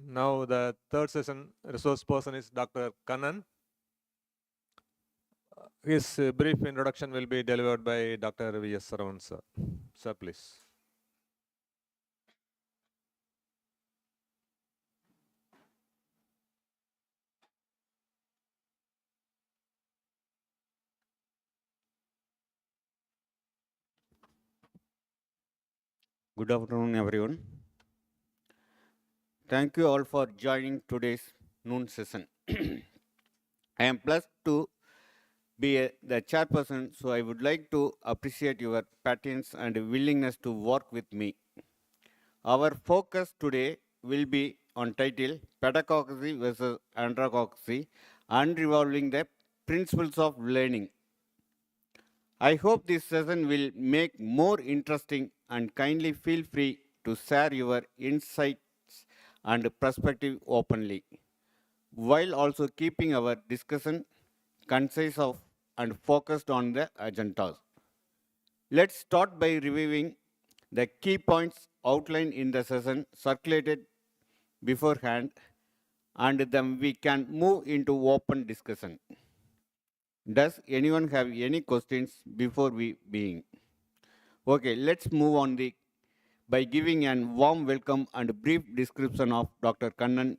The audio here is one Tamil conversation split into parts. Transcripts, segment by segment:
Now the third session resource person is Dr. Kannan. His brief introduction will be delivered by Dr. V.S. Saravan, sir. Sir, please. Good afternoon, everyone. Thank you all for joining today's noon session. I am blessed to be the chairperson, so I would like to appreciate your patience and willingness to work with me. Our focus today will be on title Pedagogy versus Andragogy and revolving the principles of learning. I hope this session will make more interesting and kindly feel free to share your insights and perspective openly, while also keeping our discussion concise of and focused on the agendas. Let's start by reviewing the key points outlined in the session circulated beforehand, and then we can move into open discussion. Does anyone have any questions before we begin? Okay, let's move on by giving a warm welcome and brief description of Dr. Kannan,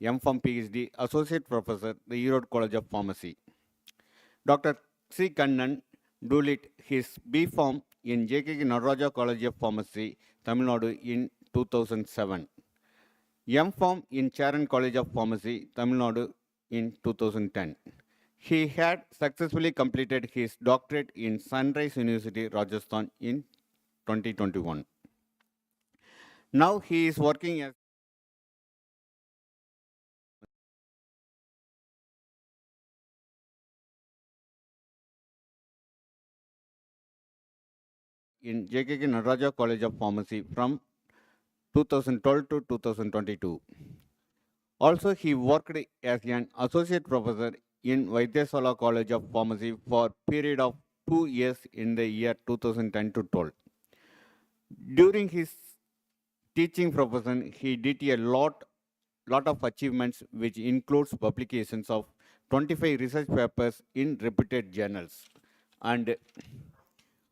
M.Pharm PhD, Associate Professor, the ERODE College of Pharmacy. Dr. C. Kannan did his B.Pharm in J.K. Nataraja College of Pharmacy, Tamil Nadu in 2007. M.Pharm in Charan College of Pharmacy, Tamil Nadu in 2010. He had successfully completed his doctorate in Sunrise University, Rajasthan in 2021. Now he is working as in JKK Nataraja College of Pharmacy from 2012 to 2022. Also, he worked as an associate professor in Vaidyasala College of Pharmacy for a period of 2 years in the year 2010 to 12. During his teaching profession, he did a lot of achievements, which includes publications of 25 research papers in reputed journals and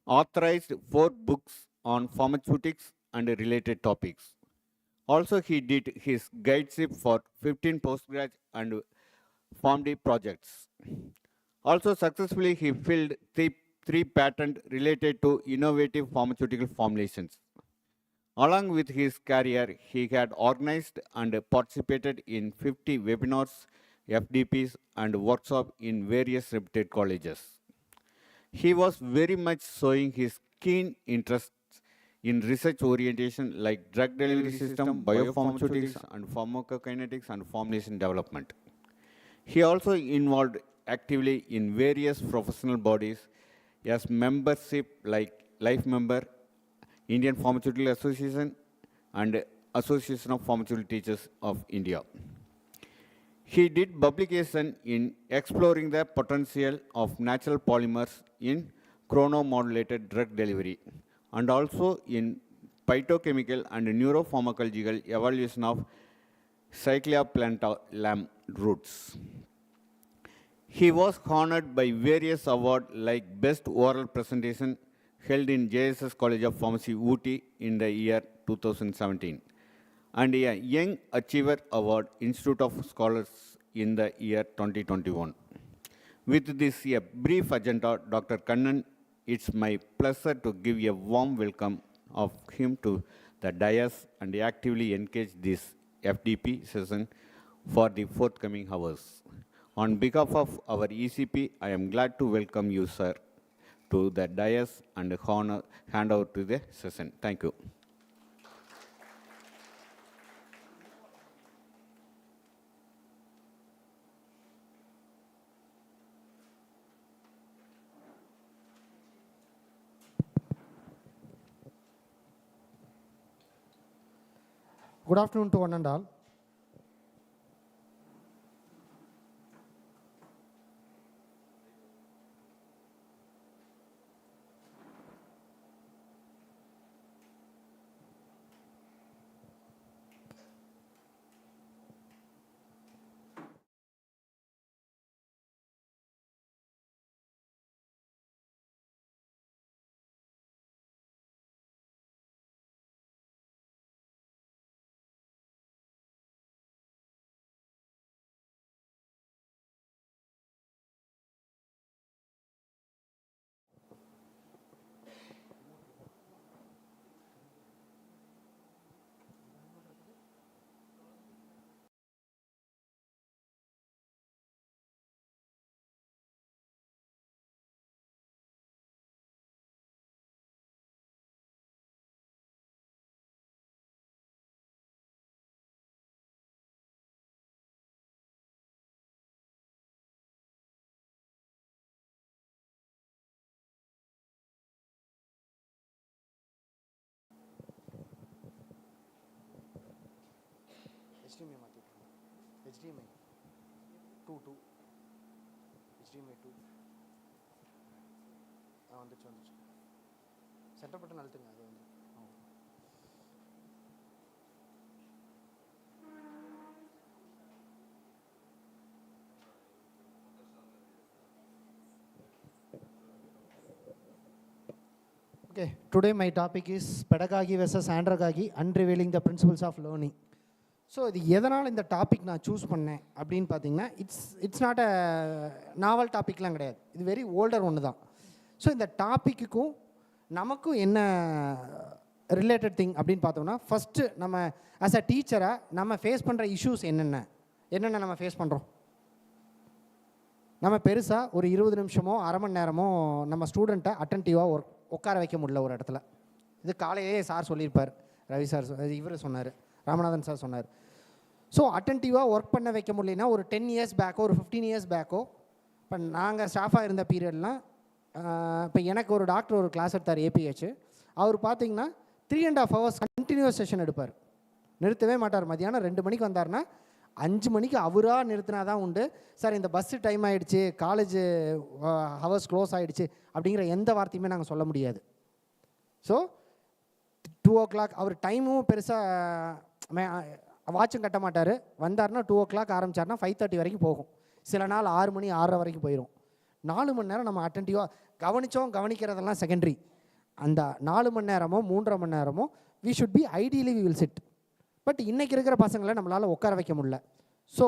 authorized 4 books on pharmaceutics and related topics. Also, he did his guideship for 15 postgrad and PharmD projects. Also, successfully, he filed three patents related to innovative pharmaceutical formulations. Along with his career, he had organized and participated in 50 webinars, FDPs, and workshops in various reputed colleges. He was very much showing his keen interest in research orientation like drug delivery system, biopharmaceutics, and pharmacokinetics and formulation development. He also involved actively in various professional bodies as membership like Life Member, Indian Pharmaceutical Association, and Association of Pharmaceutical Teachers of India. He did publication in exploring the potential of natural polymers in chronomodulated drug delivery and also in phytochemical and neuropharmacological evaluation of cycloplantalam roots. He was honored by various awards like Best Oral Presentation held in JSS College of Pharmacy, Ooty in the year 2017 and a Young Achiever Award, Institute of Scholars in the year 2021. With this a brief agenda, Dr. Kannan, it's my pleasure to give a warm welcome of him to the dais and actively engage this FDP session for the forthcoming hours. On behalf of our ECP, I am glad to welcome you, sir, to the dais and hand over to the session. Thank you. Good afternoon to one and all. HDMI மாற்றிட்டோம். HDMI 2 HDMI 2 வந்துச்சு. சென்டர் பட்டன் அழுத்துங்க. அது வந்து okay. Today my topic is pedagogy versus andragogy, unrevealing the principles of learning. So இது எதனால் இந்த டாபிக் நான் சூஸ் பண்ணேன் அப்படின்னு பார்த்தீங்கன்னா இட்ஸ் நாட் அ நாவல் டாபிக்லாம் கிடையாது. இது வெரி ஓல்டர் ஒன்று தான். ஸோ இந்த டாப்பிக்குக்கும் நமக்கும் என்ன ரிலேட்டட் திங் அப்படின்னு பார்த்தோம்னா, ஃபஸ்ட்டு நம்ம ஆஸ் அ டீச்சராக நம்ம ஃபேஸ் பண்ணுற இஷ்யூஸ் என்னென்ன நம்ம ஃபேஸ் பண்ணுறோம். நம்ம பெருசாக ஒரு 20 நிமிஷமோ அரை மணி நேரமோ நம்ம ஸ்டூடெண்ட்டை அட்டன்டிவாக உட்கார வைக்க முடியல ஒரு இடத்துல. இது காலையே சார் சொல்லியிருப்பார், ரவி சார் இவர் சொன்னார், ராமநாதன் சார் சொன்னார். ஸோ அட்டன்டிவாக ஒர்க் பண்ண வைக்க முடியலன்னா ஒரு 10 இயர்ஸ் பேக்கோ ஒரு 15 இயர்ஸ் பேக்கோ, இப்போ நாங்கள் ஸ்டாஃபாக இருந்த பீரியட்லாம், இப்போ எனக்கு ஒரு டாக்டர் ஒரு கிளாஸ் எடுத்தார் APH. அவர் பார்த்தீங்கன்னா 3.5 hours கண்டினியூஸ் செஷன் எடுப்பார், நிறுத்தவே மாட்டார். மதியானம் 2 மணிக்கு வந்தார்னா 5 மணிக்கு அவராக நிறுத்தினா தான் உண்டு. சார் இந்த பஸ்ஸு டைம் ஆகிடுச்சு, காலேஜ் ஹவர்ஸ் க்ளோஸ் ஆகிடுச்சு அப்படிங்கிற எந்த வார்த்தையுமே நாங்கள் சொல்ல முடியாது. ஸோ 2 o'clock அவர் டைமும் பெருசாக வாட்சும் கட்ட மாட்டார். வந்தார்னா 2 o'clock ஆரம்பித்தார்னா 5:30 வரைக்கும் போகும். சில நாள் 6 மணி 6:30 வரைக்கும் போயிடும். 4 மணி நேரம் நம்ம அட்டன்டிவாக கவனிக்கிறதெல்லாம் செகண்டரி. அந்த 4 மணி நேரமோ 3.5 மணி நேரமோ we should be ideally we will sit. But இன்றைக்கி இருக்கிற பசங்களை நம்மளால் உட்கார வைக்க முடியல. ஸோ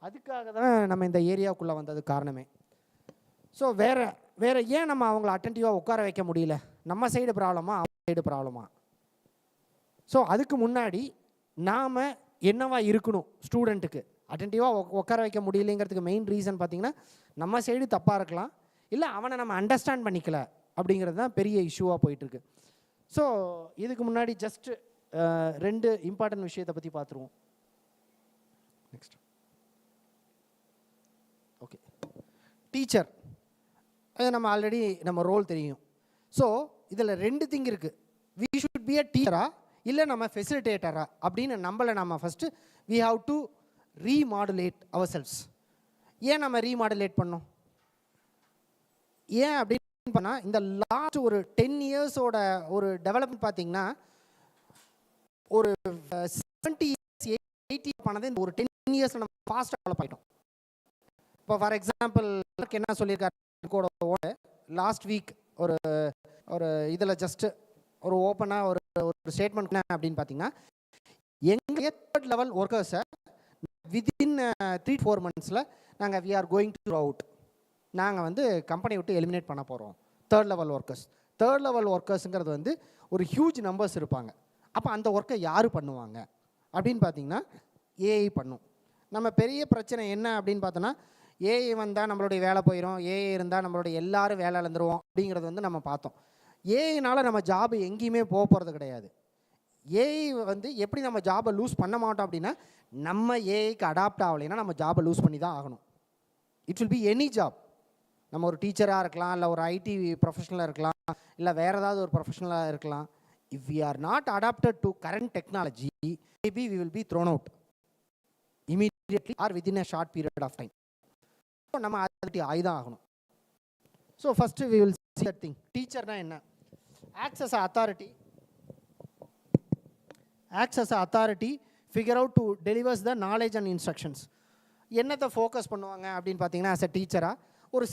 அதுக்காக தான் நம்ம இந்த ஏரியாவுக்குள்ளே வந்தது காரணமே. ஸோ வேறு ஏன் நம்ம அவங்கள அட்டன்டிவாக உட்கார வைக்க முடியல? நம்ம சைடு ப்ராப்ளமா, அவங்க சைடு ப்ராப்ளமா? ஸோ அதுக்கு முன்னாடி நாம் என்னவா இருக்கணும் ஸ்டூடெண்ட்டுக்கு அட்டன்டிவாக உட்கார வைக்க முடியலைங்கிறதுக்கு மெயின் ரீசன் பார்த்திங்கன்னா, நம்ம சைடு தப்பாக இருக்கலாம், இல்லை அவனை நம்ம அண்டர்ஸ்டாண்ட் பண்ணிக்கல அப்படிங்கிறது தான் பெரிய இஷ்யூவாக போயிட்டுருக்கு. ஸோ இதுக்கு முன்னாடி ஜஸ்ட்டு 2 இம்பார்ட்டன்ட் விஷயத்தை பற்றி பார்த்துருவோம். Next okay, teacher. அது நம்ம ஆல்ரெடி நம்ம ரோல் தெரியும். ஸோ இதில் 2 திங் இருக்குது. வி ஷுட் பி அ டீச்சரா இல்லை நம்ம ஃபெசிலிட்டேட்டரா அப்படின்னு நம்மளை நம்ம first we have to remodulate ourselves. ஏன் நம்ம ரீமாடுலேட் பண்ணோம்? ஏன் அப்படின்னு பண்ணால் இந்த லாஸ்ட் ஒரு 10 இயர்ஸோட ஒரு டெவலப்மெண்ட் பார்த்தீங்கன்னா, ஒரு 70 years 80 பண்ணது இந்த ஒரு 10 இயர்ஸில் நம்ம ஃபாஸ்ட்டாக டெவலப் ஆகிட்டோம். இப்போ ஃபார் எக்ஸாம்பிள் என்ன சொல்லியிருக்காரு லாஸ்ட் வீக் ஒரு ஒரு இதில் ஜஸ்ட்டு ஒரு ஓப்பனாக ஒரு ஸ்டேட்மெண்ட் என்ன அப்படின்னு பார்த்தீங்கன்னா, எங்கள் 3rd level ஒர்க்கர்ஸை வித்தின் 3-4 months நாங்கள் we are going to out. நாங்கள் வந்து கம்பெனி விட்டு எலிமினேட் பண்ண போகிறோம் 3rd level workers. 3rd level ஒர்க்கர்ஸுங்கிறது வந்து ஒரு ஹியூஜ் நம்பர்ஸ் இருப்பாங்க. அப்போ அந்த ஒர்க்கை யார் பண்ணுவாங்க அப்படின்னு பார்த்தீங்கன்னா, ஏஐ பண்ணும். நம்ம பெரிய பிரச்சனை என்ன அப்படின்னு பார்த்தோன்னா, ஏஐ வந்தால் நம்மளுடைய வேலை போயிடும், ஏஐ இருந்தால் நம்மளுடைய எல்லாரும் வேலை இழந்துருவோம் அப்படிங்கிறது வந்து நம்ம பார்த்தோம். ஏஐனால் நம்ம ஜாப் எங்கேயுமே போகிறது கிடையாது. ஏஐ வந்து எப்படி நம்ம ஜாபை லூஸ் பண்ண மாட்டோம் அப்படின்னா, நம்ம ஏஐக்கு அடாப்ட் ஆகலைன்னா நம்ம ஜாபை லூஸ் பண்ணி தான் ஆகணும். It will be any job. நம்ம ஒரு டீச்சராக இருக்கலாம், இல்லை ஒரு ஐடி ப்ரொஃபஷனலாக இருக்கலாம், இல்லை வேறு ஏதாவது ஒரு ப்ரொஃபஷனலாக இருக்கலாம். If we are not adapted to current technology, maybe we will be thrown out immediately or within a short period of time. So நம்ம அதை ஆகிதான் ஆகணும். So first we will see that thing. டீச்சர்னா என்ன? acts as an authority, figure out to delivers the knowledge and instructions. என்னத்தை ஃபோக்கஸ் பண்ணுவாங்க அப்படின்னு பார்த்தீங்கன்னா, ஆஸ் அ டீச்சராக ஒரு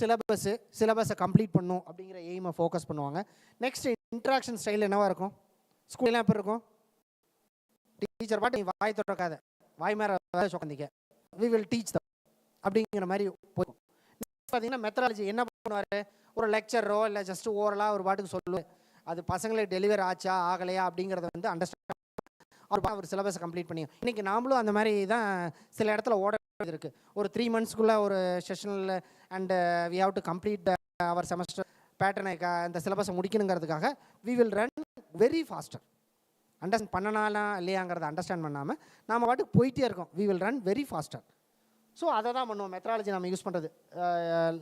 சிலபஸை கம்ப்ளீட் பண்ணும் அப்படிங்கிற எய்மை ஃபோக்கஸ் பண்ணுவாங்க. நெக்ஸ்ட் இன்ட்ராக்ஷன் ஸ்டைல் என்னவாக இருக்கும்? ஸ்கூல்லாம் எப்படி இருக்கும்? டீச்சர் பாட்டு நீ வாய் தொடக்காத, வாய் மேலே உட்காந்திக்க, வி வில் டீச் தம் அப்படிங்கிற மாதிரி போகும். பார்த்தீங்கன்னா மெத்தடாலஜி என்ன பண்ணுவார்? ஒரு லெக்சரோ இல்லை ஜஸ்ட் ஓரலாக ஒரு பாட்டுக்கு சொல்லுவேன், அது பசங்களுக்கு டெலிவர் ஆச்சா ஆகலையா அப்படிங்கிறத வந்து அண்டர்ஸ்டாண்ட் அவர் சிலபஸை கம்ப்ளீட் பண்ணி. இன்றைக்கி நாமளும் அந்த மாதிரி தான் சில இடத்துல ஓட இருக்குது. ஒரு 3 monthsக்குள்ளே ஒரு செஷனில் and we have to complete our semester பேட்டர்னை இந்த சிலபஸை முடிக்கணுங்கிறதுக்காக we will run very faster. Understand பண்ணனாலாம் இல்லையாங்கிறத அண்டர்ஸ்டாண்ட் பண்ணாமல் நாம் பாட்டுக்கு போயிட்டே இருக்கோம். We will run very faster. So அதை தான் பண்ணுவோம். மெத்தடாலஜி நம்ம யூஸ் பண்ணுறது,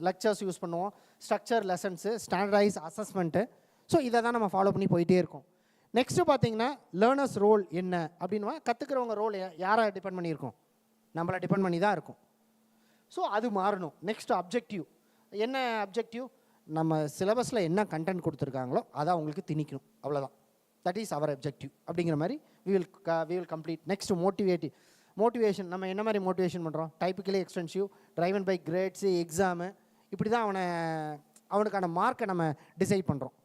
லெக்சர்ஸ் யூஸ் பண்ணுவோம், structure lessons, standardise assessment. So இதை தான் நம்ம ஃபாலோ பண்ணி போயிட்டே இருக்கோம். நெக்ஸ்ட்டு பார்த்தீங்கன்னா லேர்னர்ஸ் ரோல் என்ன அப்படின்னா கற்றுக்கிறவங்க ரோல் யாரை டிபெண்ட் பண்ணியிருக்கோம், நம்மளை டிபெண்ட் பண்ணி தான் இருக்கும். ஸோ அது மாறணும். நெக்ஸ்ட் அப்ஜெக்டிவ் என்ன அப்ஜெக்டிவ், நம்ம சிலபஸில் என்ன கண்டென்ட் கொடுத்துருக்காங்களோ அதை அவங்களுக்கு திணிக்கணும், அவ்வளோதான். தட் இஸ் அவர் அப்ஜெக்டிவ் அப்படிங்கிற மாதிரி we will complete. Next motivation நம்ம என்ன மாதிரி மோட்டிவேஷன் பண்ணுறோம், typically extensive, driven by grades, exam, இப்படி தான் அவனுக்கான மார்க்கை நம்ம டிசைட் பண்ணுறோம்.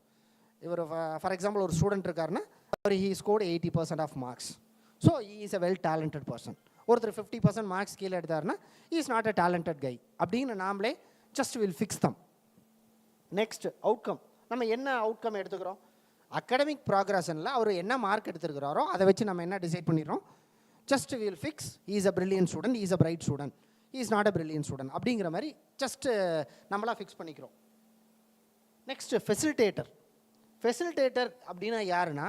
இவர் ஃபார் எக்ஸாம்பிள் ஒரு ஸ்டூடெண்ட் இருக்காருன்னா அவர் he scored 80% of marks. So he is a well talented person. ஒருத்தர் 50% மார்க்ஸ் கீழே எடுத்தாருன்னா he is not a talented guy அப்படின்னு நாமளே just will fix them. Next outcome, நம்ம என்ன அவுட்கம் எடுத்துக்கிறோம், அகாடமிக் ப்ராக்ரஷனில் அவர் என்ன மார்க் எடுத்துருக்கிறாரோ அதை வச்சு நம்ம என்ன டிசைட் பண்ணிடுறோம், just will fix is a brilliant student, is a bright student, is not a brilliant student அப்படிங்கிற மாதிரி ஜஸ்ட்டு நம்மளாக ஃபிக்ஸ் பண்ணிக்கிறோம். நெக்ஸ்ட்டு ஃபெசிலிட்டேட்டர் அப்படின்னா யாருன்னா,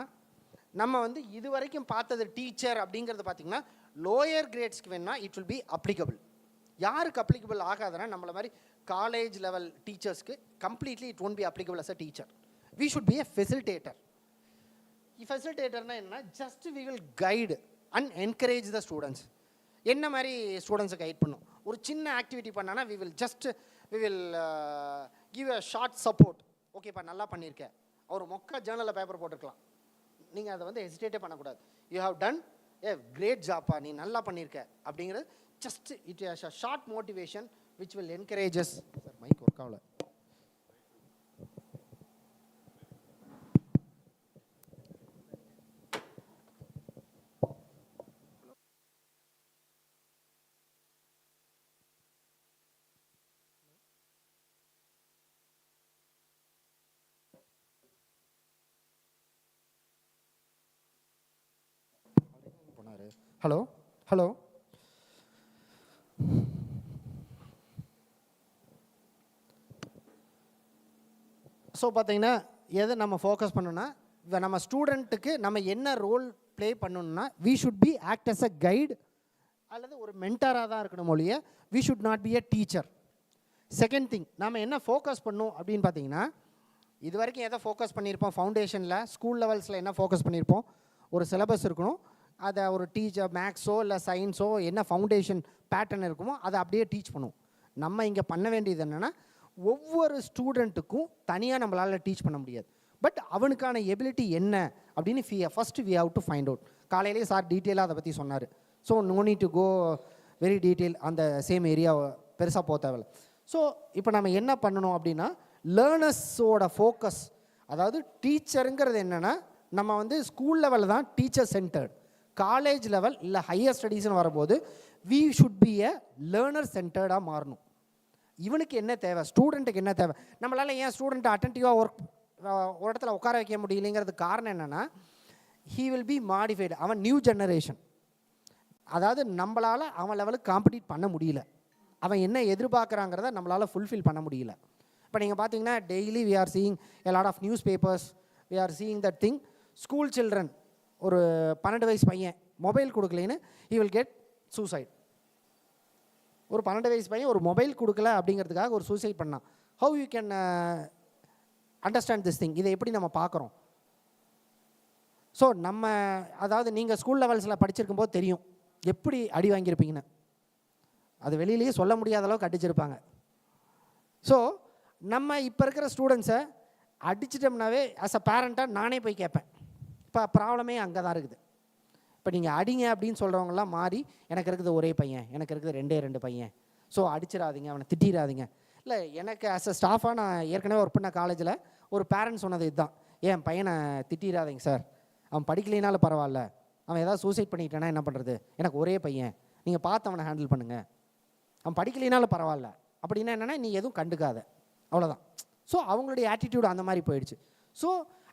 நம்ம இது வரைக்கும் பார்த்தது டீச்சர் அப்படிங்கிறது பார்த்திங்கன்னா லோயர் கிரேட்ஸ்க்கு வேணா இட் வில் பி அப்ளிகபிள். யாருக்கு அப்ளிகபிள் ஆகாதுன்னா நம்மள மாதிரி காலேஜ் லெவல் டீச்சர்ஸ்க்கு completely it won't be applicable as a teacher. We should be a facilitator. ஃபெசிலிட்டேட்டர்னா என்ன, just we will guide and encourage the students. என்ன மாதிரி ஸ்டூடெண்ட்ஸை கைட் பண்ணும், ஒரு சின்ன ஆக்டிவிட்டி பண்ணானா we will give a short support. ஓகேப்பா நல்லா பண்ணியிருக்கேன், அவர் மொக்க ஜேர்னலில் பேப்பர் போட்டுருக்கலாம், நீங்கள் அதை ஹெசிடேட்டே பண்ணக்கூடாது. You have done a great ஜாப்பா, நீ நல்லா பண்ணியிருக்க அப்படிங்கிறது just it is a short motivation which will encourages. Sir mic work ஆகல. ஹலோ ஹலோ ஸோ பார்த்தீங்கன்னா எதை நம்ம ஃபோக்கஸ் பண்ணணும்னா, நம்ம ஸ்டூடெண்ட்டுக்கு நம்ம என்ன ரோல் ப்ளே பண்ணணும்னா we should be act as a guide அல்லது ஒரு மென்டாராக தான் இருக்கணும் ஒழிய we should not be a teacher. Second thing, நம்ம என்ன ஃபோக்கஸ் பண்ணணும் அப்படின்னு பார்த்தீங்கன்னா, இது வரைக்கும் எதை ஃபோக்கஸ் பண்ணியிருப்போம், ஃபவுண்டேஷனில் ஸ்கூல் லெவல்ஸில் என்ன ஃபோக்கஸ் பண்ணியிருப்போம், ஒரு சிலபஸ் இருக்கணும், அதை ஒரு டீச்சர் மேக்ஸோ இல்லை சயின்ஸோ என்ன ஃபவுண்டேஷன் பேட்டர்ன் இருக்குமோ அதை அப்படியே டீச் பண்ணுவோம். நம்ம இங்கே பண்ண வேண்டியது என்னென்னா, ஒவ்வொரு ஸ்டூடெண்ட்டுக்கும் தனியாக நம்மளால் டீச் பண்ண முடியாது, பட் அவனுக்கான எபிலிட்டி என்ன அப்படின்னு first we have to find out. காலையிலேயே சார் டீட்டெயிலாக அதை பற்றி சொன்னார். So no need to go very detail, அந்த சேம் ஏரியா பெருசாக போக தேவையில்லை. ஸோ இப்போ நம்ம என்ன பண்ணணும் அப்படின்னா, லேர்னர்ஸோட ஃபோக்கஸ், அதாவது டீச்சருங்கிறது என்னென்னா நம்ம ஸ்கூல் லெவலில் தான் டீச்சர் சென்டர்ட், காலேஜ் லெவல் இல்லை ஹையர் ஸ்டடீஸ்னு வரும்போது we should be a learner சென்டர்டாக மாறணும். இவனுக்கு என்ன தேவை, ஸ்டூடெண்ட்டுக்கு என்ன தேவை, நம்மளால் ஏன் ஸ்டூடெண்ட்டை அட்டென்டிவாக ஒரு இடத்துல உட்கார வைக்க முடியலைங்கிறதுக்கு காரணம் என்னென்னா, ஹீ வில் பி மாடிஃபைடு. அவன் நியூ ஜெனரேஷன், அதாவது நம்மளால் அவன் லெவலுக்கு காம்படிட் பண்ண முடியல, அவன் என்ன எதிர்பார்க்குறாங்கிறத நம்மளால் ஃபுல்ஃபில் பண்ண முடியல. இப்போ நீங்கள் பார்த்தீங்கன்னா daily we are seeing a lot of newspapers, we are seeing that thing. School children, ஒரு 12 வயசு பையன் மொபைல் கொடுக்கலைன்னு ஹி வில் கெட் சூசைட். ஒரு 12 வயசு பையன் ஒரு மொபைல் கொடுக்கல அப்படிங்கிறதுக்காக ஒரு சூசைட் பண்ணான். How you can understand this thing, இதை எப்படி நம்ம பார்க்குறோம்? ஸோ நம்ம அதாவது நீங்கள் ஸ்கூல் லெவல்ஸில் படிச்சிருக்கும் போது தெரியும் எப்படி அடி வாங்கியிருப்பீங்கன்னு, அது வெளியிலேயே சொல்ல முடியாத அளவுக்கு அடிச்சிருப்பாங்க. ஸோ நம்ம இப்போ இருக்கிற ஸ்டூடெண்ட்ஸை அடிச்சிட்டோம்னாவே ஆஸ் அ பேரண்ட்டாக நானே போய் கேட்பேன். இப்போ ப்ராப்ளமே அங்கே தான் இருக்குது. இப்போ நீங்கள் அடிங்க அப்படின்னு சொல்கிறவங்களாம் மாறி எனக்கு இருக்குது ஒரே பையன், எனக்கு இருக்குது 2 பையன், ஸோ அடிச்சிடாதீங்க, அவனை திட்டிடாதீங்க. இல்லை, எனக்கு ஆஸ் அ ஸ்டாஃபாக நான் ஏற்கனவே ஒர்க் பண்ண காலேஜில் ஒரு பேரண்ட்ஸ் சொன்னது இதுதான், என் பையனை திட்டிடாதீங்க சார், அவன் படிக்கலைனாலும் பரவாயில்ல, அவன் ஏதாவது சூசைட் பண்ணிக்கிட்டானா என்ன பண்ணுறது, எனக்கு ஒரே பையன், நீங்கள் பார்த்து அவனை ஹேண்டில் பண்ணுங்கள், அவன் படிக்கலைனாலும் பரவாயில்ல அப்படின்னா என்னென்னா நீ எதுவும் கண்டுக்காத, அவ்வளோதான். ஸோ அவங்களுடைய ஆட்டிடியூட் அந்த மாதிரி போயிடுச்சு. ஸோ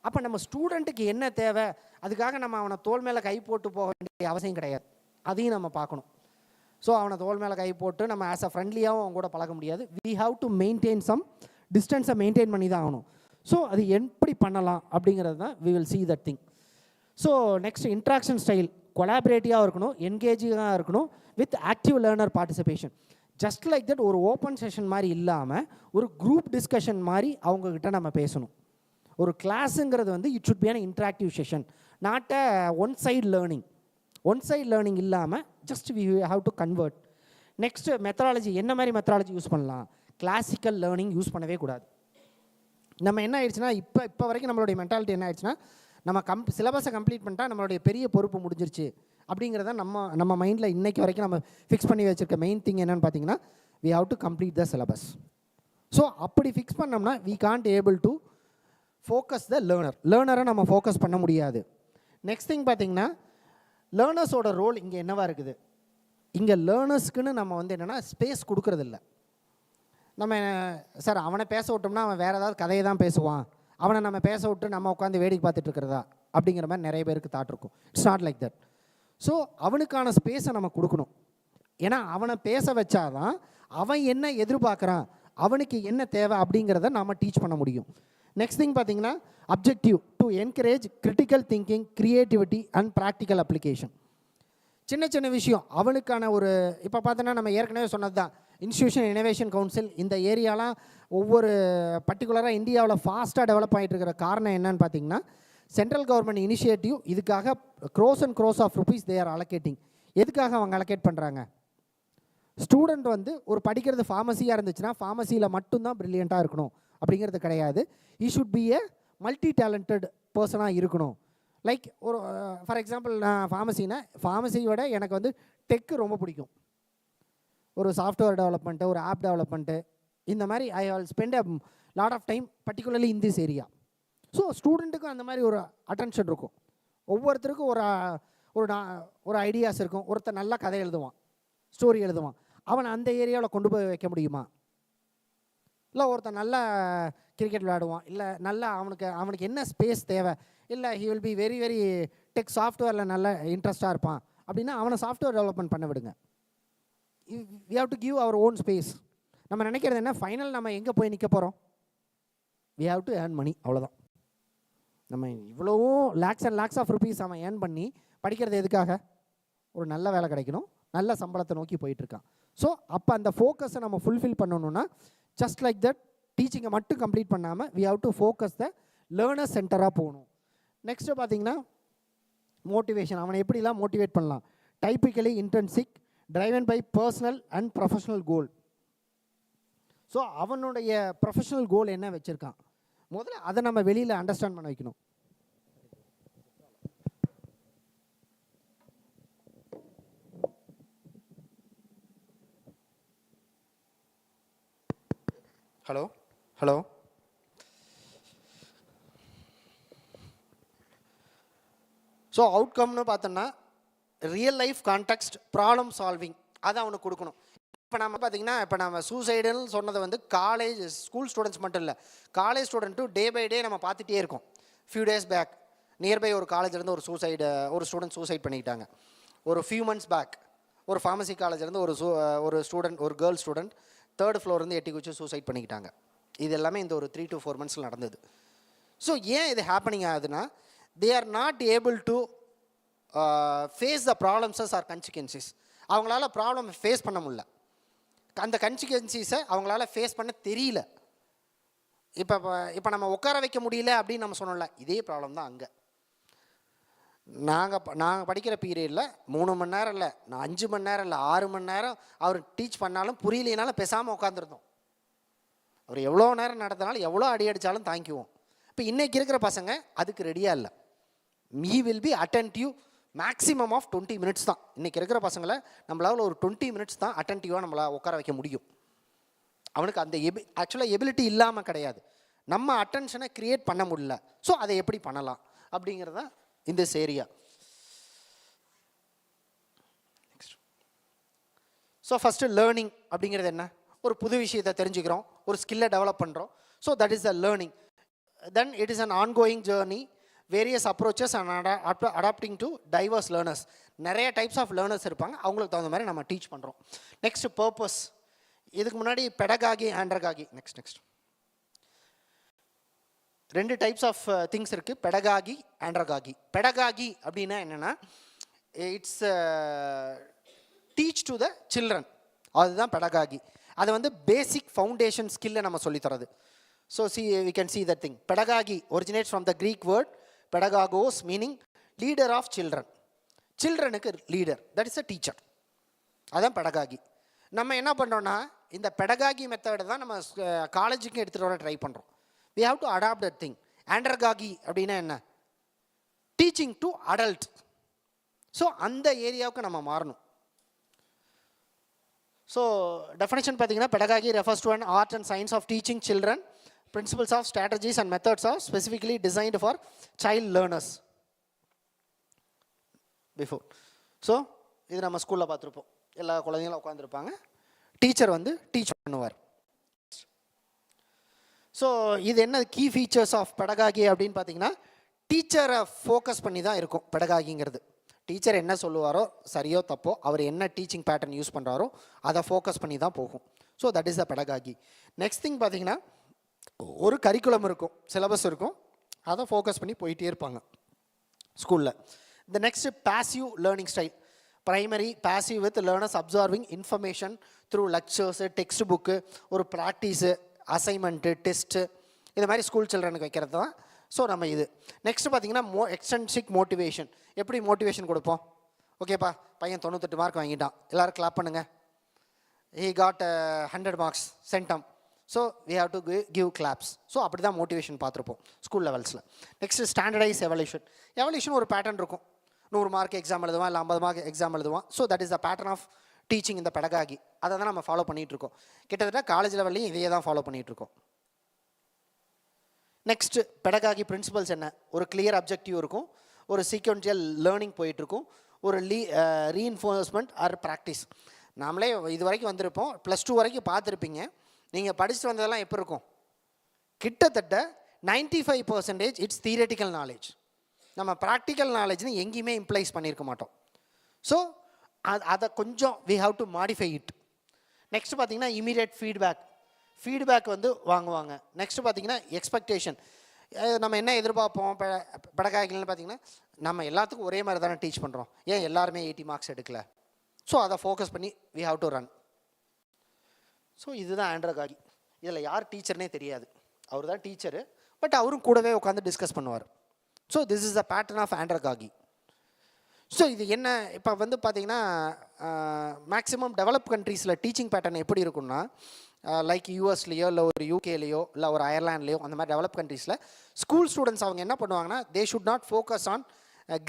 அப்போ நம்ம ஸ்டூடெண்ட்டுக்கு என்ன தேவை, அதுக்காக நம்ம அவனை தோல் மேலே கை போட்டு போக வேண்டிய அவசியம் கிடையாது, அதையும் நம்ம பார்க்கணும். ஸோ அவனை தோல் மேலே கை போட்டு நம்ம ஆஸ் அ ஃப்ரெண்ட்லியாகவும் அவங்க கூட பழக முடியாது. We have to maintain some டிஸ்டன்ஸை மெயின்டைன் பண்ணி தான் ஆகணும். ஸோ அது எப்படி பண்ணலாம் அப்படிங்கிறது தான் we will see that thing. So next interaction style கொலாபரேட்டிவாக இருக்கணும், என்கேஜிங்காக இருக்கணும், with active learner participation. Just like that ஒரு ஓப்பன் செஷன் மாதிரி இல்லாமல் ஒரு குரூப் டிஸ்கஷன் மாதிரி அவங்கக்கிட்ட நம்ம பேசணும். ஒரு கிளாஸுங்கிறது வந்து it should be an interactive session, not a one side learning. One side learning இல்லாமல் just we have to convert. Next methodology, என்ன மாதிரி மெத்தடாலஜி யூஸ் பண்ணலாம்? கிளாசிக்கல் லேர்னிங் யூஸ் பண்ணவே கூடாது. நம்ம என்ன ஆயிடுச்சுன்னா இப்போ வரைக்கும் நம்மளுடைய மென்டாலிட்டி என்ன ஆயிடுச்சுன்னா, நம்ம சிலபஸை கம்ப்ளீட் பண்ணிட்டா நம்மளுடைய பெரிய பொறுப்பு முடிஞ்சிருச்சு அப்படிங்கிறத நம்ம மைண்டில் இன்றைக்கி வரைக்கும் நம்ம ஃபிக்ஸ் பண்ணி வச்சுருக்க மெயின் திங் என்னென்னு பார்த்தீங்கன்னா, we have to complete the syllabus. So அப்படி ஃபிக்ஸ் பண்ணோம்னா we can't able to focus the லேர்னரை நம்ம ஃபோக்கஸ் பண்ண முடியாது. நெக்ஸ்ட் திங் பார்த்தீங்கன்னா, லேர்னர்ஸோட ரோல் இங்கே என்னவாக இருக்குது? இங்கே லேர்னர்ஸ்க்குன்னு நம்ம வந்து என்னென்னா ஸ்பேஸ் கொடுக்குறதில்ல. நம்ம சார் அவனை பேச விட்டோம்னா அவன் வேறு ஏதாவது கதையை தான் பேசுவான், அவனை நம்ம பேச விட்டு நம்ம உட்காந்து வேடிக்கை பார்த்துட்டு இருக்கிறதா அப்படிங்கிற மாதிரி நிறைய பேருக்கு தாட் இருக்கும். It's not like that. So அவனுக்கான ஸ்பேஸை நம்ம கொடுக்கணும். ஏன்னா அவனை பேச வச்சாதான் அவன் என்ன எதிர்பார்க்குறான், அவனுக்கு என்ன தேவை அப்படிங்கிறத நாம் டீச் பண்ண முடியும். நெக்ஸ்ட் திங் பார்த்தீங்கன்னா, objective to encourage critical thinking, creativity and practical application. சின்ன சின்ன விஷயம் அவனுக்கான ஒரு, இப்போ பார்த்தோன்னா நம்ம ஏற்கனவே சொன்னது தான், இன்ஸ்டியூஷன் இனோவேஷன் கவுன்சில் இந்த ஏரியாலாம் ஒவ்வொரு பர்டிகுலராக இந்தியாவில் ஃபாஸ்ட்டாக டெவலப் ஆகிட்டு இருக்கிற காரணம் என்னன்னு பார்த்தீங்கன்னா, சென்ட்ரல் கவர்மெண்ட் இனிஷியேட்டிவ் இதுக்காக crores and crores of rupees they are allocating. எதுக்காக அவங்க அலோகேட் பண்ணுறாங்க? ஸ்டூடெண்ட் வந்து ஒரு படிக்கிறது ஃபார்மசியாக இருந்துச்சுன்னா ஃபார்மசியில் மட்டும்தான் ப்ரில்லியண்ட்டாக இருக்கணும் அப்படிங்கிறது கிடையாது. He should B A multi talented பர்சனாக இருக்கணும். லைக் ஒரு ஃபார் எக்ஸாம்பிள், நான் ஃபார்மசியோட எனக்கு வந்து டெக்கு ரொம்ப பிடிக்கும். ஒரு சாஃப்ட்வேர் டெவலப்மெண்ட்டு, ஒரு ஆப் டெவலப்மெண்ட்டு, இந்த மாதிரி I all spend a lot of time particularly in this area. So ஸ்டூடெண்ட்டுக்கும் அந்த மாதிரி ஒரு அட்டென்ஷன் இருக்கும். ஒவ்வொருத்தருக்கும் ஒரு ஐடியாஸ் இருக்கும். ஒருத்தர் நல்லா கதை எழுதுவான், ஸ்டோரி எழுதுவான், அவனை அந்த ஏரியாவில் கொண்டு போய் வைக்க முடியுமா? இல்லை ஒருத்தன் நல்லா கிரிக்கெட் விளையாடுவான், இல்லை நல்லா அவனுக்கு என்ன ஸ்பேஸ் தேவை, இல்லை he will be very very tech சாஃப்ட்வேரில் நல்ல இன்ட்ரெஸ்ட்டாக இருப்பான் அப்படின்னா அவனை சாஃப்ட்வேர் டெவலப்மெண்ட் பண்ண விடுங்க. We have to give our own space. நம்ம நினைக்கிறது என்ன, ஃபைனல் நம்ம எங்கே போய் நிற்க போகிறோம்? We have to earn money, அவ்வளோதான். நம்ம இவ்வளவோ lakhs and lakhs of rupees அவன் ஏர்ன் பண்ணி படிக்கிறது எதுக்காக? ஒரு நல்ல வேலை கிடைக்கணும், நல்ல சம்பளத்தை நோக்கி போயிட்டுருக்கான். ஸோ அப்போ அந்த ஃபோக்கஸை நம்ம ஃபுல்ஃபில் பண்ணணுன்னா ஜஸ்ட் லைக் தட் டீச்சிங்கை மட்டும் கம்ப்ளீட் பண்ணாமல் we have to focus the learner சென்டராக போகணும். நெக்ஸ்ட்டு பார்த்தீங்கன்னா மோட்டிவேஷன். அவனை எப்படிலாம் மோட்டிவேட் பண்ணலாம்? Typically intrinsic, driven by personal and professional goal. So அவனுடைய ப்ரொஃபஷனல் கோல் என்ன வச்சுருக்கான், முதல்ல அதை நம்ம வெளியில் அண்டர்ஸ்டாண்ட் பண்ண வைக்கணும். ஹலோ ஸோ அவுட்கம்னு பார்த்தோன்னா real life context, problem solving, அதை அவனுக்கு கொடுக்கணும். இப்போ நம்ம பார்த்தீங்கன்னா, இப்போ நம்ம சூசைடுன்னு சொன்னதை வந்து காலேஜ் ஸ்கூல் ஸ்டூடெண்ட்ஸ் மட்டும் இல்லை, காலேஜ் ஸ்டூடெண்ட்டும் டே பை டே நம்ம பார்த்துட்டே இருக்கோம். ஃபியூ டேஸ் பேக் நியர்பை ஒரு காலேஜ்லேருந்து ஒரு ஸ்டூடெண்ட் சூசைட் பண்ணிக்கிட்டாங்க. ஒரு ஃபியூ மந்த்ஸ் பேக் ஒரு ஃபார்மசி காலேஜ்லேருந்து ஒரு ஸ்டூடெண்ட், ஒரு கேர்ள் ஸ்டூடெண்ட் 3rd ஃப்ளோர்லேருந்து எட்டி குச்சி சூசைட் பண்ணிக்கிட்டாங்க. இது எல்லாமே இந்த ஒரு 3 to 4 monthஸில் நடந்தது. ஸோ ஏன் இது ஹேப்பனிங் ஆகுதுன்னா, they are not able to face the problems or consequences. அவங்களால ப்ராப்ளம் ஃபேஸ் பண்ண முடியல, அந்த கன்சிக்வன்சிஸை அவங்களால ஃபேஸ் பண்ண தெரியல. இப்போ நம்ம உட்கார வைக்க முடியல அப்படின்னு நம்ம சொன்னோம்ல, இதே ப்ராப்ளம் தான் அங்கே. நாங்கள் படிக்கிற பீரியடில் 3 மணி நேரம் இல்லை, 5 மணி நேரம் இல்லை, 6 மணி நேரம் அவர் டீச் பண்ணாலும் புரியலைனாலும் பேசாமல் உட்காந்துருந்தோம். அவர் எவ்வளோ நேரம் நடத்தினாலும் எவ்வளோ அடி அடித்தாலும் தாங்கிக்குவோம். இப்போ இன்றைக்கி இருக்கிற பசங்க அதுக்கு ரெடியாக இல்லை. Me will be attentive maximum of 20 minutes தான். இன்றைக்கி இருக்கிற பசங்களை நம்மளால் ஒரு 20 minutes தான் அட்டென்டிவாக நம்மளால் உட்கார வைக்க முடியும். அவனுக்கு அந்த ஆக்சுவலாக எபிலிட்டி இல்லாமல் கிடையாது, நம்ம அட்டென்ஷனை க்ரியேட் பண்ண முடியல. ஸோ அதை எப்படி பண்ணலாம் அப்படிங்கிறது தான் இந்த ஏரியா. ஸோ ஃபஸ்ட்டு லேர்னிங் அப்படிங்கிறது என்ன? ஒரு புது விஷயத்தை தெரிஞ்சுக்கிறோம், ஒரு ஸ்கில்லை டெவலப் பண்ணுறோம். So that is the learning. Then it is an ongoing journey, various approaches and adapting to diverse learners. நிறைய டைப்ஸ் ஆஃப் லேர்னர்ஸ் இருப்பாங்க, அவங்களுக்கு தகுந்த மாதிரி நம்ம டீச் பண்ணுறோம். Next purpose. இதுக்கு முன்னாடி pedagogy, andragogy. Next 2 types of things இருக்குது, பெடகாகி, ஆண்ட்ரகாகி. பெடகாகி அப்படின்னா என்னென்னா, it's teach to the children, அதுதான் பெடகாகி. அது வந்து பேசிக் ஃபவுண்டேஷன் ஸ்கில்லை நம்ம சொல்லித்தரது. So see, we can see that thing. Pedagogy originates from the Greek word pedagogos, meaning leader of children. Childrenக்கு leader, that is a teacher. அதான் pedagogy. நம்ம என்ன பண்ணுறோன்னா இந்த பெடகாகி மெத்தடை தான் நம்ம காலேஜுக்கும் எடுத்துகிட்டு வர ட்ரை பண்ணுறோம். We have to adopt that thing. ஆண்ட்ரகாகி அப்படின்னா என்ன? Teaching to adult. ஸோ அந்த ஏரியாவுக்கு நம்ம மாறணும். ஸோ டெஃபினேஷன் பார்த்தீங்கன்னா pedagogy refers to an art and science of teaching children, principles of strategies and methods are specifically designed for child learners. Before so இது நம்ம ஸ்கூலில் பார்த்துருப்போம். எல்லா குழந்தைங்களும் உட்காந்துருப்பாங்க, டீச்சர் வந்து டீச் பண்ணுவார். ஸோ இது என்ன கீ ஃபீச்சர்ஸ் ஆஃப் பெடகாகி அப்படின்னு பார்த்தீங்கன்னா, டீச்சரை ஃபோக்கஸ் பண்ணி தான் இருக்கும் பெடகாகிங்கிறது. டீச்சர் என்ன சொல்லுவாரோ சரியோ தப்போ, அவர் என்ன டீச்சிங் பேட்டர்ன் யூஸ் பண்ணுறாரோ அதை ஃபோக்கஸ் பண்ணி தான் போகும். So that is the pedagogy. Next thing பார்த்தீங்கன்னா, ஒரு கரிக்குலம் இருக்கும், சிலபஸ் இருக்கும், அதை ஃபோக்கஸ் பண்ணி போயிட்டே இருப்பாங்க ஸ்கூலில். The next passive learning style. Primary passive with learners absorbing information through lectures, text book, ஒரு ப்ராக்டிஸு, அசைன்மெண்ட்டு, டெஸ்ட்டு, இது மாதிரி ஸ்கூல் சில்ட்ரனுக்கு வைக்கிறது தான். ஸோ நம்ம இது நெக்ஸ்ட் பார்த்தீங்கன்னா எக்ஸ்டென்சிக் மோட்டிவேஷன். எப்படி மோட்டிவேஷன் கொடுப்போம்? ஓகேப்பா, பையன் 98 மார்க் வாங்கிட்டான், எல்லோரும் கிளாப் பண்ணுங்கள். He got 100 marks centum. So we have to give claps. So அப்படி தான் மோட்டிவேஷன் பார்த்துருப்போம் ஸ்கூல் லெவல்ஸில். Next standardize evaluation. எவல்யூஷன் ஒரு பேட்டர்ன் இருக்கும். 100 மார்க் எக்ஸாம் எழுதுவான், இல்லை 50 மார்க் எக்ஸாம் எழுதுவான். So that is the pattern of teaching இந்த பெடகாகி. அதை தான் நம்ம ஃபாலோ பண்ணிகிட்ருக்கோம். கிட்டத்தட்ட காலேஜ் லெவல்லையும் இதையே தான் ஃபாலோ பண்ணிகிட்ருக்கோம். நெக்ஸ்ட் பெடகாகி பிரின்சிபல்ஸ் என்ன? ஒரு கிளியர் அப்ஜெக்டிவ் இருக்கும், ஒரு சீக்வென்ஷியல் லேர்னிங் போயிட்டுருக்கும், ஒரு ரீஎன்ஃபோர்ஸ்மெண்ட் ஆர் ப்ராக்டிஸ். நாமளே இது வரைக்கும் வந்திருப்போம், +2 வரைக்கும் பார்த்துருப்பீங்க. நீங்கள் படிச்சுட்டு வந்ததெல்லாம் எப்போ இருக்கும்? கிட்டத்தட்ட 95% இட்ஸ் தியரட்டிக்கல் நாலேஜ். நம்ம ப்ராக்டிக்கல் நாலேஜ்னு எங்கேயுமே இம்ப்ளைஸ் பண்ணியிருக்க மாட்டோம். ஸோ அதை கொஞ்சம் we have to modify it. Next பார்த்தீங்கன்னா இமீடியட் ஃபீட்பேக் வந்து வாங்குவாங்க. நெக்ஸ்ட் பார்த்தீங்கன்னா எக்ஸ்பெக்டேஷன். நம்ம என்ன எதிர்பார்ப்போம் பெடகாகில்னு பார்த்தீங்கன்னா, நம்ம எல்லாத்துக்கும் ஒரே மாதிரி தானே டீச் பண்ணுறோம், ஏன் எல்லாருமே 80 மார்க்ஸ் எடுக்கல? ஸோ அதை ஃபோக்கஸ் பண்ணி we have to run. So இதுதான் ஆண்ட்ரகாகி. இதில் யார் டீச்சர்னே தெரியாது, அவர் தான் டீச்சரு, பட் அவரும் கூடவே உட்காந்து டிஸ்கஸ் பண்ணுவார். So this is the pattern of andragogy. So இது என்ன இப்போ வந்து பார்த்தீங்கன்னா, மேக்ஸிமம் டெவலப் கண்ட்ரீஸில் டீச்சிங் பேட்டர்ன் எப்படி இருக்குன்னா, லைக் யூஎஸ்லேயோ இல்லை ஒரு யூகேலேயோ இல்லை ஒரு அயர்லாண்ட்லேயோ அந்த மாதிரி டெவலப் கண்ட்ரீஸில் ஸ்கூல் ஸ்டூடெண்ட்ஸ் அவங்க என்ன பண்ணுவாங்கன்னா, they should not focus on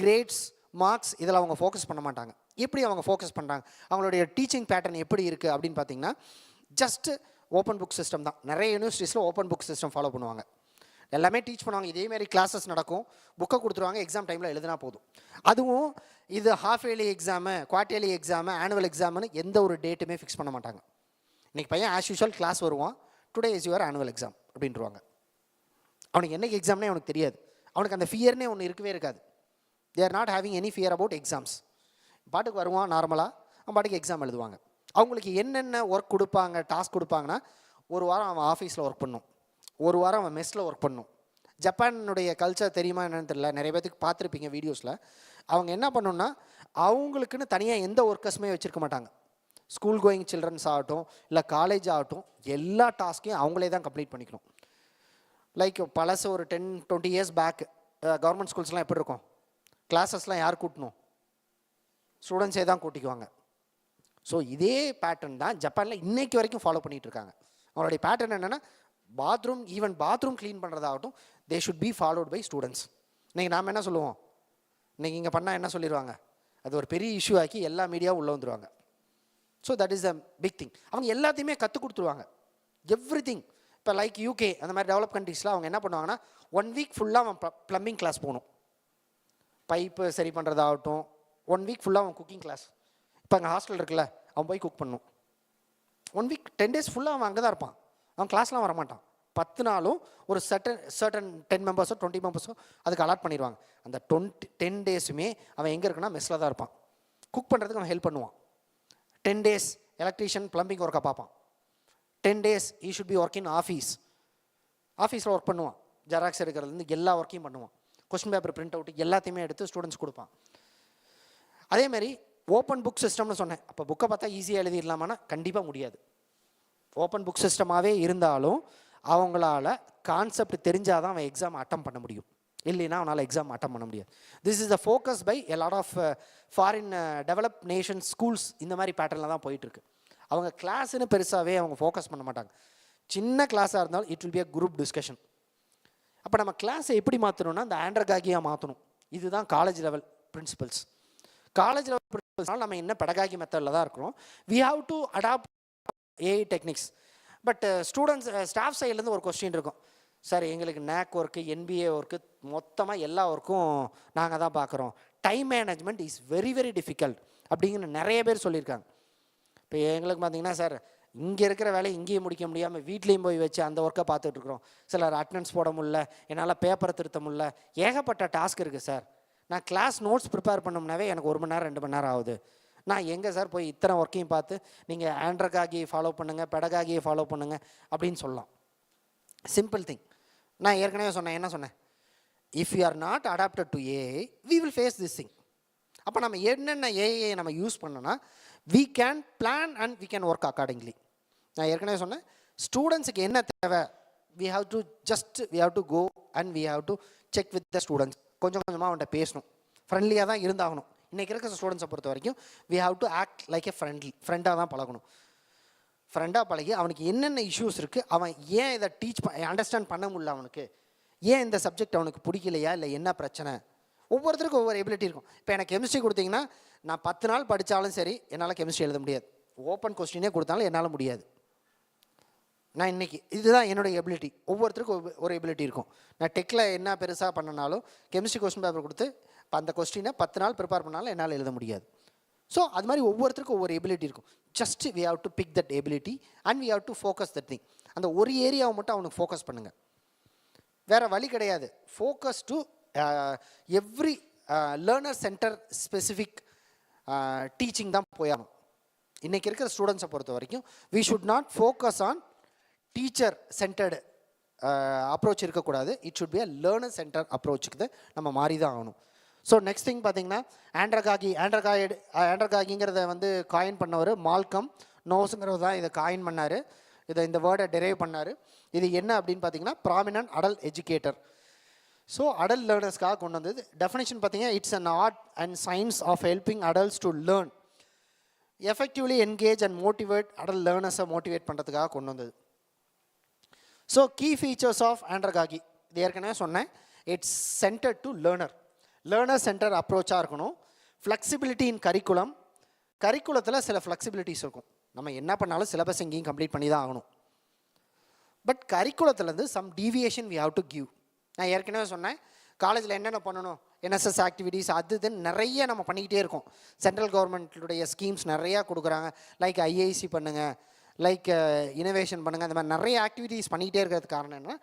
grades, marks, இதில் அவங்க ஃபோக்கஸ் பண்ண மாட்டாங்க. எப்படி அவங்க ஃபோக்கஸ் பண்ணுறாங்க, அவங்களுடைய டீச்சிங் பேட்டர்ன் எப்படி இருக்குது அப்படின்னு பார்த்தீங்கன்னா, ஜஸ்ட் ஓப்பன் புக் சிஸ்டம் தான். நிறைய யூனிவர்சிட்டிஸில் ஓப்பன் புக் சிஸ்டம் ஃபாலோ பண்ணுவாங்க. எல்லாமே டீச் பண்ணுவாங்க. இதேமாரி கிளாஸஸ் நடக்கும், புக்கை கொடுத்துருவாங்க, எக்ஸாம் டைமில் எழுதினா போதும். அதுவும் இது half yearly exam, quarterly exam, annual எக்ஸாமுன்னு எந்த ஒரு டேட்டுமே ஃபிக்ஸ் பண்ண மாட்டாங்க. இன்றைக்கி பையன் ஆஸ் யூஷுவல் கிளாஸ் வருவான், today is your annual exam அப்படின்ட்டுருவாங்க. அவனுக்கு என்னைக்கு எக்ஸாம்னே அவனுக்கு தெரியாது. அவனுக்கு அந்த ஃபியர்னே ஒன்று இருக்கவே இருக்காது. தே are not having any fear about exams. பாட்டுக்கு வருவான் நார்மலாக, அவன் பாட்டுக்கு எக்ஸாம் எழுதுவாங்க. அவங்களுக்கு என்னென்ன ஒர்க் கொடுப்பாங்க, டாஸ்க் கொடுப்பாங்கன்னா, ஒரு வாரம் அவன் ஆஃபீஸில் ஒர்க் பண்ணும், ஒரு வாரம் அவன் மெஸ்ஸில் ஒர்க் பண்ணும். ஜப்பானுடைய கல்ச்சர் தெரியுமா என்னன்னு தெரியல, நிறைய பேத்துக்கு பார்த்துருப்பீங்க வீடியோஸில். அவங்க என்ன பண்ணணுன்னா, அவங்களுக்குன்னு தனியாக எந்த ஒர்க்கர்ஸுமே வச்சுருக்க மாட்டாங்க. ஸ்கூல் கோயிங் சில்ட்ரன்ஸ் ஆகட்டும் இல்லை காலேஜ் ஆகட்டும், எல்லா டாஸ்க்கையும் அவங்களே தான் கம்ப்ளீட் பண்ணிக்கணும். லைக் பழசு ஒரு 10-20 இயர்ஸ் பேக் கவர்மெண்ட் ஸ்கூல்ஸ்லாம் எப்படி இருக்கும், கிளாஸஸ்லாம் யார் கூட்டணும்? ஸ்டூடெண்ட்ஸே தான் கூட்டிக்குவாங்க. ஸோ இதே பேட்டர்ன் தான் ஜப்பானில் இன்றைக்கு வரைக்கும் ஃபாலோ பண்ணிகிட்டு இருக்காங்க. அவங்களுடைய பேட்டர்ன் என்னென்னா, ஈவன் பாத்ரூம் க்ளீன் பண்ணுறதாகட்டும், they should be followed by students. இன்றைக்கி நாம் என்ன சொல்லுவோம், இன்றைக்கி இங்கே பண்ணால் என்ன சொல்லிடுவாங்க, அது ஒரு பெரிய இஷ்யூ ஆக்கி எல்லா மீடியாவும் உள்ளே வந்துடுவாங்க. So that is a big thing. அவங்க எல்லாத்தையுமே கற்றுக் கொடுத்துருவாங்க, எவ்ரி திங். இப்போ லைக் யூகே அந்த மாதிரி டெவலப் கண்ட்ரீஸில் அவங்க என்ன பண்ணுவாங்கன்னா, 1 வீக் ஃபுல்லாக அவன் ப்ளம்பிங் கிளாஸ் போகணும், பைப்பு சரி பண்ணுறதாகட்டும். 1 வீக் ஃபுல்லாக அவன் குக்கிங் கிளாஸ். இப்போ அங்கே ஹாஸ்டல் இருக்குல்ல, அவன் போய் குக் பண்ணணும். 1 வீக் 10 days ஃபுல்லாக அவன் அங்கே தான் இருப்பான், அவன் கிளாஸ்லாம் வரமாட்டான். 10 நாளும் ஒரு சர்டன் 10 மெம்பர்ஸோ 20 மெம்பர்ஸோ அதுக்கு அலாட் பண்ணிடுவாங்க. அந்த 10 டேஸுமே அவன் எங்கே இருக்குன்னா மெஸ்ஸில் தான் இருப்பான். குக் பண்ணுறதுக்கு அவன் ஹெல்ப் பண்ணுவான். 10 days எலக்ட்ரீஷியன் ப்ளம்பிங் ஒர்க்கை பார்ப்பான். 10 days he should be work in ஆஃபீஸில் ஒர்க் பண்ணுவான். ஜெராக்ஸ் எடுக்கிறதுலேருந்து எல்லா ஒர்க்கையும் பண்ணுவான். கொஸ்டின் பேப்பர் பிரிண்ட் அவுட் எல்லாத்தையுமே எடுத்து ஸ்டூடெண்ட்ஸ் கொடுப்பான். அதேமாதிரி ஓப்பன் புக் சிஸ்டம்னு சொன்னேன். அப்போ புக்கை பார்த்தா ஈஸியாக எழுதிடலாமான்னா கண்டிப்பாக முடியாது. ஓப்பன் புக் சிஸ்டமாகவே இருந்தாலும் அவங்களால கான்செப்ட் தெரிஞ்சால் தான் அவன் எக்ஸாம் அட்டம் பண்ண முடியும், இல்லைன்னா அவனால் எக்ஸாம் அட்டம் பண்ண முடியாது. This is the focus by a lot of foreign develop nation schools. இந்த மாதிரி பேட்டர்னில் தான் போயிட்டுருக்கு. அவங்க கிளாஸ்ன்னு பெருசாகவே அவங்க ஃபோக்கஸ் பண்ண மாட்டாங்க. சின்ன கிளாஸாக இருந்தாலும் it will be a group discussion. அப்போ நம்ம கிளாஸை எப்படி மாற்றணும்னா அந்த ஆண்ட்ரகாகியாக மாற்றணும். இதுதான் college level principles. College level பிரின்சிபல்ஸ்னால் நம்ம என்ன பெடகாகி மெத்தடில் தான் இருக்கிறோம். We have to adopt AI techniques. But students staff சைட்லேருந்து ஒரு கொஸ்டின் இருக்கும், சார் எங்களுக்கு நேக் ஒர்க்கு என்பிஏ ஒர்க்கு மொத்தமாக எல்லா ஒர்க்கும் நாங்கள் தான் பார்க்குறோம், time management is very very difficult அப்படிங்கிற நிறைய பேர் சொல்லியிருக்காங்க. இப்போ எங்களுக்கு பார்த்தீங்கன்னா சார் இங்கே இருக்கிற வேலையை இங்கேயும் முடிக்க முடியாமல் வீட்லேயும் போய் வச்சு அந்த ஒர்க்கை பார்த்துட்ருக்குறோம். சிலர் அட்டெண்டன்ஸ் போட முடியல, என்னால் பேப்பரை திருத்த முடியல, ஏகப்பட்ட டாஸ்க் இருக்குது சார். நான் கிளாஸ் நோட்ஸ் ப்ரிப்பேர் பண்ணோம்னாவே எனக்கு 1 மணி நேரம் 2 மணி நேரம் ஆகுது. நான் எங்கே சார் போய் இத்தனை ஒர்க்கையும் பார்த்து நீங்கள் ஆண்ட்ரகாகியை ஃபாலோ பண்ணுங்கள், பெடகாகியை ஃபாலோ பண்ணுங்கள் அப்படின்னு சொல்லலாம். Simple thing. நான் ஏற்கனவே சொன்னேன், என்ன சொன்னேன், if you are not adapted to AI we will face this thing. அப்போ நம்ம என்னென்ன ஏஐயை நம்ம யூஸ் பண்ணோன்னா we can plan and we can work accordingly. நான் ஏற்கனவே சொன்னேன், ஸ்டூடெண்ட்ஸுக்கு என்ன தேவை, we have to go and we have to check with the students. கொஞ்சம் கொஞ்சமாக அவன்கிட்ட பேசணும், ஃப்ரெண்ட்லியாக தான் இருந்தாகணும். இன்றைக்கி இருக்கிற ஸ்டூடெண்ட்ஸை பொறுத்த வரைக்கும் we have to act like a ஃப்ரெண்டாக தான் பழகணும். ஃப்ரெண்டாக பழகி அவனுக்கு என்னென்ன இஷ்யூஸ் இருக்குது, அவன் ஏன் இதை அண்டர்ஸ்டாண்ட் பண்ண முடியல, அவனுக்கு ஏன் இந்த சப்ஜெக்ட் அவனுக்கு பிடிக்கலையா, இல்லை என்ன பிரச்சனை, ஒவ்வொருத்தருக்கும் ஒவ்வொரு எபிலிட்டி இருக்கும். இப்போ எனக்கு கெமிஸ்ட்ரி கொடுத்தீங்கன்னா நான் 10 நாள் படித்தாலும் சரி என்னால் கெமிஸ்ட்ரி எழுத முடியாது. ஓப்பன் கொஸ்டினே கொடுத்தாலும் என்னால் முடியாது. நான் இன்றைக்கி இதுதான் என்னோடய எபிலிட்டி. ஒவ்வொருத்தருக்கும் ஒரு எபிலிட்டி இருக்கும். நான் டெக்கில் என்ன பெருசாக பண்ணனாலும் கெமிஸ்ட்ரி கொஸ்டின் பேப்பர் கொடுத்து அந்த கொஸ்டினை 10 நாள் ப்ரிப்பேர் பண்ணாலும் என்னால் எழுத முடியாது. ஸோ அது மாதிரி ஒவ்வொருத்தருக்கும் ஒவ்வொரு எபிலிட்டி இருக்கும். Just we have to pick that ability and we have to focus that thing. அந்த ஒரு ஏரியாவை மட்டும் அவனுக்கு ஃபோக்கஸ் பண்ணுங்கள், வேறு வழி கிடையாது. Focus to every learner center specific teaching தான் போயாகணும். இன்றைக்கி இருக்கிற ஸ்டூடெண்ட்ஸை பொறுத்த வரைக்கும் we should not focus on teacher centered approach இருக்கக்கூடாது. It should be a learner center அப்ரோச்சுக்கு நம்ம மாறி தான் ஆகணும். ஸோ நெக்ஸ்ட் திங் பார்த்தீங்கன்னா ஆண்ட்ரகாகிங்கிறத வந்து காயின் பண்ணவர் மால்கம் நோஸுங்கிறவர் தான் இதை காயின் பண்ணார். இந்த வேர்டை டெரைவ் பண்ணார். இது என்ன அப்படின்னு பார்த்தீங்கன்னா prominent adult educator. So adult லேர்னர்ஸ்க்காக கொண்டு வந்தது. டெஃபினேஷன் பார்த்தீங்கன்னா it's an art and science of helping adults to learn effectively engage and motivate adult லேர்னர்ஸை மோட்டிவேட் பண்ணுறதுக்காக கொண்டு வந்தது. So key features of andragogy இது ஏற்கனவே சொன்னேன். It's centered to learner center அப்ரோச்சாக இருக்கணும். ஃப்ளெக்சிபிலிட்டி இன் கரிக்குலத்தில் சில ஃப்ளெக்சிபிலிட்டிஸ் இருக்கும். நம்ம என்ன பண்ணாலும் சிலபஸ் எங்கேயும் கம்ப்ளீட் பண்ணி தான் ஆகணும். பட் கரிக்குலத்துலேருந்து some deviation we have to give. நான் ஏற்கனவே சொன்னேன், காலேஜில் என்னென்ன பண்ணணும், என்எஸ்எஸ் ஆக்டிவிட்டீஸ் அது இதுன்னு நிறைய நம்ம பண்ணிக்கிட்டே இருக்கோம். சென்ட்ரல் கவர்மெண்ட்டுடைய ஸ்கீம்ஸ் நிறையா கொடுக்குறாங்க. லைக் ஐஐசி பண்ணுங்கள், லைக் இனோவேஷன் பண்ணுங்கள், அந்த மாதிரி நிறைய ஆக்டிவிட்டீஸ் பண்ணிக்கிட்டே இருக்கிறதுக்கு காரணம் என்ன,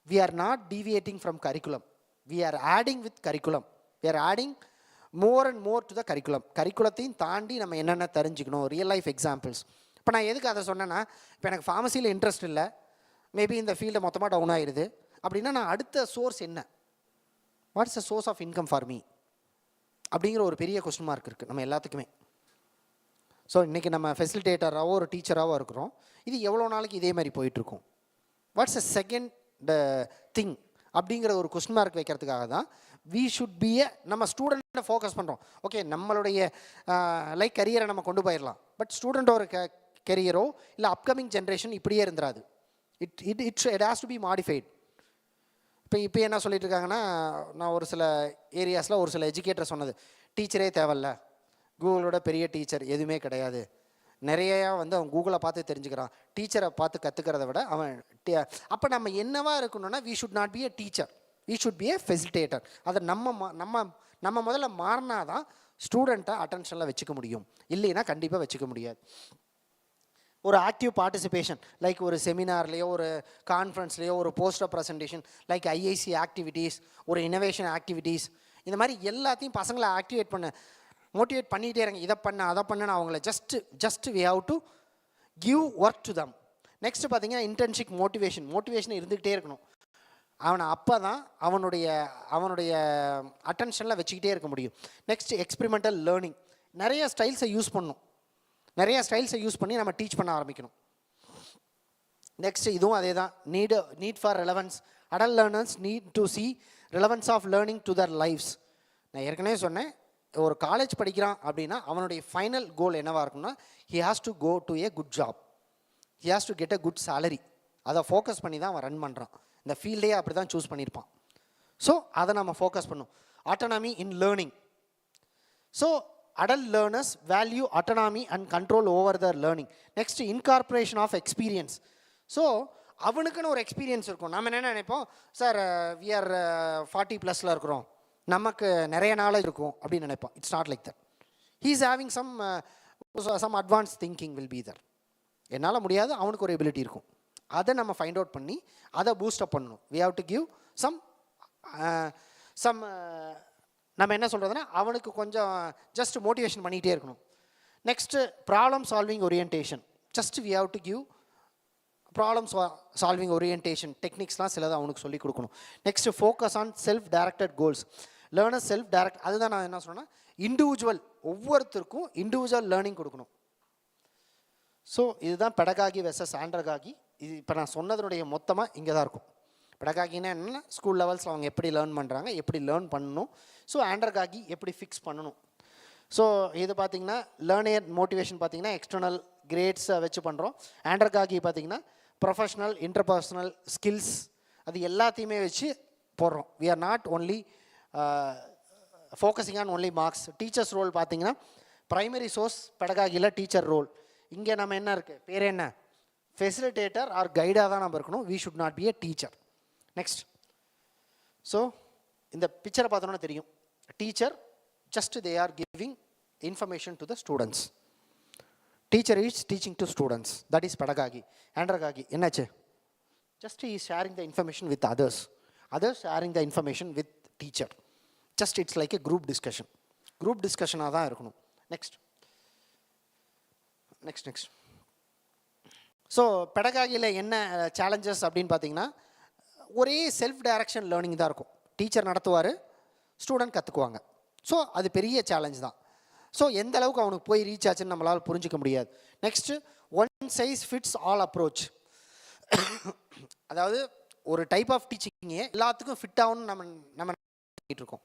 we are not deviating from curriculum, we are adding with curriculum, we are adding more and more to the curriculum. கரிக்குலத்தையும் தாண்டி நம்ம என்னென்ன தெரிஞ்சுக்கணும், ரியல் லைஃப் எக்ஸாம்பிள்ஸ். இப்போ நான் எதுக்கு அதை சொன்னேன்னா, இப்போ எனக்கு ஃபார்மசியில் இன்ட்ரெஸ்ட் இல்லை, மேபி இந்த ஃபீல்டை மொத்தமாக டவுன் ஆகிடுது அப்படின்னா நான் அடுத்த சோர்ஸ் என்ன, what's the source of income for me அப்படிங்கிற ஒரு பெரிய கொஸ்டின் மார்க் இருக்குது நம்ம எல்லாத்துக்குமே. ஸோ இன்றைக்கி நம்ம ஃபெசிலிட்டேட்டராகவோ ஒரு டீச்சராகவோ இருக்கிறோம். இது எவ்வளோ நாளைக்கு இதே மாதிரி போயிட்டுருக்கும், வாட்ஸ் அ செகண்ட் திங் அப்படிங்கிற ஒரு கொஸ்டின் மார்க் வைக்கிறதுக்காக தான் வி ஷுட் பி எ நம்ம ஸ்டூடெண்ட்டை ஃபோக்கஸ் பண்ணுறோம். ஓகே, நம்மளுடைய லைக் கரியரை நம்ம கொண்டு போயிடலாம். பட் ஸ்டூடெண்ட்டோட கெரியரோ இல்லை அப்கமிங் ஜென்ரேஷன் இப்படியே இருந்துராது. It has to be modified. இப்போ என்ன சொல்லிட்டு இருக்காங்கன்னா, நான் ஒரு சில ஏரியாஸில் ஒரு சில எஜுகேட்டர் சொன்னது, டீச்சரே தேவையில்ல, கூகுளோட பெரிய டீச்சர் எதுவுமே கிடையாது, நிறையா வந்து அவன் கூகுளை பார்த்து தெரிஞ்சுக்கிறான், டீச்சரை பார்த்து கற்றுக்கிறத விட அவன் அப்போ நம்ம என்னவா இருக்கணும்னா we should not be a teacher, we should be a facilitator. அதை நம்ம முதல்ல மாறினா தான் ஸ்டூடெண்ட்டை அட்டென்ஷனில் வச்சுக்க முடியும், இல்லைன்னா கண்டிப்பாக வச்சுக்க முடியாது. ஒரு ஆக்டிவ் பார்ட்டிசிபேஷன் லைக் ஒரு செமினார்லேயோ ஒரு கான்ஃபரன்ஸ்லேயோ ஒரு poster presentation like IIC activities, ஒரு இனோவேஷன் ஆக்டிவிட்டீஸ், இந்த மாதிரி எல்லாத்தையும் பசங்களை மோட்டிவேட் பண்ணிகிட்டே இருங்க. இதை பண்ண அதை பண்ண அவங்கள just we have to give work to them. Next பார்த்தீங்கன்னா இன்டர்ன்ஷிப் மோட்டிவேஷன் இருந்துக்கிட்டே இருக்கணும். அவனை அப்போ தான் அவனுடைய அட்டென்ஷனில் வச்சுக்கிட்டே இருக்க முடியும். நெக்ஸ்ட் எக்ஸ்பெரிமெண்டல் லேர்னிங், நிறைய ஸ்டைல்ஸை யூஸ் பண்ணி நம்ம டீச் பண்ண ஆரம்பிக்கணும். நெக்ஸ்ட் இதுவும் அதே தான். Need for relevance. Adult learners need to see relevance of learning to their lifes. நான் ஏற்கனவே சொன்னேன், ஒரு காலேஜ் படிக்கிறான் அப்படின்னா அவனுடைய ஃபைனல் கோல் என்னவாக இருக்கும்னா, he has to go to a good job, he has to get a good salary. அதை ஃபோக்கஸ் பண்ணி தான் அவன் ரன் பண்ணுறான். இந்த ஃபீல்டே அப்படி தான் சூஸ் பண்ணியிருப்பான். ஸோ அதை நம்ம ஃபோக்கஸ் பண்ணணும். Autonomy in learning. So adult learners value autonomy and control over their learning. Next, incorporation of experience. So அவனுக்குன்னு ஒரு எக்ஸ்பீரியன்ஸ் இருக்கும். நம்ம என்ன நினைப்போம், சார் வி ஆர் 40+ல இருக்கிறோம், நமக்கு நிறைய நாலேஜ் இருக்கும் அப்படின்னு நினைப்போம். It's not like that. He is having some advance thinking will be there. என்னால் முடியாது, அவனுக்கு ஒரு எபிலிட்டி இருக்கும். அதை நம்ம ஃபைண்ட் அவுட் பண்ணி அதை பூஸ்டப் பண்ணணும். We have to give some நம்ம என்ன சொல்கிறதுனா அவனுக்கு கொஞ்சம் ஜஸ்ட் மோட்டிவேஷன் பண்ணிகிட்டே இருக்கணும். Next problem solving orientation. Just we have to give problem solving orientation டெக்னிக்ஸ்லாம் சிலது அவனுக்கு சொல்லிக் கொடுக்கணும். Next focus on self directed goals. Learner self direct. அதுதான் நான் என்ன சொன்னேன்னா, இண்டிவிஜுவல், ஒவ்வொருத்தருக்கும் இண்டிவிஜுவல் லேர்னிங் கொடுக்கணும். ஸோ இதுதான் பெடகாகி வெர்சஸ் ஆண்ட்ரகாகி. இது இப்போ நான் சொன்னதனுடைய மொத்தமாக இங்கே தான் இருக்கும். பெடகாகின்னா என்னென்னா, ஸ்கூல் லெவல்ஸில் அவங்க எப்படி லேர்ன் பண்ணுறாங்க, எப்படி லேர்ன் பண்ணணும். ஸோ ஆண்ட்ரகாகி எப்படி ஃபிக்ஸ் பண்ணணும். ஸோ இது பார்த்திங்கன்னா லேர்னர் மோட்டிவேஷன் பார்த்திங்கன்னா எக்ஸ்டர்னல் கிரேட்ஸை வச்சு பண்ணுறோம். ஆண்ட்ரகாகி பார்த்திங்கன்னா ப்ரொஃபஷ்னல் இன்டர்பர்சனல் ஸ்கில்ஸ் அது எல்லாத்தையுமே வச்சு போடுறோம். We are not only focusing on only marks. Teachers role பார்த்திங்கன்னா ப்ரைமரி சோர்ஸ் பெடகாகியில் டீச்சர் ரோல். இங்கே நம்ம என்ன இருக்குது, பேர் என்ன, ஃபெசிலிட்டேட்டர் ஆர் கைடாக தான் நம்ம இருக்கணும். We should not be a teacher. Next, so இந்த பிக்சரை பார்த்தோன்னா தெரியும், teacher just they are giving information to the students. Teacher is teaching to students. That is pedagogy. Andragogy என்னாச்சு, just is sharing the information with others, others sharing the information with teacher. Just it's like a group discussion. Group டிஸ்கஷனாக தான் இருக்கணும். நெக்ஸ்ட் நெக்ஸ்ட் நெக்ஸ்ட் ஸோ பெடகாகியில் என்ன சேலஞ்சஸ் அப்படின்னு பார்த்தீங்கன்னா, ஒரே செல்ஃப் டைரக்ஷன் லேர்னிங் தான் இருக்கும். டீச்சர் நடத்துவார், ஸ்டூடெண்ட் கற்றுக்குவாங்க. ஸோ அது பெரிய சேலஞ்ச் தான். ஸோ எந்த அளவுக்கு அவனுக்கு போய் ரீச் ஆச்சுன்னு நம்மளால் புரிஞ்சிக்க முடியாது. Next, one size fits all approach. அதாவது ஒரு டைப் ஆஃப் டீச்சிங்கே எல்லாத்துக்கும் ஃபிட் ஆகும்னு நம்ம பண்ணிகிட்டு இருக்கோம்.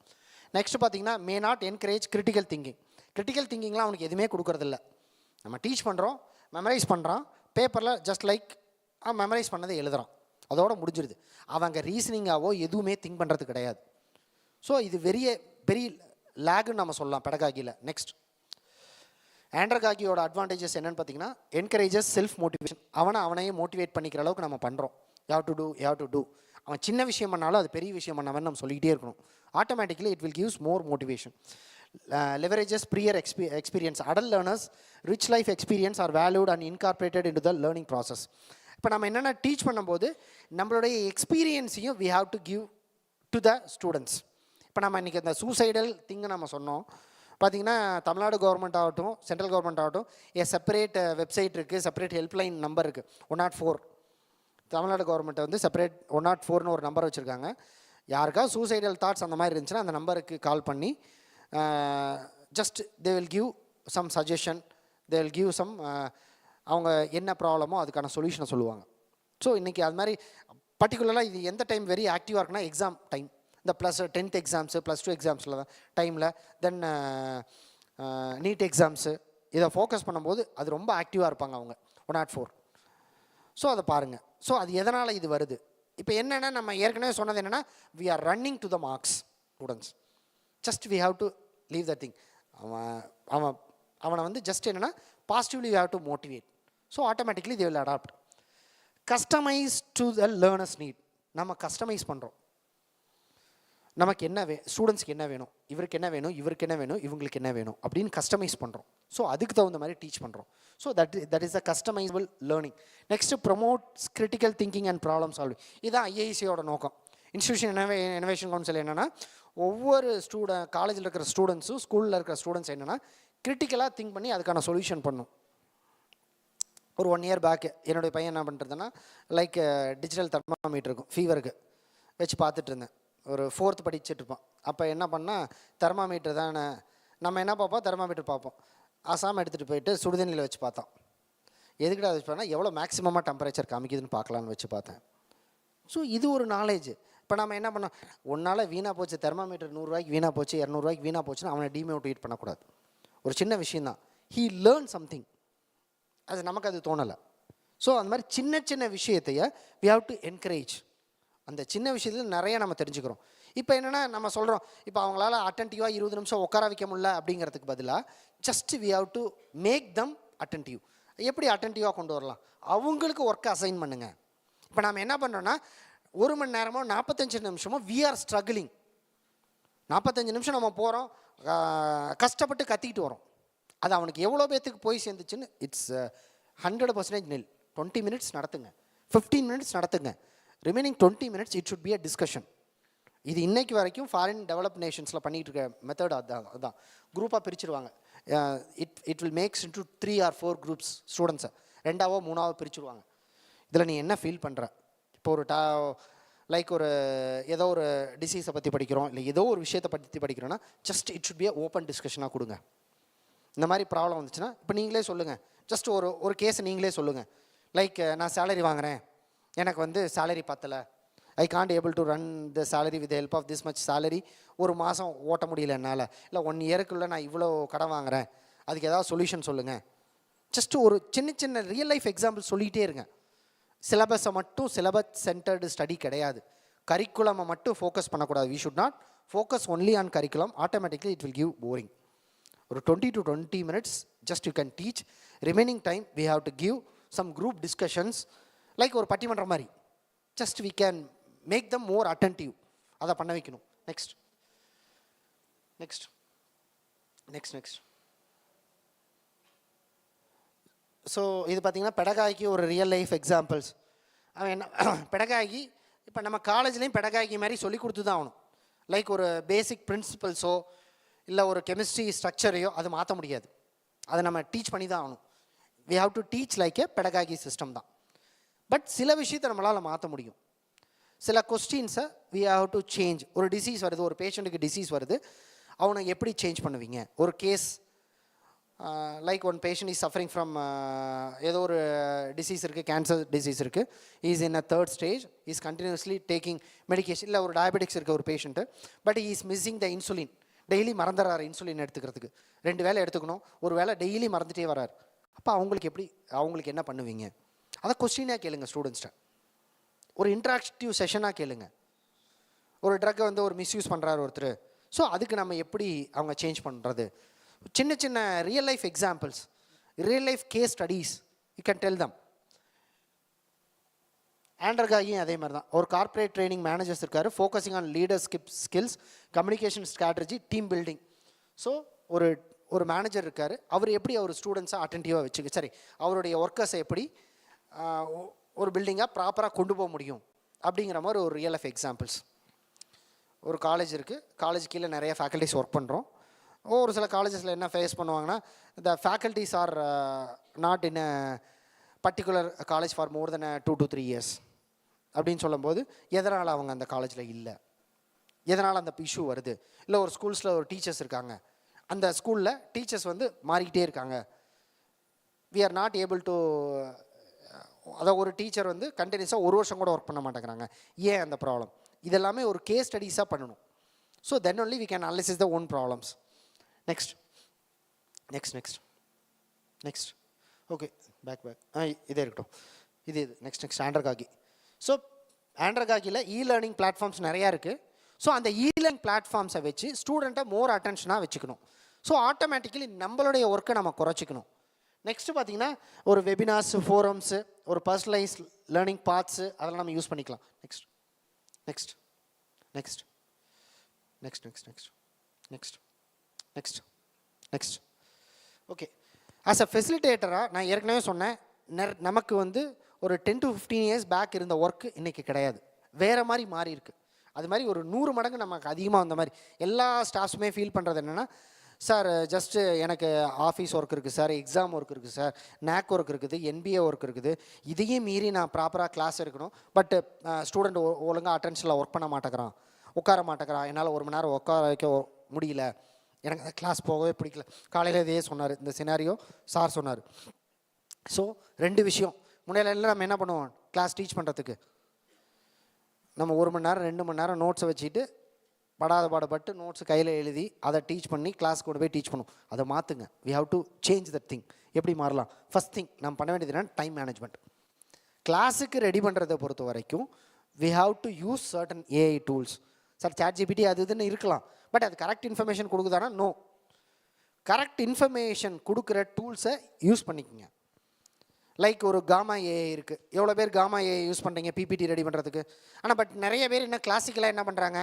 நெக்ஸ்ட்டு பார்த்தீங்கன்னா, may not encourage critical thinking. Critical திங்கிங்லாம் அவனுக்கு எதுவுமே கொடுக்குறதில்ல. நம்ம டீச் பண்ணுறோம், மெமரைஸ் பண்ணுறான், பேப்பரில் ஜஸ்ட் லைக் மெமரைஸ் பண்ணதை எழுதுறான், அதோட முடிஞ்சிருது. அவங்க ரீசனிங்காவோ எதுவுமே திங்க் பண்ணுறது கிடையாது. ஸோ இது பெரிய லேகுன்னு நம்ம சொல்லலாம் பெடகாகியில். நெக்ஸ்ட், ஆண்ட்ரகாகியோட அட்வான்டேஜஸ் என்னென்னு பார்த்தீங்கன்னா, என்கரேஜஸ் செல்ஃப் மோட்டிவேஷன். அவனையே மோட்டிவேட் பண்ணிக்கிற அளவுக்கு நம்ம பண்ணுறோம். You have to do. அவன் சின்ன விஷயம் பண்ணாலும் அது பெரிய விஷயம் பண்ணவன் நம்ம சொல்லிக்கிட்டே இருக்கணும். Automatically it will gives more motivation. Leverages prior experience. Adult learners rich life experience are valued and incorporated into the learning process. இப்போ நம்ம என்னென்ன டீச் பண்ணும்போது நம்மளுடைய எக்ஸ்பீரியன்ஸையும் we have to give to the students. இப்போ நம்ம இன்றைக்கி இந்த சூசைடல் திங்கு நம்ம சொன்னோம். பார்த்திங்கன்னா தமிழ்நாடு கவர்மெண்ட் ஆகட்டும், சென்ட்ரல் கவர்மெண்ட் ஆகட்டும், செப்பரேட் வெப்சைட் இருக்குது, செப்பரேட் ஹெல்ப்லைன் நம்பர் இருக்குது, 104. தமிழ்நாடு கவர்மெண்ட் வந்து செப்பரேட் 104ன்னு ஒரு நம்பர் வச்சுருக்காங்க. யாருக்காவது சூசைடல் தாட்ஸ் அந்த மாதிரி இருந்துச்சுன்னா அந்த நம்பருக்கு கால் பண்ணி just they will give some suggestion, they will give some அவங்க என்ன ப்ராப்ளமோ அதுக்கான சொல்யூஷனை சொல்லுவாங்க. ஸோ இன்றைக்கி அது மாதிரி பர்டிகுலராக இது எந்த டைம் வெரி ஆக்டிவாக இருக்குன்னா, எக்ஸாம் டைம், இந்த +10th எக்ஸாம்ஸு, +2 எக்ஸாம்ஸில் தான் டைமில், தென் நீட் எக்ஸாம்ஸு, இதை ஃபோக்கஸ் பண்ணும்போது அது ரொம்ப ஆக்டிவாக இருப்பாங்க அவங்க 104. ஸோ அதை பாருங்கள். ஸோ அது எதனால் இது வருது? இப்போ என்னென்னா, நம்ம ஏற்கனவே சொன்னது என்னென்னா, we are running to the marks students. Just we have to leave the thing. அவனை வந்து ஜஸ்ட் என்னென்னா positively we have to motivate. So automatically they will adapt. Customize to the learners need. நம்ம கஸ்டமைஸ் பண்ணுறோம். நமக்கு என்ன ஸ்டூடெண்ட்ஸ்க்கு என்ன வேணும், இவருக்கு என்ன வேணும், இவருக்கு என்ன வேணும், இவங்களுக்கு என்ன வேணும் அப்படின்னு கஸ்டமைஸ் பண்ணுறோம். ஸோ அதுக்கு தகுந்த மாதிரி டீச் பண்ணுறோம். So that is the customisable learning. Next, promotes critical thinking and problem solving. இதுதான் ஐஐசியோட நோக்கம். இன்ஸ்டியூஷன் இனோவேஷன் கவுன்சில் என்னென்னா, ஒவ்வொரு காலேஜில் இருக்கிற ஸ்டூடெண்ட்ஸும் ஸ்கூலில் இருக்கிற ஸ்டூடெண்ட்ஸ் என்னென்னா கிரிட்டிக்கலாக திங்க் பண்ணி அதுக்கான சொல்யூஷன் பண்ணும். ஒரு 1 year பேக்கு என்னுடைய பையன் என்ன பண்ணுறதுன்னா, லைக் டிஜிட்டல் தெர்மாமீட்டர் இருக்கும், ஃபீவருக்கு வச்சு பார்த்துட்டு இருந்தேன். ஒரு 4th படிச்சுட்டு இருப்பான். அப்போ என்ன பண்ணால், தெர்மாமீட்டர் தானே, நம்ம என்ன பார்ப்போம், தெர்மாமீட்டர் பார்ப்போம். ஆசாமல் எடுத்துகிட்டு போயிட்டு சுடுதண்ணியில் வச்சு பார்த்தான். எதுக்கிட்ட அதை பண்ணால் எவ்வளோ மேக்ஸிமமாக டெம்பரேச்சர் காமிக்குதுன்னு பார்க்கலான்னு வச்சு பார்த்தேன். ஸோ இது ஒரு நாலேஜ். இப்போ நம்ம என்ன பண்ணோம், ஒன்றால் வீணாக போச்சு தெர்மாமீட்டர் 100 ரூபாய்க்கு வீணாக போச்சு 200 ரூபாய்க்கு வீணாக போச்சுன்னா அவனை டிமோட்டிவேட் பண்ணக்கூடாது. ஒரு சின்ன விஷயந்தான், ஹீ லேர்ன் சம்திங், அது நமக்கு அது தோணலை. ஸோ அந்த மாதிரி சின்ன சின்ன விஷயத்தைய வி ஹாவ் டு என்கரேஜ். அந்த சின்ன விஷயத்தில் நிறைய நம்ம தெரிஞ்சுக்கிறோம். இப்போ என்னென்னா நம்ம சொல்கிறோம், இப்போ அவங்களால அட்டன்டிவாக 20 நிமிஷம் உட்கார வைக்க முடியல அப்படிங்கிறதுக்கு பதிலாக just we have to make them attentive. எப்படி அட்டன்டிவாக கொண்டு வரலாம், அவங்களுக்கு ஒர்க்கை அசைன் பண்ணுங்க. இப்போ நாம் என்ன பண்ணுறோன்னா 1 மணி நேரமோ 45 நிமிஷமோ வி ஆர் ஸ்ட்ரகிளிங். 45 நிமிஷம் நம்ம போகிறோம், கஷ்டப்பட்டு கத்திக்கிட்டு வரோம். அது அவனுக்கு எவ்வளோ பேத்துக்கு போய் சேர்ந்துச்சுன்னு இட்ஸ் 100% நில். 20 மினிட்ஸ் நடத்துங்க, 15 மினிட்ஸ் நடத்துங்க, remaining 20 minutes it should be a discussion. இது இன்னைக்கு வரைக்கும் ஃபாரின் டெவலப் நேஷன்ஸில் பண்ணிகிட்டு இருக்க மெத்தட் அதுதான். குரூப்பாக பிரிச்சுருவாங்க. It will makes into 3 or 4 groups ஸ்டூடெண்ட்ஸை 2ஆவோ 3ஆவோ பிரிச்சுருவாங்க. இதில் நீ என்ன ஃபீல் பண்ணுற, இப்போ ஒரு லைக் ஒரு ஏதோ ஒரு டிசீஸை பற்றி படிக்கிறோம், இல்லை ஏதோ ஒரு விஷயத்தை பற்றி படிக்கிறோன்னா just it should be a open டிஸ்கஷனாக கொடுங்க. இந்த மாதிரி ப்ராப்ளம் வந்துச்சுன்னா இப்போ நீங்களே சொல்லுங்கள், ஜஸ்ட் ஒரு கேஸை நீங்களே சொல்லுங்கள். லைக் நான் சேலரி வாங்குகிறேன், எனக்கு வந்து சேலரி பத்தலை, I can't able to run the salary with help of this much salary, ஒரு மாதம் ஓட்ட முடியல என்னால், இல்லை 1 இயருக்குள்ளே நான் இவ்வளோ கடன் வாங்குகிறேன், அதுக்கு ஏதாவது சொல்யூஷன் சொல்லுங்கள். ஜஸ்ட் ஒரு சின்ன சின்ன ரியல் லைஃப் எக்ஸாம்பிள் சொல்லிகிட்டே இருங்க. சிலபஸை மட்டும் சிலபஸ் சென்டர்டு ஸ்டடி கிடையாது, கரிக்குலமை மட்டும் ஃபோக்கஸ் பண்ணக்கூடாது. We should not focus only on curriculum, automatically it will give boring. ஒரு 20 to 20 minutes just you can teach. Remaining time we have to give some group discussions, like ஒரு பட்டிமன்றம் மாதிரி. Just we can make them more attentive. அதை பண்ண வைக்கணும். Next next next next so இது பார்த்தீங்கன்னா பெடகாகி ஒரு ரியல் லைஃப் எக்ஸாம்பிள்ஸ். அவன் என்ன பெடகாகி, இப்போ நம்ம காலேஜ்லேயும் பெடகாகி மாதிரி சொல்லி கொடுத்து தான் ஆகணும். லைக் ஒரு பேசிக் பிரின்சிபல்ஸோ இல்லை ஒரு கெமிஸ்ட்ரி ஸ்ட்ரக்சரையோ அது மாற்ற முடியாது, அதை நம்ம டீச் பண்ணி தான் ஆகணும். We have to teach like a pedagogy system தான். பட் சில விஷயத்தை நம்மளால் மாற்ற முடியும். சில கொஸ்டின்ஸை வி ஹாவ் டு சேஞ்ச். ஒரு டிசீஸ் வருது, ஒரு பேஷண்ட்டுக்கு டிசீஸ் வருது, அவனை எப்படி சேஞ்ச் பண்ணுவீங்க? ஒரு case like one patient is suffering from ஏதோ ஒரு டிசீஸ் இருக்குது, கேன்சர் டிசீஸ் இருக்குது, is in a 3rd stage, is continuously taking medication. இல்லை ஒரு டயபெட்டிக்ஸ் இருக்க ஒரு patient, but is missing the insulin. Daily மறந்துடுறாரு இன்சுலின் எடுத்துக்கிறதுக்கு. 2 வேளை எடுத்துக்கணும், ஒரு வேளை டெய்லி மறந்துட்டே வர்றார். அப்போ அவங்களுக்கு என்ன பண்ணுவீங்க? அதை கொஸ்டினாக கேளுங்க ஸ்டூடெண்ட்ஸ்கிட்ட. ஒரு இன்ட்ராக்டிவ் செஷனாக கேளுங்க. ஒரு ட்ரக்கை வந்து ஒரு மிஸ்யூஸ் பண்ணுறாரு ஒருத்தர், ஸோ அதுக்கு நம்ம எப்படி அவங்க சேஞ்ச் பண்ணுறது? சின்ன சின்ன real life examples, real life case studies you can tell them. ஆண்டர்காயும் அதே மாதிரி தான். ஒரு கார்ப்பரேட் ட்ரைனிங் மேனேஜர்ஸ் இருக்கார், focusing on leadership skills, communication strategy, team building. So ஒரு மேனேஜர் இருக்கார், அவர் எப்படி அவர் ஸ்டூடெண்ட்ஸை அட்டென்டிவாக வச்சுக்க, சரி அவருடைய ஒர்க்கர்ஸை எப்படி ஒரு பில்டிங்காக ப்ராப்பராக கொண்டு போக முடியும் அப்படிங்கிற மாதிரி ஒரு ரியல் லைஃப் எக்ஸாம்பிள்ஸ். ஒரு காலேஜ் இருக்குது, காலேஜ் கீழே நிறைய ஃபேக்கல்ட்டிஸ் ஒர்க் பண்ணுறோம். ஒரு சில காலேஜஸில் என்ன ஃபேஸ் பண்ணுவாங்கன்னா, the faculties are not in a particular college for more than 2 to 3 years அப்படின்னு சொல்லும்போது எதனால் அவங்க அந்த காலேஜில் இல்லை, எதனால் அந்த இஷ்யூ வருது? இல்லை ஒரு ஸ்கூல்ஸில் ஒரு டீச்சர்ஸ் இருக்காங்க, அந்த ஸ்கூலில் டீச்சர்ஸ் வந்து மாறிக்கிட்டே இருக்காங்க, we are not able to, அதாவது ஒரு டீச்சர் வந்து கண்டினியூஸாக 1 வருஷம் கூட ஒர்க் பண்ண மாட்டேங்கிறாங்க, ஏன் அந்த ப்ராப்ளம்? இதெல்லாமே ஒரு கேஸ் ஸ்டடீஸாக பண்ணணும். So then only we can analysis the own problems. Next next next next okay, back இதே இருக்கட்டும். இது நெக்ஸ்ட் ஆண்டர்காகி. ஸோ ஆண்டர்காகியில் லேர்னிங் பிளாட்ஃபார்ம்ஸ் நிறையா இருக்குது. ஸோ அந்த லேர்னிங் பிளாட்ஃபார்ம்ஸை வச்சு ஸ்டூடெண்ட்டை மோர் அட்டென்ஷனாக வச்சுக்கணும். ஸோ ஆட்டோமேட்டிக்கலி நம்மளுடைய ஒர்க்கை நம்ம குறைச்சிக்கணும். நெக்ஸ்ட்டு பார்த்தீங்கன்னா ஒரு வெபினார்ஸ், ஃபோரம்ஸு, ஒரு பர்சனலைஸ் லேர்னிங் பார்ட்ஸு அதெல்லாம் நம்ம யூஸ் பண்ணிக்கலாம். Next next next next next next next next next okay. As a ஃபெசிலிட்டேட்டராக நான் ஏற்கனவே சொன்னேன், நமக்கு வந்து ஒரு 10 to 15 years பேக் இருந்த ஒர்க்கு இன்றைக்கி கிடையாது, வேறு மாதிரி மாறி இருக்குது. அது மாதிரி ஒரு 100 மடங்கு நமக்கு அதிகமாக வந்த மாதிரி எல்லா ஸ்டாஃப்ஸுமே ஃபீல் பண்ணுறது என்னென்னா, சார் ஜஸ்ட்டு எனக்கு ஆஃபீஸ் ஒர்க் இருக்குது சார், எக்ஸாம் ஒர்க் இருக்குது சார், நேக் ஒர்க் இருக்குது, NBA ஒர்க் இருக்குது, இதையும் மீறி நான் ப்ராப்பராக கிளாஸ் எடுக்கணும், பட்டு ஸ்டூடெண்ட் ஒழுங்காக அட்டென்ஷனில் ஒர்க் பண்ண மாட்டேங்கிறான், உட்கார மாட்டேங்கிறான், என்னால் 1 மணி நேரம் உட்கார வைக்க முடியல, எனக்கு அந்த கிளாஸ் போகவே பிடிக்கல. காலையில் இதே சொன்னார், இந்த சினாரியோ சார் சொன்னார். ஸோ 2 விஷயம். முன்னாடியெல்லாம் நம்ம என்ன பண்ணுவோம், கிளாஸ் டீச் பண்ணுறதுக்கு நம்ம 1 மணி நேரம் 2 மணி நேரம் நோட்ஸை வச்சுட்டு படாத பாடுபட்டு நோட்ஸ் கையில் எழுதி அதை டீச் பண்ணி கிளாஸ் கொண்டு போய் டீச் பண்ணும். அதை மாற்றுங்க. We have to change that thing. எப்படி மாறலாம்? ஃபஸ்ட் திங் நம்ம பண்ண வேண்டியது என்ன, டைம் மேனேஜ்மெண்ட். கிளாஸுக்கு ரெடி பண்ணுறதை பொறுத்த வரைக்கும் we have to use certain AI tools. Sir ChatGPT அது இதுன்னு இருக்கலாம், பட் அது கரெக்ட் இன்ஃபர்மேஷன் கொடுக்குதானா? நோ. கரெக்ட் இன்ஃபர்மேஷன் கொடுக்குற டூல்ஸை யூஸ் பண்ணிக்கோங்க. லைக் ஒரு காமா ஏஐ இருக்குது. எவ்வளோ பேர் காமா ஏஐ யூஸ் பண்ணுறீங்க பிபிடி ரெடி பண்ணுறதுக்கு? ஆனால் பட் நிறைய பேர் என்ன கிளாசிக்கலாக என்ன பண்ணுறாங்க,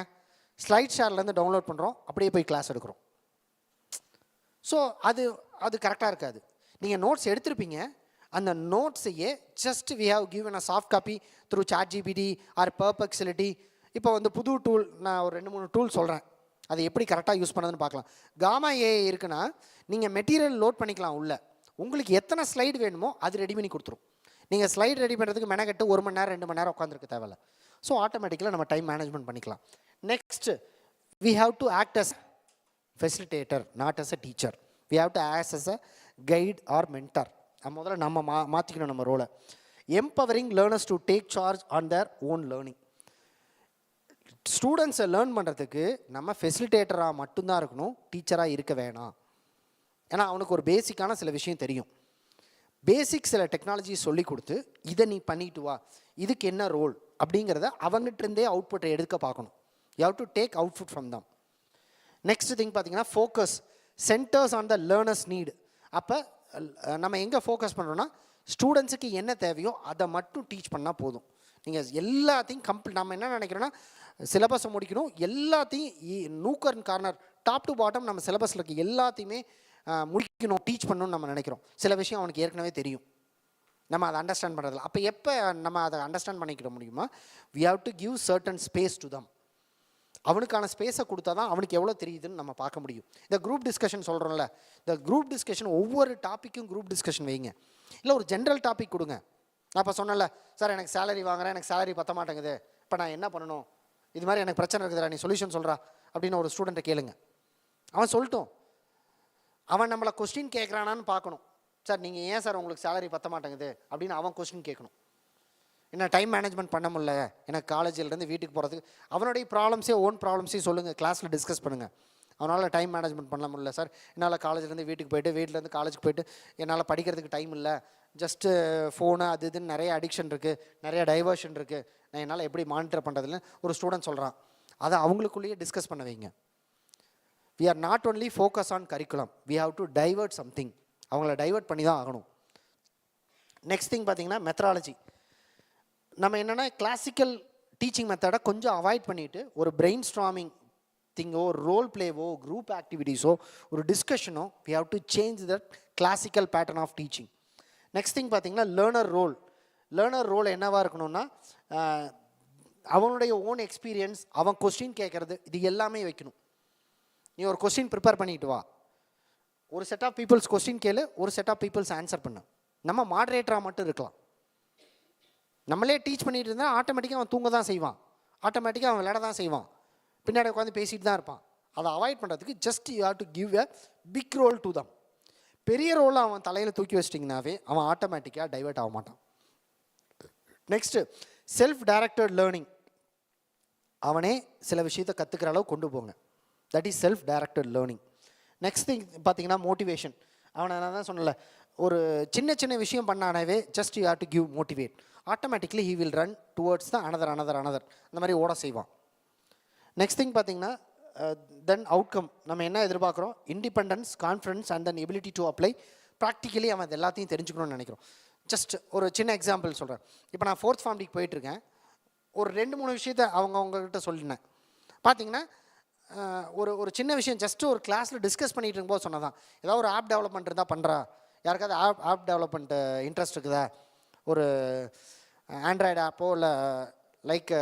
ஸ்லைட் ஷேர்லேருந்து டவுன்லோட் பண்ணுறோம், அப்படியே போய் கிளாஸ் எடுக்கிறோம். ஸோ அது அது கரெக்டாக இருக்காது. நீங்கள் நோட்ஸ் எடுத்திருப்பீங்க, அந்த நோட்ஸையே just we have given a soft copy through ChatGPT or Perplexity. இப்போ வந்து புது டூல் நான் ஒரு 2-3 டூல் சொல்கிறேன், அதை எப்படி கரெக்டாக யூஸ் பண்ணதுன்னு பார்க்கலாம். காமா ஏஐ இருக்குன்னா நீங்கள் மெட்டீரியல் லோட் பண்ணிக்கலாம் உள்ள. உங்களுக்கு எத்தனை ஸ்லைடு வேணுமோ அது ரெடி பண்ணி கொடுத்துரும். நீங்கள் ஸ்லைடு ரெடி பண்ணுறதுக்கு மெனக்கெட்டு 1 மணி நேரம் 2 மணி நேரம் உட்காந்துருக்க தேவையில்ல. ஸோ ஆட்டோமேட்டிக்கலாக நம்ம டைம் மேனேஜ்மெண்ட் பண்ணிக்கலாம். Next we have to act as facilitator, not as a teacher. We have to act as a guide or mentor. முதல்ல நம்ம மாற்றிக்கணும் நம்ம ரோலை. Empowering learners to take charge on their own learning. ஸ்டூடெண்ட்ஸை லேர்ன் பண்ணுறதுக்கு நம்ம ஃபெசிலிட்டேட்டராக மட்டும்தான் இருக்கணும், டீச்சராக இருக்க வேணாம். ஏன்னா அவனுக்கு ஒரு பேசிக்கான சில விஷயம் தெரியும். பேசிக் சில டெக்னாலஜி சொல்லி கொடுத்து இதை நீ பண்ணிட்டு வா, இதுக்கு என்ன ரோல் அப்படிங்கிறத அவங்ககிட்டருந்தே அவுட்புட்டை எடுக்க பார்க்கணும். You have to take output from them. Next thing பார்த்தீங்கன்னா focus centers on the learners need. அப்போ நம்ம எங்கே ஃபோக்கஸ் பண்ணுறோன்னா ஸ்டூடெண்ட்ஸுக்கு என்ன தேவையோ அதை மட்டும் டீச் பண்ணால் போதும். நீங்கள் எல்லாத்தையும் நம்ம என்ன நினைக்கிறோன்னா சிலபஸை முடிக்கணும், எல்லாத்தையும் நூக்கர் கார்னர் டாப் டு பாட்டம் நம்ம சிலபஸில் இருக்க எல்லாத்தையுமே முடிக்கணும், டீச் பண்ணணும்னு நம்ம நினைக்கிறோம். சில விஷயம் அவனுக்கு ஏற்கனவே தெரியும், நம்ம அதை அண்டர்ஸ்டாண்ட் பண்ணுறதில்ல. அப்போ எப்போ நம்ம அதை அண்டர்ஸ்டாண்ட் பண்ணிக்கிற முடியுமா, we have to give certain space to them. அவனுக்கான ஸ்பேஸை கொடுத்தா தான் அவனுக்கு எவ்வளோ தெரியுதுன்னு நம்ம பார்க்க முடியும். இந்த குரூப் டிஸ்கஷன் சொல்கிறோம்ல, இந்த குரூப் டிஸ்கஷன் ஒவ்வொரு டாப்பிக்கும் குரூப் டிஸ்கஷன் வைங்க. இல்லை ஒரு ஜென்ரல் டாபிக் கொடுங்க. நான் இப்போ சொன்னல, சார் எனக்கு சேலரி வாங்குறேன், எனக்கு சேலரி பற்ற மாட்டேங்குது, இப்போ நான் என்ன பண்ணணும், இது மாதிரி எனக்கு பிரச்சனை இருக்குதுடா, நீ சொல்யூஷன் சொல்கிறா அப்படின்னு ஒரு ஸ்டூடெண்ட்டை கேளுங்க. அவன் சொல்லட்டும். அவன் நம்மளை கொஸ்டின் கேட்குறானான்னு பார்க்கணும். சார் நீங்கள் ஏன் சார் உங்களுக்கு சேலரி பற்ற மாட்டேங்குது அப்படின்னு அவன் கொஸ்டின் கேட்கணும். என்ன டைம் மேனேஜ்மெண்ட் பண்ண முடியல, எனக்கு காலேஜிலேருந்து வீட்டுக்கு போகிறதுக்கு, அவனுடைய ப்ராப்ளம்ஸே ஓன் ப்ராப்ளம்ஸையும் சொல்லுங்கள், கிளாஸில் டிஸ்கஸ் பண்ணுங்கள். அவனால் டைம் மேனேஜ்மெண்ட் பண்ண முடியல சார், என்னால் காலேஜ்லேருந்து வீட்டுக்கு போய்ட்டு வீட்டிலேருந்து காலேஜுக்கு போய்ட்டு என்னால் படிக்கிறதுக்கு டைம் இல்லை, ஜஸ்ட்டு ஃபோனு அது இதுன்னு நிறைய அடிக்ஷன் இருக்குது, நிறைய டைவர்ஷன் இருக்குது, நான் என்னால் எப்படி மானிட்டர் பண்ணுறதுன்னு ஒரு ஸ்டூடெண்ட் சொல்கிறான். அதை அவங்களுக்குள்ளேயே டிஸ்கஸ் பண்ண வைங்க. We are not only focus on curriculum, we have to divert something. அவங்கள டைவர்ட் பண்ணி தான் ஆகணும். நெக்ஸ்ட் திங் பார்த்தீங்கன்னா மெத்தடாலஜி. நம்ம என்னென்னா கிளாசிக்கல் டீச்சிங் மெத்தடை கொஞ்சம் அவாய்ட் பண்ணிவிட்டு ஒரு பிரெயின் ஸ்ட்ராமிங் திங்கோ, ரோல் பிளேவோ, குரூப் ஆக்டிவிட்டீஸோ, ஒரு டிஸ்கஷனோ, we have to change that classical pattern of teaching. Next thing பார்த்தீங்கன்னா லேர்னர் ரோல். லேர்னர் ரோல் என்னவாக இருக்கணும்னா அவனுடைய ஓன் எக்ஸ்பீரியன்ஸ், அவன் கொஸ்டின் கேட்குறது, இது எல்லாமே வைக்கணும். நீ ஒரு கொஸ்டின் ப்ரிப்பேர் பண்ணிட்டு வா, ஒரு செட் ஆஃப் பீப்புள்ஸ் கொஸ்டின் கேளு, ஒரு செட் ஆஃப் பீப்புள்ஸ் ஆன்சர் பண்ணு. நம்ம மாடரேட்டராக மட்டும் இருக்கலாம். நம்மளே டீச் பண்ணிட்டு இருந்தால் ஆட்டோமேட்டிக்காக அவன் தூங்க தான் செய்வான், ஆட்டோமேட்டிக்காக அவன் விளையாட தான் செய்வான், பின்னாடி உட்காந்து பேசிட்டு தான் இருப்பான். அதை அவாய்ட் பண்ணுறதுக்கு just you have to give a big role to them. பெரிய ரோலை அவன் தலையில் தூக்கி வச்சிட்டிங்கனாவே அவன் ஆட்டோமேட்டிக்காக டைவர்ட் ஆக மாட்டான். Next self directed learning. அவனே சில விஷயத்தை கற்றுக்கிற அளவு கொண்டு போங்க. That is self directed learning. Next thing பார்த்தீங்கன்னா மோட்டிவேஷன். அவனை நான் தான் சொன்னல, ஒரு சின்ன சின்ன விஷயம் பண்ணானவே just you have to give motivate, automatically he will run towards the another அந்த மாதிரி ஓட செய்வான். நெக்ஸ்ட் திங் பார்த்தீங்கன்னா தென் அவுட்கம். நம்ம என்ன எதிர்பார்க்குறோம், independence, confidence and then ability to apply. Practically அவன் அது எல்லாத்தையும் தெரிஞ்சுக்கணும்னு நினைக்கிறோம். ஜஸ்ட் ஒரு சின்ன எக்ஸாம்பிள் சொல்கிறேன். இப்போ நான் 4th ஃபார்ம் டிக்கு போயிட்டுருக்கேன். ஒரு 2-3 விஷயத்தை அவங்கக்கிட்ட சொல்லினேன். பார்த்தீங்கன்னா ஒரு சின்ன விஷயம் ஜஸ்ட்டு ஒரு கிளாஸில் டிஸ்கஸ் பண்ணிகிட்டு இருக்கும்போது சொன்னதான். ஏதாவது ஒரு ஆப் டெவலப்மெண்ட் இருந்தால் பண்ணுறா, யாருக்காவது ஆப் டெவலப்மெண்ட் இன்ட்ரெஸ்ட் இருக்குதா, ஒரு ஆண்ட்ராய்டு ஆப்போ இல்லை லைக்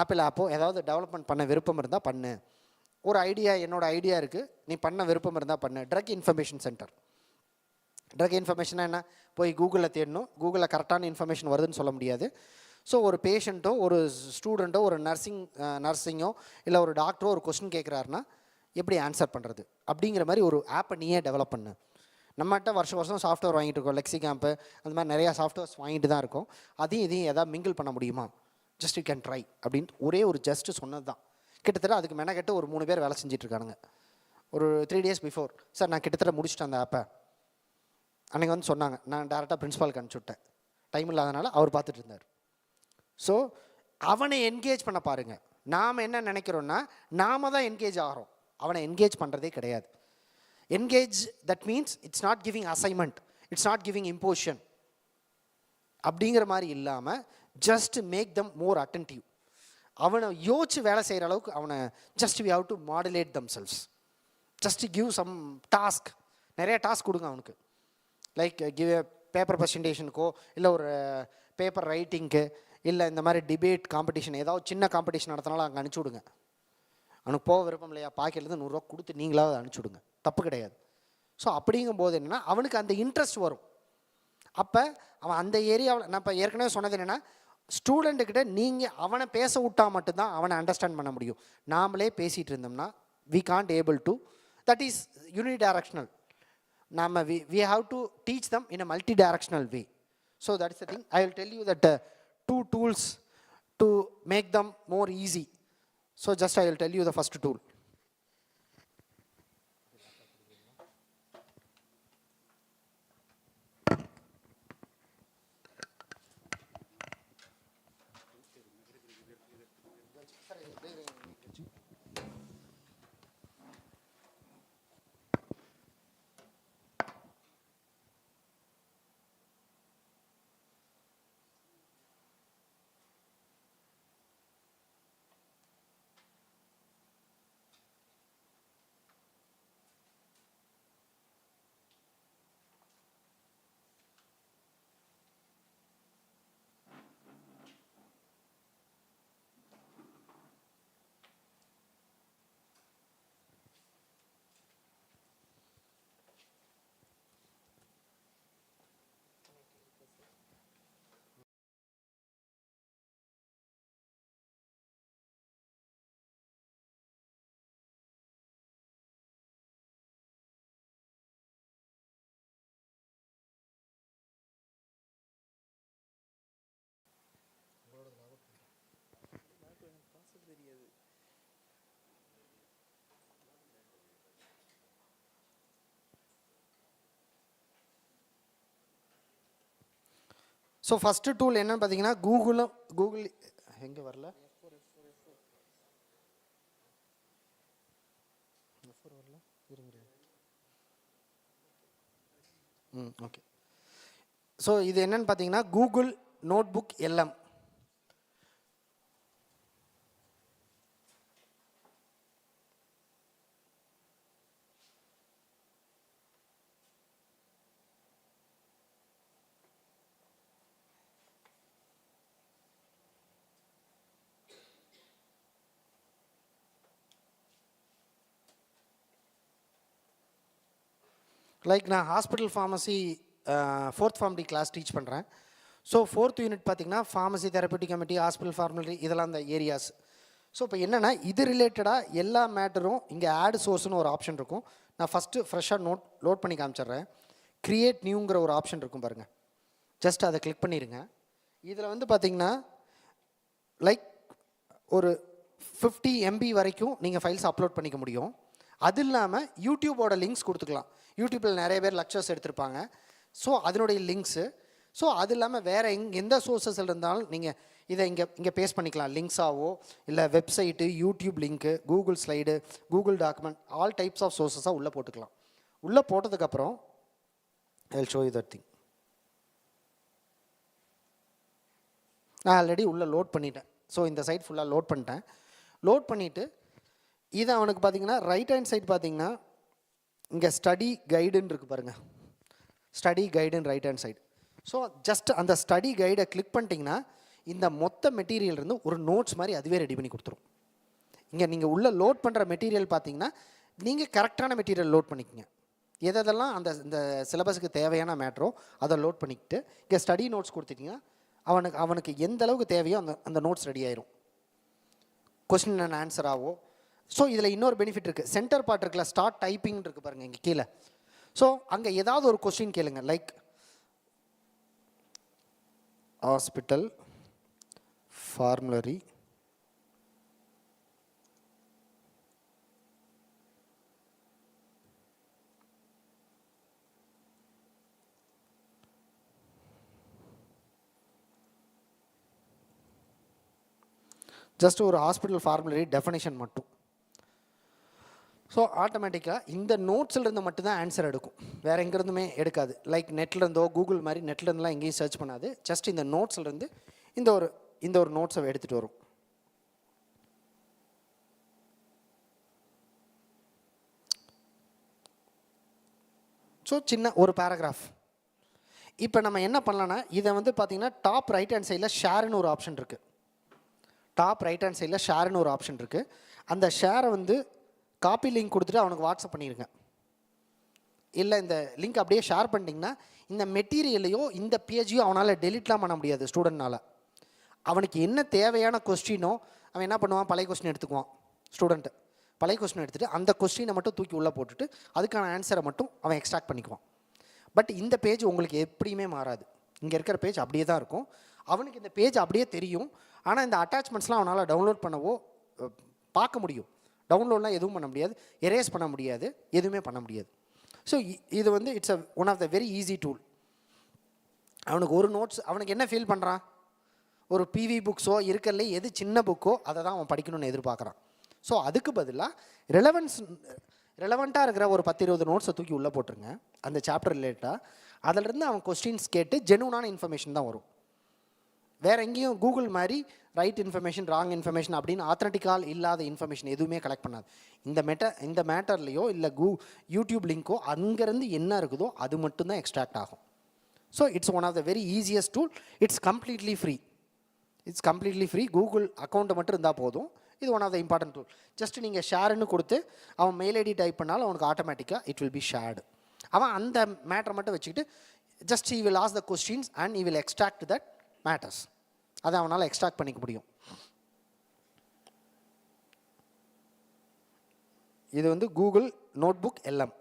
ஆப்பிள் ஆப்போ ஏதாவது டெவலப்மெண்ட் பண்ண விருப்பம் இருந்தால் பண்ணு. ஒரு ஐடியா, என்னோடய ஐடியா இருக்குது, நீ பண்ண விருப்பம் இருந்தால் பண்ணு. Drug information center. ட்ரக் இன்ஃபர்மேஷனாக என்ன, போய் கூகுளில் தேடணும், கூகுளில் கரெக்டான இன்ஃபர்மேஷன் வருதுன்னு சொல்ல முடியாது. ஸோ ஒரு பேஷண்ட்டோ ஒரு ஸ்டூடெண்ட்டோ ஒரு நர்சிங்கோ இல்லை ஒரு டாக்டரோ ஒரு கொஸ்டின் கேட்குறாருன்னா எப்படி ஆன்சர் பண்ணுறது அப்படிங்கிற மாதிரி ஒரு ஆப்பை நீயே டெவலப் பண்ணு. நம்மகிட்ட வருஷம் வருஷம் சாஃப்ட்வேர் வாங்கிட்டு இருக்கோம், லெக்ஸி கேம்ப்பு அந்த மாதிரி நிறையா சாஃப்ட்வேர்ஸ் வாங்கிட்டு தான் இருக்கோம். அதையும் இதையும் எதாவது மிங்கிள் பண்ண முடியுமா, ஜஸ்ட் யூ கேன் ட்ரை அப்படின்ட்டு ஒரே ஒரு ஜஸ்ட்டு சொன்னது தான். கிட்டத்தட்ட அதுக்கு மெனக்கெட்டு ஒரு 3 பேர் வேலை செஞ்சிட்ருக்கானுங்க. ஒரு 3 days பிஃபோர், சார் நான் கிட்டத்தட்ட முடிச்சுட்டேன் அந்த ஆப்பை. அன்றைக்கி வந்து சொன்னாங்க, நான் டேரெக்டாக பிரின்ஸிபாலுக்கு அனுப்பிச்சுட்டேன், டைம் இல்லாதனால அவர் பார்த்துட்டு இருந்தார். ஸோ அவனை என்கேஜ் பண்ண பாருங்கள். நாம் என்ன நினைக்கிறோன்னா நாம தான் என்கேஜ் ஆகிறோம், அவனை என்கேஜ் பண்ணுறதே கிடையாது. Engage that means it's not giving assignment, it's not giving imposition அப்படிங்கிற மாதிரி இல்லாமல் just make them more attentive. அவனை யோசிச்சு வேலை செய்கிற அளவுக்கு அவனை just we have to modulate themselves, just give some task. நிறைய டாஸ்க் கொடுங்க அவனுக்கு. லைக் கிவ் ஏ பேப்பர் ப்ரெசன்டேஷனுக்கோ இல்லை ஒரு பேப்பர் ரைட்டிங்க்கு இல்லை இந்த மாதிரி டிபேட் காம்படிஷன், ஏதாவது சின்ன காம்படிஷன் நடத்தினாலும் அங்கே அனுப்பிச்சி விடுங்க. அவனுக்கு போக விருப்பம் இல்லையா, பாக்கெட்லேருந்து 100 ரூபா கொடுத்து நீங்களாவது அனுப்பிச்சி விடுங்க, தப்பு கிடையாது. ஸோ அப்படிங்கும்போது என்னென்னா அவனுக்கு அந்த இன்ட்ரெஸ்ட் வரும். அப்போ அவன் அந்த ஏரியாவில், நான் இப்போ ஏற்கனவே சொன்னது என்னென்னா ஸ்டூடெண்ட்டுக்கிட்ட நீங்கள் அவனை பேச விட்டால் மட்டும்தான் அவனை அண்டர்ஸ்டாண்ட் பண்ண முடியும். நாமளே பேசிகிட்டு இருந்தோம்னா we can't able to, that is unidirectional. நம்ம we have to teach them in a multi directional way. So that is the thing. I will tell you that 2 tools to make them more easy. So just I will tell you the first tool. So first tool என்னன்னு பார்த்தீங்கன்னா கூகுள் எங்கே வரல, ஓகே. ஸோ இது என்னன்னு பார்த்தீங்கன்னா கூகுள் நோட்புக் LM. லைக் நான் hospital pharmacy 4th Form D class teach பண்ணுறேன். ஸோ 4th யூனிட் பார்த்திங்கன்னா pharmacy, therapeutic committee, hospital formulary, இதெல்லாம் அந்த ஏரியாஸ். ஸோ இப்போ என்னென்னா இது ரிலேட்டடாக எல்லா மேட்டரும் இங்கே ஆட் சோர்ஸ்னு ஒரு ஆப்ஷன் இருக்கும். நான் ஃபஸ்ட்டு ஃப்ரெஷ்ஷாக லோட் பண்ணி காமிச்சிட்றேன். க்ரியேட் நியூங்கிற ஒரு ஆப்ஷன் இருக்கும் பாருங்கள், ஜஸ்ட் அதை கிளிக் பண்ணிடுங்க. இதில் வந்து பார்த்திங்கன்னா லைக் ஒரு 50 MB வரைக்கும் நீங்கள் ஃபைல்ஸ் அப்லோட் பண்ணிக்க முடியும். அது இல்லாமல் யூடியூபோட லிங்க்ஸ் கொடுத்துக்கலாம். யூடியூப்பில் நிறைய பேர் லெக்சர்ஸ் எடுத்திருப்பாங்க, ஸோ அதனுடைய லிங்க்ஸு. ஸோ அது இல்லாமல் வேறு எந்த சோர்ஸஸில் இருந்தாலும் நீங்கள் இதை இங்கே பேஸ்ட் பண்ணிக்கலாம், லிங்க்ஸாவோ இல்லை website, YouTube link, Google slide, Google document, all types of சோர்ஸஸாக உள்ளே போட்டுக்கலாம். உள்ளே போட்டதுக்கப்புறம் I will show you that thing. நான் ஆல்ரெடி உள்ளே லோட் பண்ணிட்டேன். ஸோ இந்த சைட் ஃபுல்லாக லோட் பண்ணிட்டேன். லோட் பண்ணிவிட்டு இதை அவனுக்கு பார்த்தீங்கன்னா ரைட் ஹேண்ட் சைட் பார்த்தீங்கன்னா இங்கே ஸ்டடி கைடுன்னு இருக்குது பாருங்கள், ஸ்டடி கைடுன்னு right hand side. So just அந்த ஸ்டடி கைடை கிளிக் பண்ணிட்டீங்கன்னா இந்த மொத்த மெட்டீரியல் இருந்து ஒரு நோட்ஸ் மாதிரி அதுவே ரெடி பண்ணி கொடுத்துரும். இங்கே நீங்கள் உள்ளே லோட் பண்ணுற மெட்டீரியல் பார்த்தீங்கன்னா நீங்கள் கரெக்டான மெட்டீரியல் லோட் பண்ணிக்கோங்க. எதெல்லாம் இந்த சிலபஸுக்கு தேவையான மேட்ரோ அதை லோட் பண்ணிக்கிட்டு இங்கே ஸ்டடி நோட்ஸ் கொடுத்துட்டிங்கன்னா அவனுக்கு எந்த அளவுக்கு தேவையோ அந்த நோட்ஸ் ரெடி ஆயிரும், கொஸ்டின் அண்ட் ஆன்சராகவோ. ஸோ இதில் இன்னொரு பெனிஃபிட் இருக்குது, சென்டர் பார்ட் இருக்குல்ல, ஸ்டார்ட் டைப்பிங் இருக்குது பாருங்கள் இங்கே கீழே. ஸோ அங்கே ஏதாவது ஒரு கொஸ்டின் கேளுங்க, லைக் ஹாஸ்பிட்டல் ஃபார்முலரி ஜஸ்ட் ஒரு ஹாஸ்பிட்டல் ஃபார்முலரி டெஃபனிஷன் மட்டும். ஸோ ஆட்டோமேட்டிக்காக இந்த நோட்ஸ்லேருந்து மட்டும்தான் ஆன்சர் எடுக்கும், வேறு எங்கேருந்துமே எடுக்காது. லைக் நெட்லேருந்தோ கூகுள் மாதிரி நெட்லேருந்துலாம் எங்கேயும் சர்ச் பண்ணாது. ஜஸ்ட் இந்த நோட்ஸ்லேருந்து இந்த ஒரு நோட்ஸை எடுத்துகிட்டு வரும். ஸோ சின்ன ஒரு பேராகிராஃப். இப்போ நம்ம என்ன பண்ணலான்னா, இதை வந்து பார்த்திங்கன்னா டாப் ரைட் ஹேண்ட் சைடில் ஷேர்னு ஒரு ஆப்ஷன் இருக்குது. டாப் ரைட் ஹேண்ட் சைடில் ஷேர்னு ஒரு ஆப்ஷன் இருக்குது. அந்த ஷேரை வந்து காப்பி லிங்க் கொடுத்துட்டு அவனுக்கு வாட்ஸ்அப் பண்ணிடுங்க. இல்லை இந்த லிங்க் அப்படியே ஷேர் பண்ணிட்டீங்கன்னா இந்த மெட்டீரியலையோ இந்த பேஜையோ அவனால் டெலிட்லாம் பண்ண முடியாது ஸ்டூடெண்ட்னால். அவனுக்கு என்ன தேவையான கொஸ்டினோ அவன் என்ன பண்ணுவான், பழைய கொஸ்டின் எடுத்துக்குவான். ஸ்டூடெண்ட்டு பழைய கொஸ்டின் எடுத்துகிட்டு அந்த கொஸ்டினை மட்டும் தூக்கி உள்ளே போட்டுட்டு அதுக்கான ஆன்சரை மட்டும் அவன் எக்ஸ்ட்ராக்ட் பண்ணிக்குவான். பட் இந்த பேஜ் உங்களுக்கு எப்படியுமே மாறாது, இங்கே இருக்கிற பேஜ் அப்படியே தான் இருக்கும். அவனுக்கு இந்த பேஜ் அப்படியே தெரியும். ஆனால் இந்த அட்டாச்மெண்ட்ஸ்லாம் அவனால் டவுன்லோட் பண்ணவோ பார்க்க முடியும். டவுன்லோட்லாம் எதுவும் பண்ண முடியாது, எரேஸ் பண்ண முடியாது, எதுவுமே பண்ண முடியாது. ஸோ இது வந்து it's one of the very easy tool. அவனுக்கு ஒரு நோட்ஸ் அவனுக்கு என்ன ஃபீல் பண்ணுறான், ஒரு பிவி புக்ஸோ இருக்கிறதுல எது சின்ன புக்கோ அதை தான் அவன் படிக்கணும்னு எதிர்பார்க்குறான். ஸோ அதுக்கு பதிலாக ரெலவெண்ட்டாக இருக்கிற ஒரு 10-20 நோட்ஸை தூக்கி உள்ளே போட்டுருங்க அந்த சாப்டர் ரிலேட்டாக. அதிலிருந்து அவன் கொஸ்டின்ஸ் கேட்டு ஜெனுவனான இன்ஃபர்மேஷன் தான் வரும். வேறு எங்கேயும் கூகுள் மாதிரி ரைட் இன்ஃபர்மேஷன் ராங் இன்ஃபர்மேஷன் அப்படின்னு ஆத்தென்டிக்கால் இல்லாத இன்ஃபர்மேஷன் எதுவுமே கலெக்ட் பண்ணாது. இந்த மேட்டர்லேயோ இல்லை யூடியூப் லிங்க்கோ அங்கேருந்து என்ன இருக்குதோ அது மட்டும்தான் எக்ஸ்ட்ராக்ட் ஆகும். So it's one of the very easiest tool. It's completely free. Google அக்கௌண்ட்டை மட்டும் இருந்தால் போதும். இது one of the important tool. Just நீங்கள் ஷேர்னு கொடுத்து அவன் மெயில் ஐடி டைப் பண்ணாலும் அவனுக்கு ஆட்டோமேட்டிக்காக இட் வில் பி ஷேர்டு. அவன் அந்த மேட்டரை மட்டும் வச்சுக்கிட்டு just he will ask the questions and he will extract that matters. அதை அவனால் எக்ஸ்ட்ராக்ட் பண்ணிக்க முடியும். இது வந்து கூகுள் நோட்புக் எல்எம்.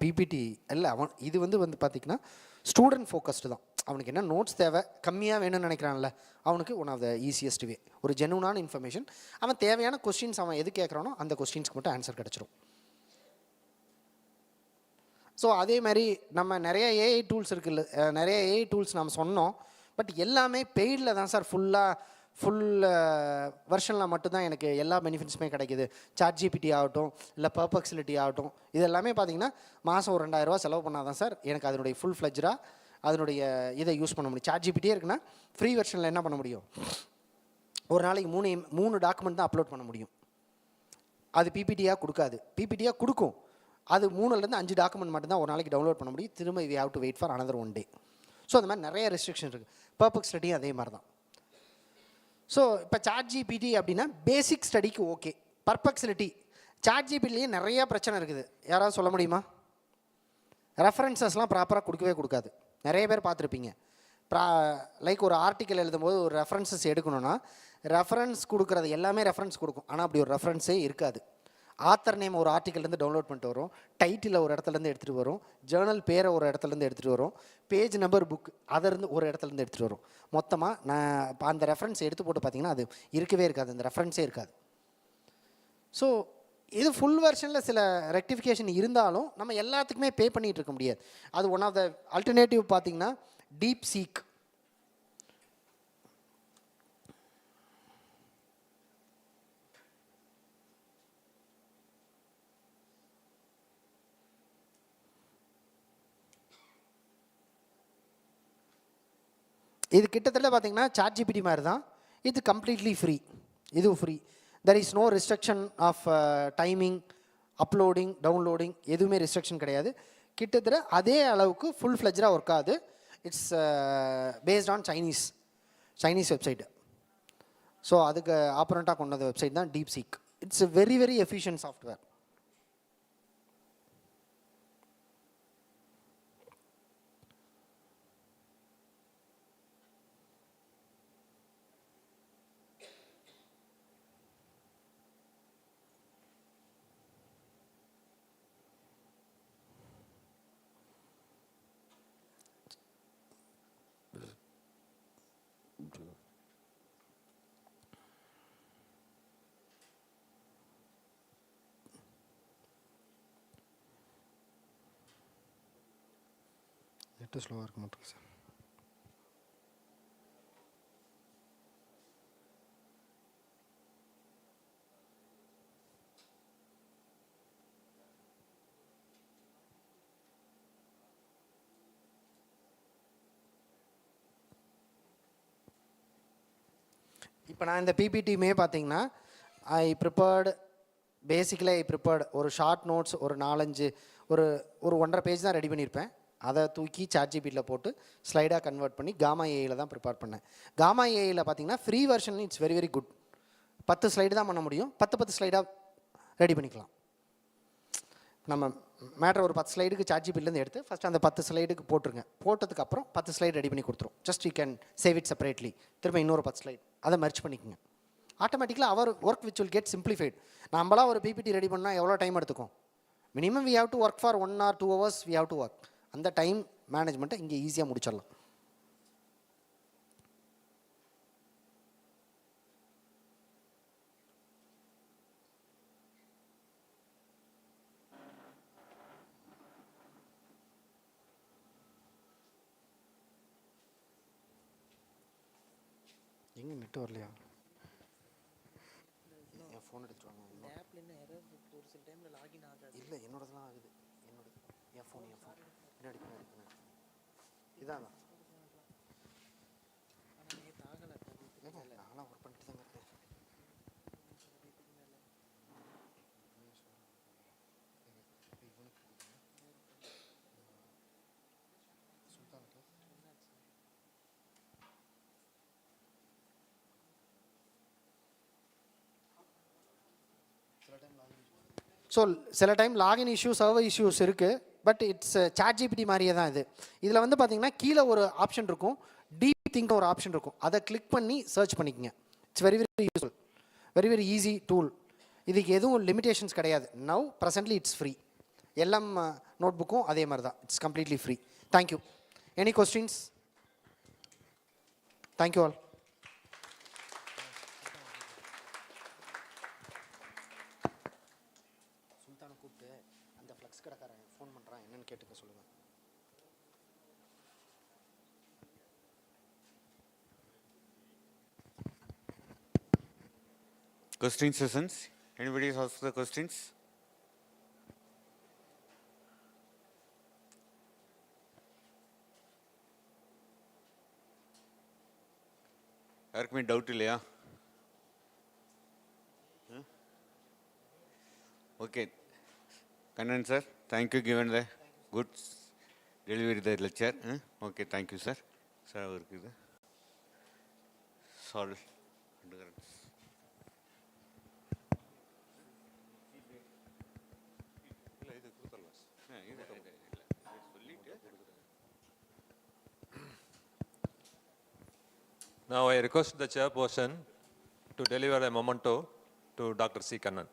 பிபிடி இல்லை இது வந்து பார்த்திங்கன்னா ஸ்டூடெண்ட் ஃபோக்கஸ்டு தான். அவனுக்கு என்ன நோட்ஸ் தேவை கம்மியாக வேணும்னு நினைக்கிறான்ல, அவனுக்கு one of the easiest way. ஒரு ஜெனுவனான இன்ஃபர்மேஷன், அவன் தேவையான கொஸ்டின்ஸ் அவன் எது கேட்குறானோ அந்த கொஸ்டின்ஸ்க்கு மட்டும் ஆன்சர் கிடச்சிரும். ஸோ அதே மாதிரி நம்ம நிறைய ஏஐ டூல்ஸ் இருக்குல்ல, நிறைய ஏஐ டூல்ஸ் நம்ம சொன்னோம். பட் எல்லாமே பெய்டில் தான் சார். ஃபுல் வெர்ஷனில் மட்டும்தான் எனக்கு எல்லா பெனிஃபிட்ஸுமே கிடைக்கிது. சாட் ஜிபிடி ஆகட்டும் இல்லை பர்ப்ளெக்சிட்டி ஆகட்டும், இது எல்லாமே பார்த்தீங்கன்னா மாதம் ஒரு 2000 ரூபா செலவு பண்ணால் தான் சார் எனக்கு அதனுடைய ஃபுல் ஃப்ளெஜ்டாக அதனுடைய இதை யூஸ் பண்ண முடியும். சாட் ஜிபிடியே இருக்குன்னா ஃப்ரீ வெர்ஷனில் என்ன பண்ண முடியும், ஒரு நாளைக்கு 3 டாக்குமெண்ட் தான் அப்லோட் பண்ண முடியும். அது பிபிடியாக கொடுக்காது. பிபிடியாக கொடுக்கும், அது 3லேருந்து 5 டாக்குமெண்ட் மட்டும்தான் ஒரு நாளைக்கு டவுன்லோட் பண்ண முடியும். திரும்ப we have to wait for another 1 day. So அந்த மாதிரி நிறைய ரெஸ்ட்ரிக்ஷன் இருக்குது. பர்ப்ளெக்சிட்டியும் அதே மாதிரி தான். ஸோ இப்போ சாட் ஜிபிடி அப்படின்னா பேசிக் ஸ்டடிக்கு ஓகே. பர்ப்ளெக்சிட்டி சாட் ஜிபிடிலேயே நிறைய பிரச்சனை இருக்குது. யாராவது சொல்ல முடியுமா? ரெஃபரன்சஸ்லாம் ப்ராப்பராக கொடுக்கவே கொடுக்காது. நிறைய பேர் பார்த்துருப்பீங்க. லைக் ஒரு ஆர்டிக்கல் எழுதும்போது ஒரு ரெஃபரன்சஸ் எடுக்கணும்னா ரெஃபரன்ஸ் கொடுக்குறது எல்லாமே ரெஃபரன்ஸ் கொடுக்கும், ஆனால் அப்படி ஒரு ரெஃபரன்ஸே இருக்காது. ஆத்தர் நேம் ஒரு ஆர்டிக்கல்லேருந்து டவுன்லோட் பண்ணிட்டு வரும், டைட்டில் ஒரு இடத்துலேருந்து எடுத்துகிட்டு வரும், ஜேர்னல் பேரை ஒரு இடத்துலேருந்து எடுத்துகிட்டு வரும், பேஜ் நம்பர் புக் அதிலிருந்து ஒரு இடத்துலேருந்து எடுத்துகிட்டு வரும். மொத்தமாக நான் இப்போ அந்த ரெஃபரன்ஸ் எடுத்து போட்டு பார்த்தீங்கன்னா அது இருக்கவே இருக்காது, அந்த ரெஃபரன்ஸே இருக்காது. ஸோ இது ஃபுல் வெர்ஷனில் சில ரெக்டிஃபிகேஷன் இருந்தாலும் நம்ம எல்லாத்துக்குமே பே பண்ணிகிட்டு இருக்க முடியாது. அது ஒன் ஆஃப் த அல்டர்னேட்டிவ் பார்த்தீங்கன்னா டீப் சீக். இது கிட்டத்தட்ட பார்த்தீங்கன்னா சாட் ஜிபிடி மாதிரி தான். இது கம்ப்ளீட்லி ஃப்ரீ. இதுவும் free. There is no restriction of timing, uploading, downloading, எதுவுமே ரெஸ்ட்ரிக்ஷன் கிடையாது. கிட்டத்தட்ட அதே அளவுக்கு ஃபுல் ஃப்ளெஜ்டாக ஒர்க் ஆகுது. It's based on Chinese website. So அதுக்கு ஆப்பரண்ட்டாக கொண்ட வெப்சைட் தான் DeepSeek. It's very very efficient software. Net ஸ்லோவாக இருக்க மாட்டேங்க சார். இப்போ நான் இந்த பிபிடியுமே பார்த்தீங்கன்னா பேசிக்கலி ஒரு ஷார்ட் நோட்ஸ் ஒரு 4-5 ஒரு ஒரு 1.5 பேஜ் தான் ரெடி பண்ணியிருப்பேன். அதை தூக்கி சாட்ஜிபிட்டியில் போட்டு ஸ்லைடாக கன்வெர்ட் பண்ணி காமா ஏஐயில் தான் ப்ரிப்பேர் பண்ணேன். காமா ஏஐயில் பார்த்தீங்கன்னா free version it's very very good. 10 slide தான் பண்ண முடியும். 10 ஸ்லைடாக ரெடி பண்ணிக்கலாம். நம்ம மேட்ரு ஒரு 10 ஸ்லைடுக்கு சாட்ஜிபிட்டிலேருந்து எடுத்து ஃபஸ்ட்டு அந்த 10 ஸ்லைடுக்கு போட்டுருங்க. போட்டதுக்கப்புறம் 10 ஸ்லைடு ரெடி பண்ணி கொடுத்துரும். Just you can save it separately. திரும்ப இன்னொரு 10 ஸ்லைடு அதை மர்ச் பண்ணிக்கோங்க. ஆட்டோமேட்டிக்கலாக அவர் work which will get simplified. நம்மளாம் ஒரு பிபிடி ரெடி பண்ணால் எவ்வளோ டைம் எடுத்துக்கும்? Minimum we have to work for 1 or 2 hours we have to work. அந்த டைம் மேனேஜ்மெண்ட்டை இங்கே ஈஸியாக முடிச்சிடலாம். எங்கே நெட்டு வரலையா? என் ஃபோன் எடுத்துட்டு வாங்க. ஒரு சில டைமில் லாகின் ஆகாது. இல்லை என்னோடதெல்லாம் ஆகுது. என் ஃபோன் பின்னாடி இதான் ஆனால் நேற்று ஆகலை. நான்லாம் ஒர்க் பண்ணிட்டு தாங்க இருக்கேன். ஸோ சில time login issue server issues இருக்குது. பட் இட்ஸ் சாட்ஜிபிட்டி மாதிரியே தான் இது. இதில் வந்து பார்த்தீங்கன்னா கீழே ஒரு ஆப்ஷன் இருக்கும், டீப் திங்க் ஒரு ஆப்ஷன் இருக்கும். அதை கிளிக் பண்ணி சர்ச் பண்ணிக்கோங்க. It's very very useful, very very easy tool. இதுக்கு எதுவும் லிமிடேஷன்ஸ் கிடையாது. Now presently it's free. LM note புக்கும் அதே மாதிரி தான். It's completely free. Thank you. Any questions? Thank you all. சுல்தானை கூப்பிட்டு அந்த ஃப்ளக்ஸ் கடைக்காரன் ஃபோன் பண்ணுறான், என்னன்னு கேட்டுக்க சொல்லுங்கள். Question sessions. Anybody has the questions? யாருக்குமே டவுட் இல்லையா? Okay. Kannan sir, thank you given the good delivery the lecture. Okay, thank you sir. Sir, அவருக்கு இது solve. Now I request the chairperson to deliver a memento to Dr. C. Kannan.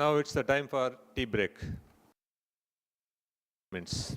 Now it's the time for tea break. Minutes.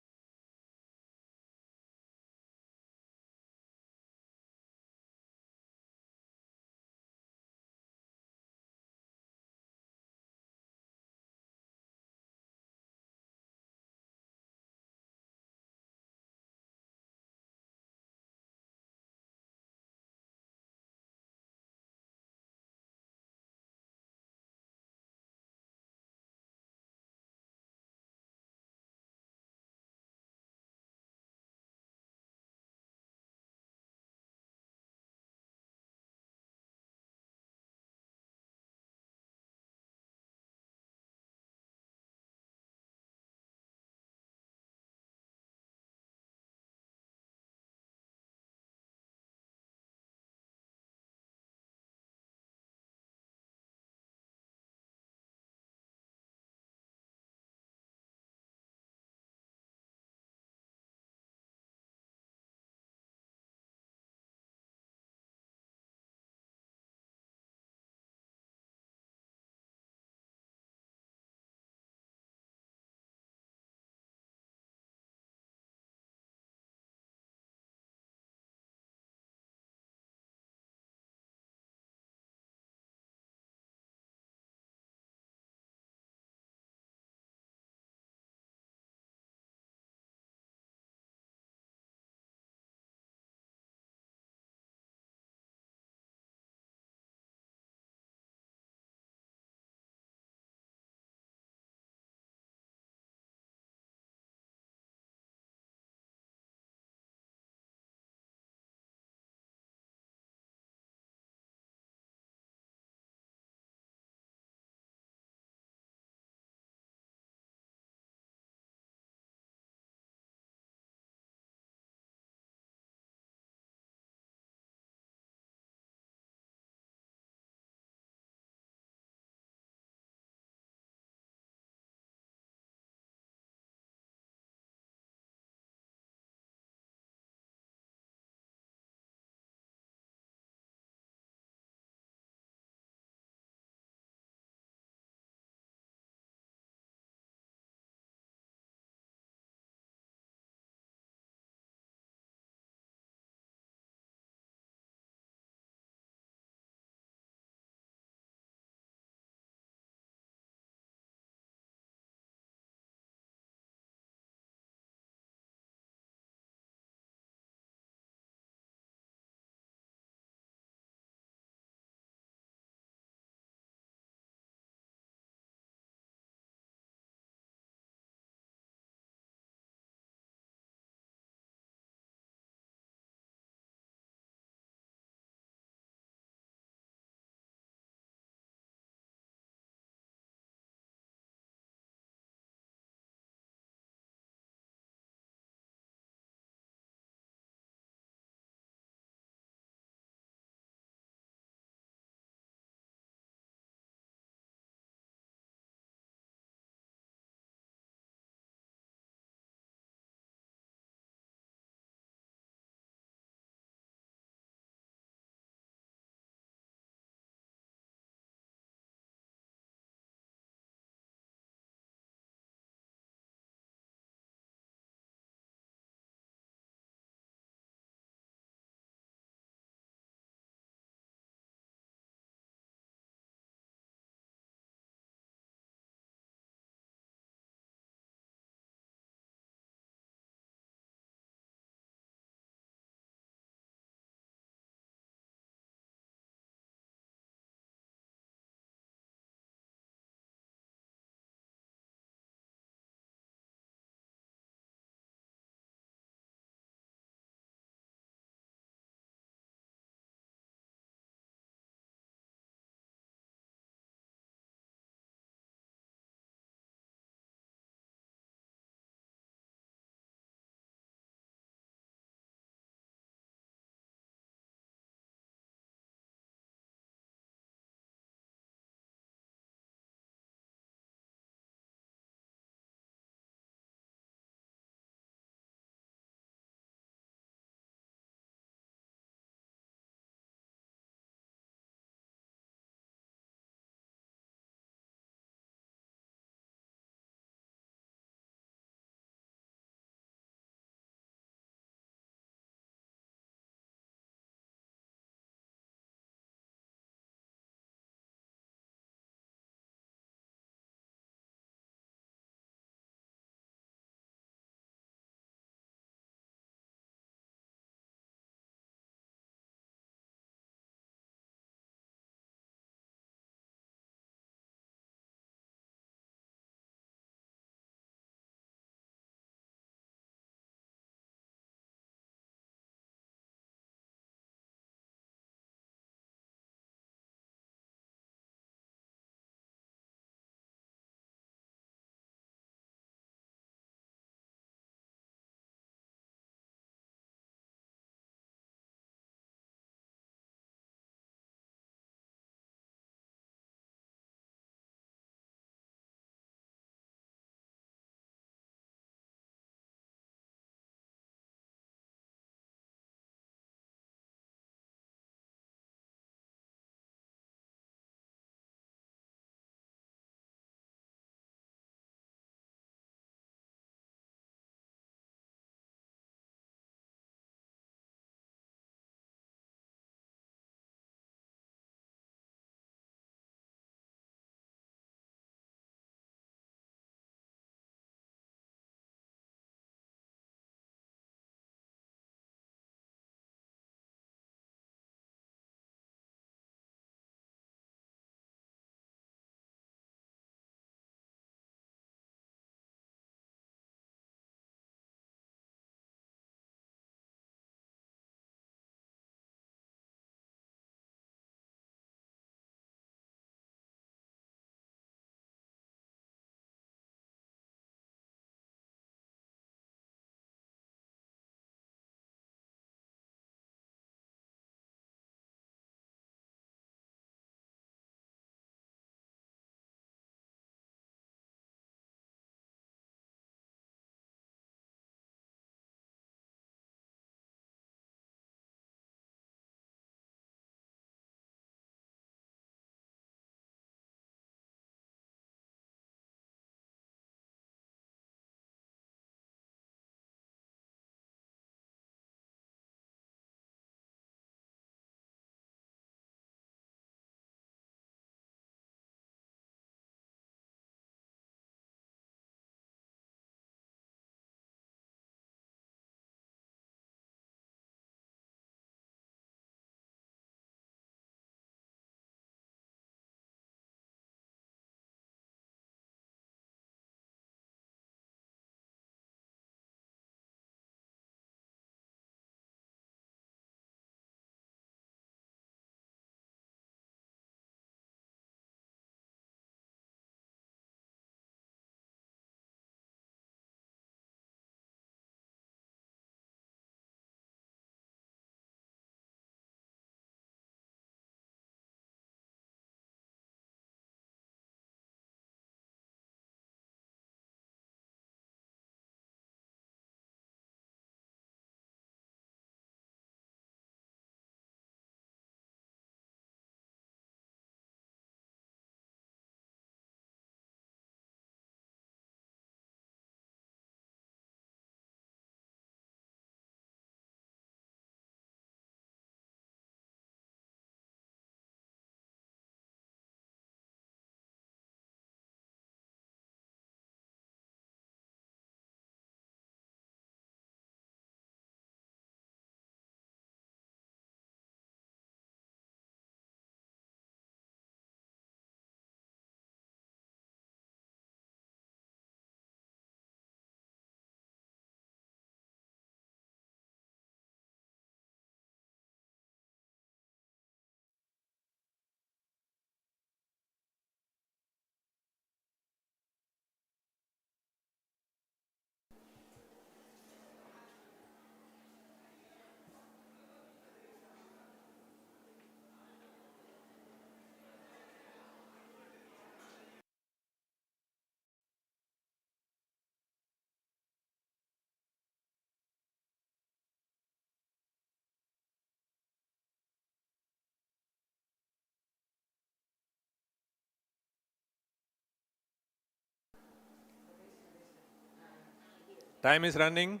Time is running.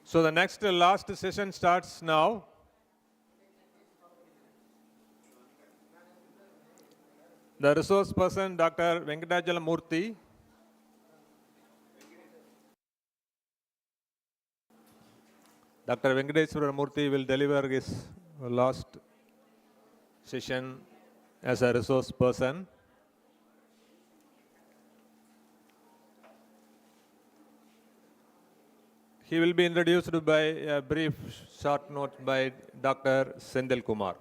So the next last session starts now. The resource person, Dr. Venkatachala Murthy. Dr. Venkateswara Murthy will deliver his last session as a resource person. He will be introduced by a brief short note by Dr. Sendil Kumar.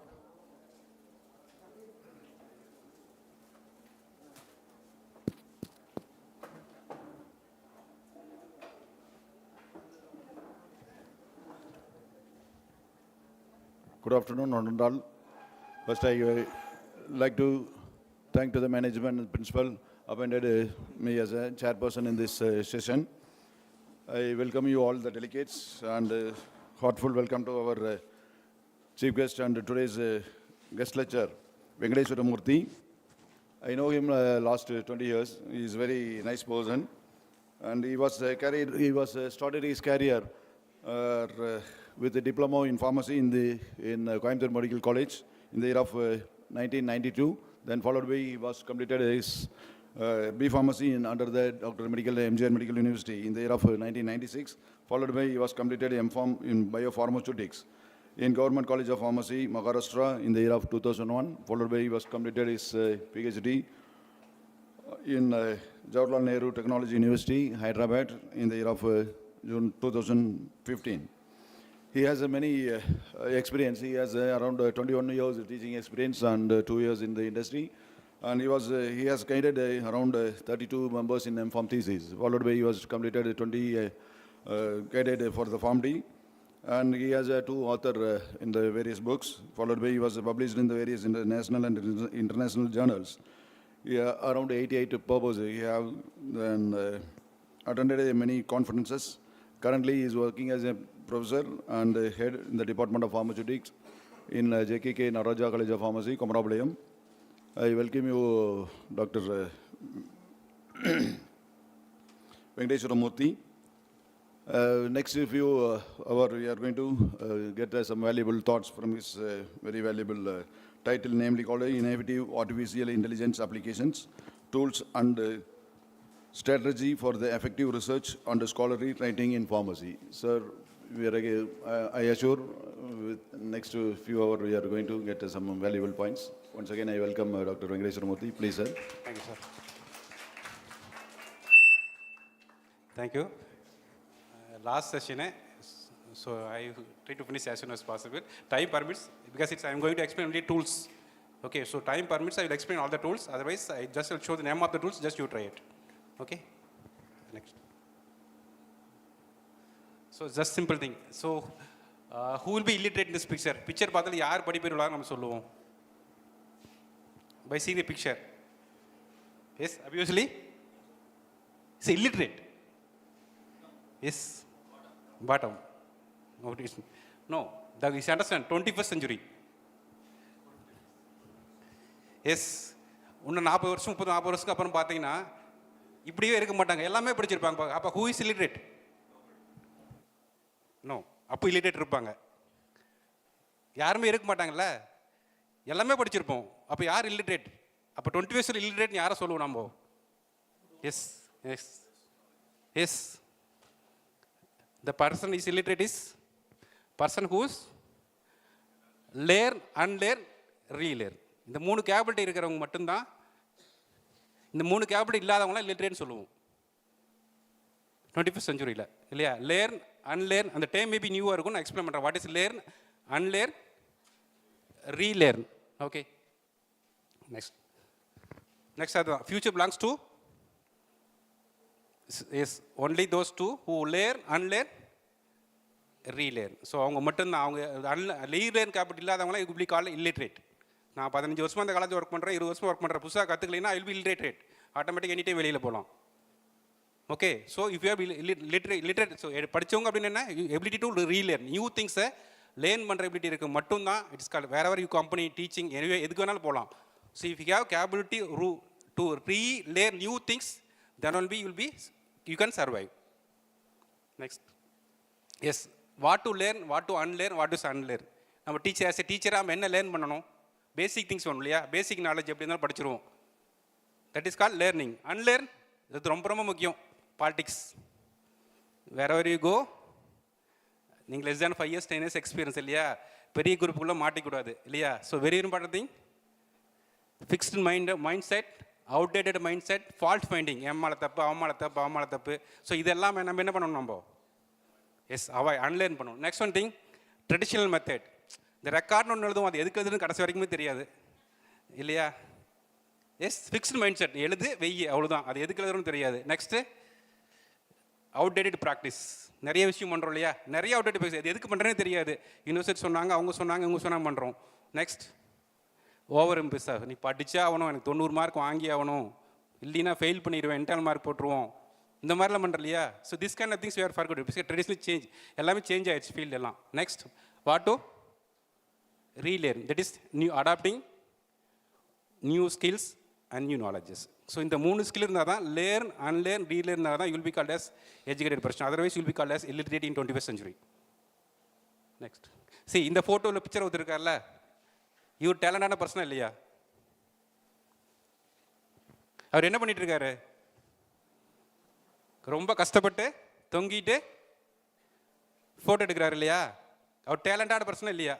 Good afternoon, one all. First, I like to thank to the management and principal appointed me as a chairperson in this session. I welcome you all, the delegates, and heartful welcome to our chief guest and today's guest lecturer, Venkateswara Murthy. I know him last 20 years. He is a very nice person, and he was started his career with a diploma in pharmacy in Coimbatore Medical College in the year of 1992. Then followed by he was completed his B Pharmacy under the MGR Medical University in the year of 1996. Followed by he was completed M.Pharm in Biopharmaceutics in Government College of Pharmacy, Maharashtra in the year of 2001. Followed by he was completed his PhD in Jawaharlal Nehru Technology University, Hyderabad in the year of June 2015. He has many experience. He has around 21 years of teaching experience and 2 years in the industry. And he has guided around 32 members in M.Pharm thesis. Followed by he was completed 20 guided for the PharmD. And he has 2 author in the various books. Followed by he was published in the various national and international journals. Around 88 purposes. He have attended many conferences. Currently he is working as a professor and head in the Department of Pharmaceutics in JKK Naraja College of Pharmacy, Komarapalayam. I welcome you, Dr. Venkateswara Murthy. Next few hours, we are going to get some valuable thoughts from his very valuable title, namely called Innovative Artificial Intelligence Applications, Tools and Strategy for the Effective Research and Scholarly Writing in Pharmacy. Sir, I assure with next few hours we are going to get some valuable points. Once again, I welcome Dr. Venkateswara Murthy. Please, sir. Thank you, sir. Thank you. Last session, so I try to finish as soon as possible. Time permits, because I'm going to explain only tools. Okay, so time permits, I will explain all the tools. Otherwise, I just will show the name of the tools, just you try it. Okay? Next. So just simple thing. So who will be illiterate in this picture? Picture badal yaar padi perula nam solluvom. By seeing the picture. Yes, obviously. It's illiterate. Yes. Bottom. No, that is understand 21st century. Yes. இன்னும் 40 வருஷம் 30-40 வருஷத்துக்கு அப்புறம் பார்த்தீங்கன்னா இப்படியே இருக்க மாட்டாங்க, எல்லாமே படிச்சிருப்பாங்க. அப்போ ஹூ இஸ் illiterate? நோ, அப்போ illiterate இருப்பாங்க. யாருமே இருக்க மாட்டாங்கல்ல, எல்லாமே படிச்சிருப்போம். அப்போ யார் illiterate? அப்போ 20 வருஷம் illiterate யாரை சொல்லுவோம் நம்ம? Yes yes yes the person is illiterate is person who's learn, unlearn, relearn. இந்த 3 கேபிலிட்டி இருக்கிறவங்க மட்டும்தான், இந்த 3 கேபிலிட்டி இல்லாதவங்களாம் illiterate சொல்லுவோம் 21st centuryல இல்லையா? learn, unlearn, அந்த டைம் மேபி நியூவாக இருக்கும், நான் எக்ஸ்பிளைன் பண்ணுறேன். What is learn, unlearn, relearn. Okay, next அதுதான் future belongs to is only those two who learn, unlearn, relearn. So அவங்க மட்டும்தான், அவங்க relearn கேபிலிட்டி இல்லாதவங்களாம் இது இப்படி கால் illiterate. நான் 15 வருஷமாக அந்த காலேஜ் ஒர்க் பண்ணுறேன், 20 வருஷமாக ஒர்க் பண்ணுறேன், புதுசாக கற்றுக்கலைன்னா I will be illiterate. Automatic any time வெளியில் போகலாம். Okay, so if you literate, so படித்தவங்க அப்படின்னு என்ன, எபிலிட்டி டு ரீலேர்ன் நியூ திங்ஸை லேர்ன் பண்ணுற எபிலிட்டி இருக்குது மட்டும்தான். It's call wherever you company teaching anyway எதுக்கு வேணாலும் போகலாம். So if you have capability to relearn new things, then only you can survive. Next. Yes, what to learn, what to unlearn, what to unlearn. நம்ம டீச்சர் ஆஸ் எ டீச்சராக நம்ம என்ன லேர்ன் பண்ணணும்? பேசிக் திங்ஸ் வேணும் இல்லையா? பேசிக் நாலேஜ் எப்படி இருந்தாலும் படிச்சிருவோம். That is call learning. Unlearn இது ரொம்ப ரொம்ப முக்கியம். பாலிடிக்ஸ், வேறவர் யூ கோ, நீங்கள் less than 5 years 10 years experience இல்லையா? பெரிய குரூப்புக்குள்ளே மாட்டிக்கூடாது இல்லையா? So very important thing, fixed mind set, outdated mind set, fault finding, எம்மால தப்பு, அவமால தப்பு. ஸோ இதெல்லாம் நம்ம என்ன பண்ணணும்? நம்ம எஸ் அவாய்ட் அன்லேர்ன் பண்ணணும். Next one thing, traditional method. இந்த ரெக்கார்ட்னு ஒன்று எழுதும், அது எதுக்கு எழுதுன்னு கடைசி வரைக்குமே தெரியாது இல்லையா? எஸ், ஃபிக்ஸ்டு மைண்ட் செட், எழுது வெய்யி, அவ்வளோதான். அது எதுக்கு எழுதுறோன்னு தெரியாது. Next outdated practice. நிறைய விஷயம் பண்ணுறோம் இல்லையா? நிறைய அவுடேட்டட் ப்ராக்டிஸ், அது எதுக்கு பண்ணுறேன்னு தெரியாது. யூனிவர்சிட்டி சொன்னாங்க, அவங்க சொன்னாங்க, இவங்க சொன்னாங்க பண்ணுறோம். நெக்ஸ்ட் ஓவர் எம்பிஸாக, நீ படித்தா ஆகணும், எனக்கு 90 மார்க் வாங்கி ஆகணும், இல்லைன்னா ஃபெயில் பண்ணிடுவேன், இன்டர்னல் மார்க் போட்டுருவோம், இந்த மாதிரிலாம் பண்ணுற இல்லையா? So this kind of things we are for good. Traditional change, எல்லாமே சேஞ்ச் ஆயிடுச்சு ஃபீல்டு எல்லாம். Next what to relearn, that is new adapting new skills and new knowledges. So இந்த 3 ஸ்கில் இருந்தால் தான் லேர்ன், அன்லேர்ன், ரீலேர்ன் இருந்தால் தான் you'll be called as educated person. Otherwise you'll be called as illiterate in 21st century. Next see, இந்த ஃபோட்டோவில் பிக்சர் ஒருத்தருக்கார்ல, இவர் டேலண்டான பர்சனா இல்லையா? அவர் என்ன பண்ணிட்டு இருக்காரு? ரொம்ப கஷ்டப்பட்டு தொங்கிட்டு ஃபோட்டோ எடுக்கிறாரு இல்லையா? அவர் டேலண்டான பர்சனா இல்லையா?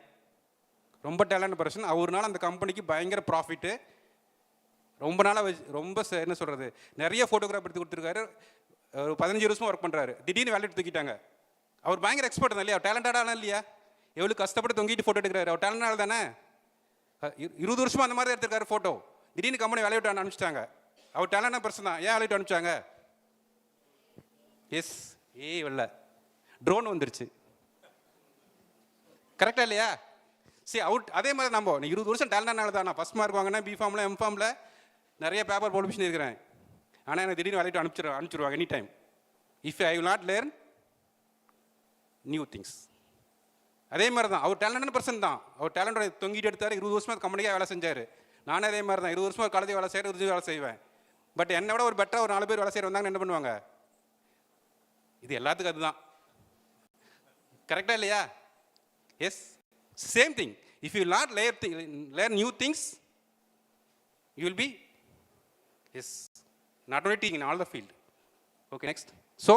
ரொம்ப டேலண்ட் பர்சன். அவர்னால அந்த கம்பெனிக்கு பயங்கர ப்ராஃபிட்டு. ரொம்ப நாளாக ரொம்ப என்ன சொல்கிறது, நிறைய ஃபோட்டோகிராஃப் எடுத்து கொடுத்துருக்காரு. ஒரு 15 வருஷமாக ஒர்க் பண்ணுறாரு. திடீர்னு வேலை எடுத்து தூக்கிட்டாங்க. அவர் பயங்கர எக்ஸ்பர்ட் தான் இல்லையா? அவர் டேலண்டான இல்லையா? எவ்வளோ கஷ்டப்பட்டு தொங்கிட்டு ஃபோட்டோ எடுக்கிறாரு. அவர் டேலண்டான தானே? 20 வருஷமாக அந்த மாதிரி தான் எடுத்துருக்காரு ஃபோட்டோ. திடீர்னு கம்பெனி வேலையை விட்டு அனுப்பிச்சிட்டாங்க. அவர் டேலண்டான பர்சன் தான். ஏன் வேலையை விட்டு அனுப்பிச்சாங்க? எஸ், இல்ல ட்ரோன் வந்துருச்சு. கரெக்டாக இல்லையா? சரி, அவுட். அதே மாதிரி நம்ம 20 வருஷம் டேலண்டானால தான் நான் ஃபஸ்ட் மார்க் வாங்கினேன், பிஃபார்மில் எம்ஃபார்மில் நிறைய பேப்பர் பப்ளிஷ் இருக்கிறேன். ஆனால் எனக்கு திடீர்னு வேலையிட்டு அனுப்பிச்சிருவாங்க any time. If I will not learn new things. அதே மாதிரி தான் அவர் டேலண்டான பர்சன் தான். அவர் டேலண்டோட தொங்கிட்டு எடுத்தார். 20 வருஷமாக கம்பெனிக்காக வேலை செஞ்சார். நானே அதே மாதிரி தான் 20 வருஷமாக காலேஜ் வேலை செய்கிறேன், 20 வேலை செய்வேன். பட் என்னை விட ஒரு பெட்டராக ஒரு 4 பேர் வேலை செய்கிற வந்தாங்க என்ன பண்ணுவாங்க? இது எல்லாத்துக்கும் அதுதான். கரெக்டாக இல்லையா? Yes, same thing. If you will not learn new things, you will be, yes, not only teaching in all the field. Okay, next. So,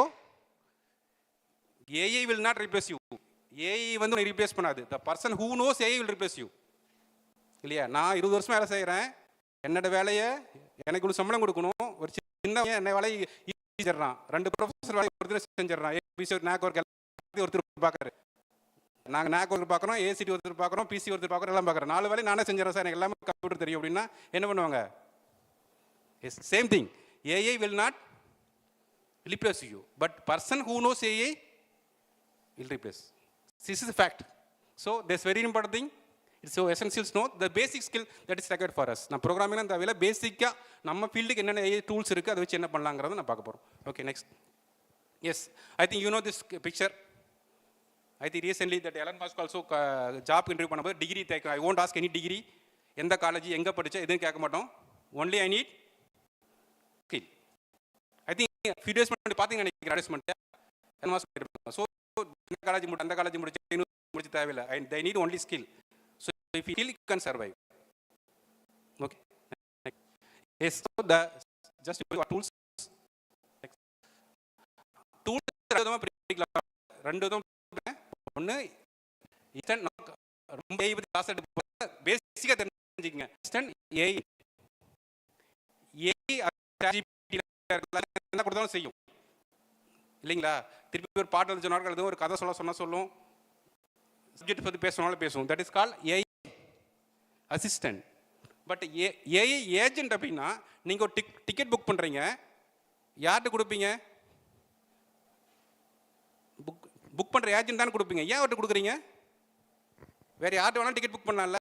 AI will not replace you. AI வந்து replace பண்ணாது. The person who knows AI will replace you. இல்லையா? நான் 20 வருஷமா வேலை செய்கிறேன். என்னோட வேலையை எனக்கு ஒரு சம்பளம் கொடுக்கணும். ஒரு சின்ன என்ன வேலையை செஞ்சிடறான். 2 ப்ரொஃபஸர் வேலையை ஒருத்தர் செஞ்சிடறான். நாக்கு ஒருத்தர் பார்க்குறாரு. நாங்கள் நாக் ஒருத்தர் பார்க்குறோம், ஏசிடி ஒருத்தர் பார்க்குறோம், பிசி ஒருத்தர் பார்க்குறோம், எல்லாம் பார்க்குறோம். 4 வேலையை நானே செஞ்சிடறேன் சார், எனக்கு எல்லாமே கம்ப்யூட்டர் தெரியும் அப்படின்னா என்ன பண்ணுவாங்க? Yes, same thing. AI will not replace you, but person who knows AI will replace. This is a fact. So that's very important thing. It's so essential to know the basic skill that is required for us. நான் ப்ரோக்ராமிங் அந்த வேலை பேசிக்காக நம்ம ஃபீல்டுக்கு என்னென்ன AI டூல்ஸ் இருக்குது அதை வச்சு என்ன பண்ணலாங்கிறத நான் பார்க்க போகிறோம். Okay, next. Yes, I think you know this picture. I think recently that Elon Musk also job interview பண்ணும்போது டிகிரி தேக்க, I won't ask any degree, எந்த காலேஜ் எங்கே படித்தா எதுவும் கேட்க மாட்டோம். only I need skill. I think few days முன்னாடி பார்த்தீங்கன்னு நினைக்கிறேன் அட்வர்டைஸ்மெண்ட். Elon Musk ஸோ இந்த காலேஜ் அந்த காலேஜ் முடிச்சு தேவையில்லை. they need only skill. So if you skill you can survive. Okay. Yes, so the just tools ரெண்டு விதம். ஒன்று ரொம்ப கிளாஸ் எடுத்து பேசிக்காக தெரிஞ்சுக்கங்க. ஏஐ என்ன கொடுத்தாலும் செய்யும் இல்லைங்களா? திருப்பி ஒரு பாட்டு சொன்னார்கள், எதுவும் ஒரு கதை சொல்லும், சப்ஜெக்ட் பற்றி பேசணும்னாலும் பேசுவோம். That is call AI assistant. But AI agent அப்படின்னா நீங்கள் ஒரு டிக்கெட் புக் பண்ணுறீங்க, யார்கிட்ட கொடுப்பீங்க? புக் பண்ணுற ஏஜென்ட் தானே கொடுப்பீங்க. ஏன் அவர்கிட்ட கொடுக்குறீங்க? வேறு யார்கிட்ட வேணாலும் டிக்கெட் புக் பண்ணலாம்ல,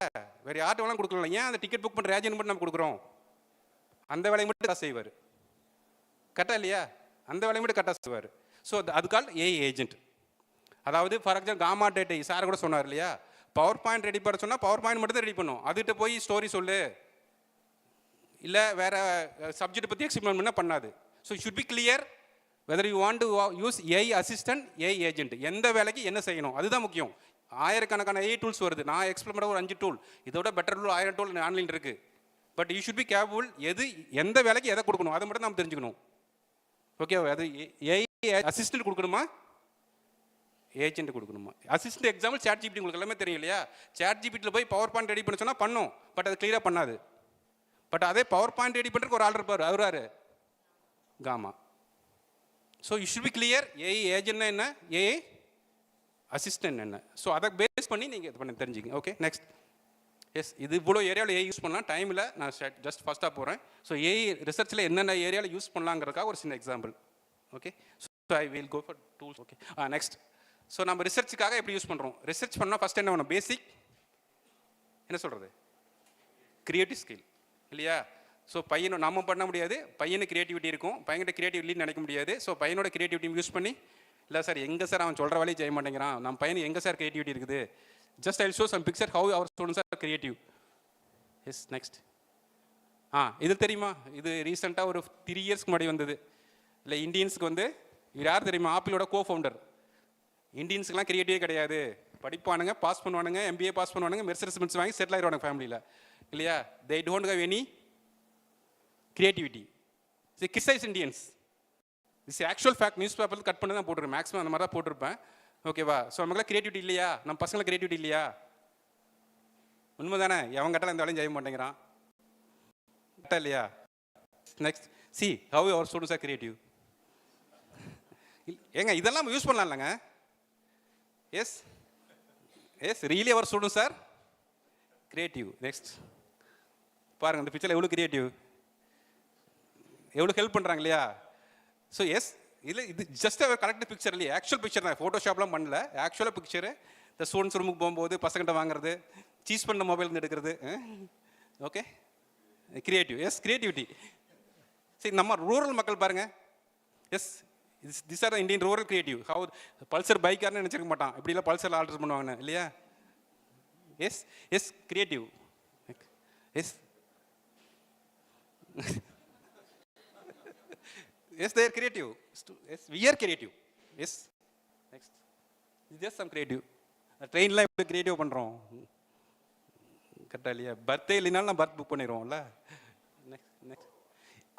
வேறு யார்கிட்ட வேணாலும் கொடுக்கலாம். ஏன் அந்த டிக்கெட் புக் பண்ணுற ஏஜென்ட் மட்டும் நம்ம கொடுக்குறோம்? அந்த வேலையை மட்டும் காசு செய்வார். கரெக்டாக இல்லையா? அந்த வேலையை மட்டும் கரெக்டாக செய்வார். ஸோ அது கால் ஏஐ ஏஜென்ட். அதாவது ஃபார் எக்ஸாம்பிள் காமா டேட்டை சார் கூட சொன்னார் இல்லையா? பவர் பாயிண்ட் ரெடி பண்ண சொன்னால் பவர் பாயிண்ட் மட்டும் தான் ரெடி பண்ணும். அதுகிட்ட போய் ஸ்டோரி சொல்லு, இல்லை வேறு சப்ஜெக்ட் பற்றி எக்ஸ்பிளைன் பண்ணால் பண்ணாது. So should be clear whether you want to use AI assistant, AI agent, எந்த வேலைக்கு என்ன செய்யணும் அதுதான் முக்கியம். ஆயிரக்கணக்கான ஏஐ டூல்ஸ் வருது. நான் எக்ஸ்பிளைன் பண்ண ஒரு 5 டூல், இதோட பெட்டர் டூல் 1000 டூல் ஆன்லைன் இருக்குது. But you should be careful, எது எந்த வேலைக்கு எதை கொடுக்கணும் அதை மட்டும் நம்ம தெரிஞ்சுக்கணும். ஓகே, அது ஏஐ அசிஸ்டன்ட் கொடுக்கணுமா ஏஜென்ட் கொடுக்கணுமா? அசிஸ்டன்ட் எக்ஸாம்பிள் சாட் ஜிபிடி உங்களுக்கு எல்லாமே தெரியும் இல்லையா? சாட் ஜிபிடியில் போய் பவர் பாயிண்ட் ரெடி பண்ண சொன்னால் பண்ணும், பட் அது கிளியராக பண்ணாது. பட் அதே பவர் பாயிண்ட் ரெடி பண்ணுறதுக்கு ஒரு ஆள் இருப்பார், அவராரு காமா. So you should be clear AI ஏஜென்ட்னா என்ன, ஏஐ அசிஸ்டன்ட் என்ன. ஸோ அதை பேஸ் பண்ணி நீங்கள் இது பண்ணி தெரிஞ்சுங்க. Okay, next. எஸ், இது இவ்வளோ ஏரியாவில் ஏஐ யூஸ் பண்ணலாம். டைமில் நான் ஜஸ்ட் ஃபஸ்ட்டாக போகிறேன். ஸோ ஏஐ ரிசர்ச்சில் என்னென்ன ஏரியாவில் யூஸ் பண்ணலாங்கிறதுக்காக ஒரு சின்ன example. Okay, so I will go for tools. Okay, next. So நம்ம ரிசர்ச்சுக்காக எப்படி யூஸ் பண்ணுறோம்? ரிசர்ச் பண்ணால் ஃபஸ்ட் என்ன வேணும்? பேசிக் என்ன சொல்கிறது, கிரியேட்டிவ் ஸ்கில் இல்லையா? ஸோ பையனும் நம்ம பண்ண முடியாது, பையனுக்கு கிரியேட்டிவிட்டி இருக்கும், பையன்கிட்ட கிரியேட்டிவிட்டின்னு நினைக்க முடியாது. ஸோ பையனோட கிரியேட்டிவிட்டி யூஸ் பண்ணி, இல்லை சார் எங்கே சார் அவன் சொல்கிற வேலையை செய்ய மாட்டேங்கிறான், நம்ம பையன் எங்கே சார் கிரியேட்டிவிட்டி இருக்குது, just I show some picture how our students are creative. Yes, next. இது தெரியுமா? இது ரீசெண்டாக ஒரு 3 இயர்ஸ்க்கு முன்னாடி வந்தது. இல்லை இந்தியன்ஸுக்கு வந்து இது யார் தெரியுமா? ஆப்பிளோட கோ-ஃபவுண்டர். இந்தியன்ஸுக்கெலாம் கிரியேட்டிவே கிடையாது, படிப்பானுங்க, பாஸ் பண்ணுவானுங்க, எம்பிஏ பாஸ் பண்ணுவானுங்க, மெர்சடிஸ் பென்ஸ் வாங்கி செட்டில் ஆகிடுவானுங்க ஃபேமிலியில் இல்லையா? They don't have any creativity. Criticize Indians. This actual fact. News பேப்பரில் கட் பண்ணி தான் போட்டிருக்கேன், மேக்ஸிமம் அந்த மாதிரி தான் போட்டிருப்பேன். ஓகேவா? ஸோ நமக்குலாம் கிரியேட்டிவிட்டி இல்லையா? நம்ம பசங்களுக்கு கிரியேட்டிவிட்டி இல்லையா? உண்மை தானே? எவன் கட்டால் இந்த வேலையும் செய்ய மாட்டேங்கிறான் கரெக்டா இல்லையா? Next. See how our students are creative. ஏங்க இதெல்லாம் யூஸ் பண்ணலாம் இல்லைங்க? Yes yes, really our students are creative. Next பாருங்கள், இந்த பிக்சரில் எவ்வளோ கிரியேட்டிவ், எவ்வளோ ஹெல்ப் பண்ணுறாங்க இல்லையா? ஸோ எஸ், இல்லை இது ஜஸ்ட் ஒரு கரெக்ட் பிக்சர் இல்லையா? ஆக்சுவல் பிக்சர் தான், ஃபோட்டோஷாப்லாம் பண்ணல. ஆக்சுவலாக பிக்சரு இந்த ஸ்டூடெண்ட்ஸ் ரூமுக்கு போகும்போது பசங்கிட்ட வாங்குறது, சீஸ் பண்ண மொபைல் எடுக்கிறது. Okay, creative. Yes, creativity. சரி, நம்ம ரூரல் மக்கள் பாருங்கள். Yes, this are Indian rural creative. How Pulsar பைக்காரன்னு நினச்சிருக்க மாட்டான், இப்படிலாம் பல்சரில் ஆல்டர் பண்ணுவாங்க இல்லையா? Yes yes, creative. Yes yes, they are creative. Yes, we are creative. Yes, next. It's just some creative. ட்ரெயின்லாம் எப்படி கிரியேட்டிவ் பண்ணுறோம் கரெக்டாக இல்லையா? பர்த்டே இல்லைனாலும் நம்ம பர்த் புக் பண்ணிடுவோம்ல. Next next.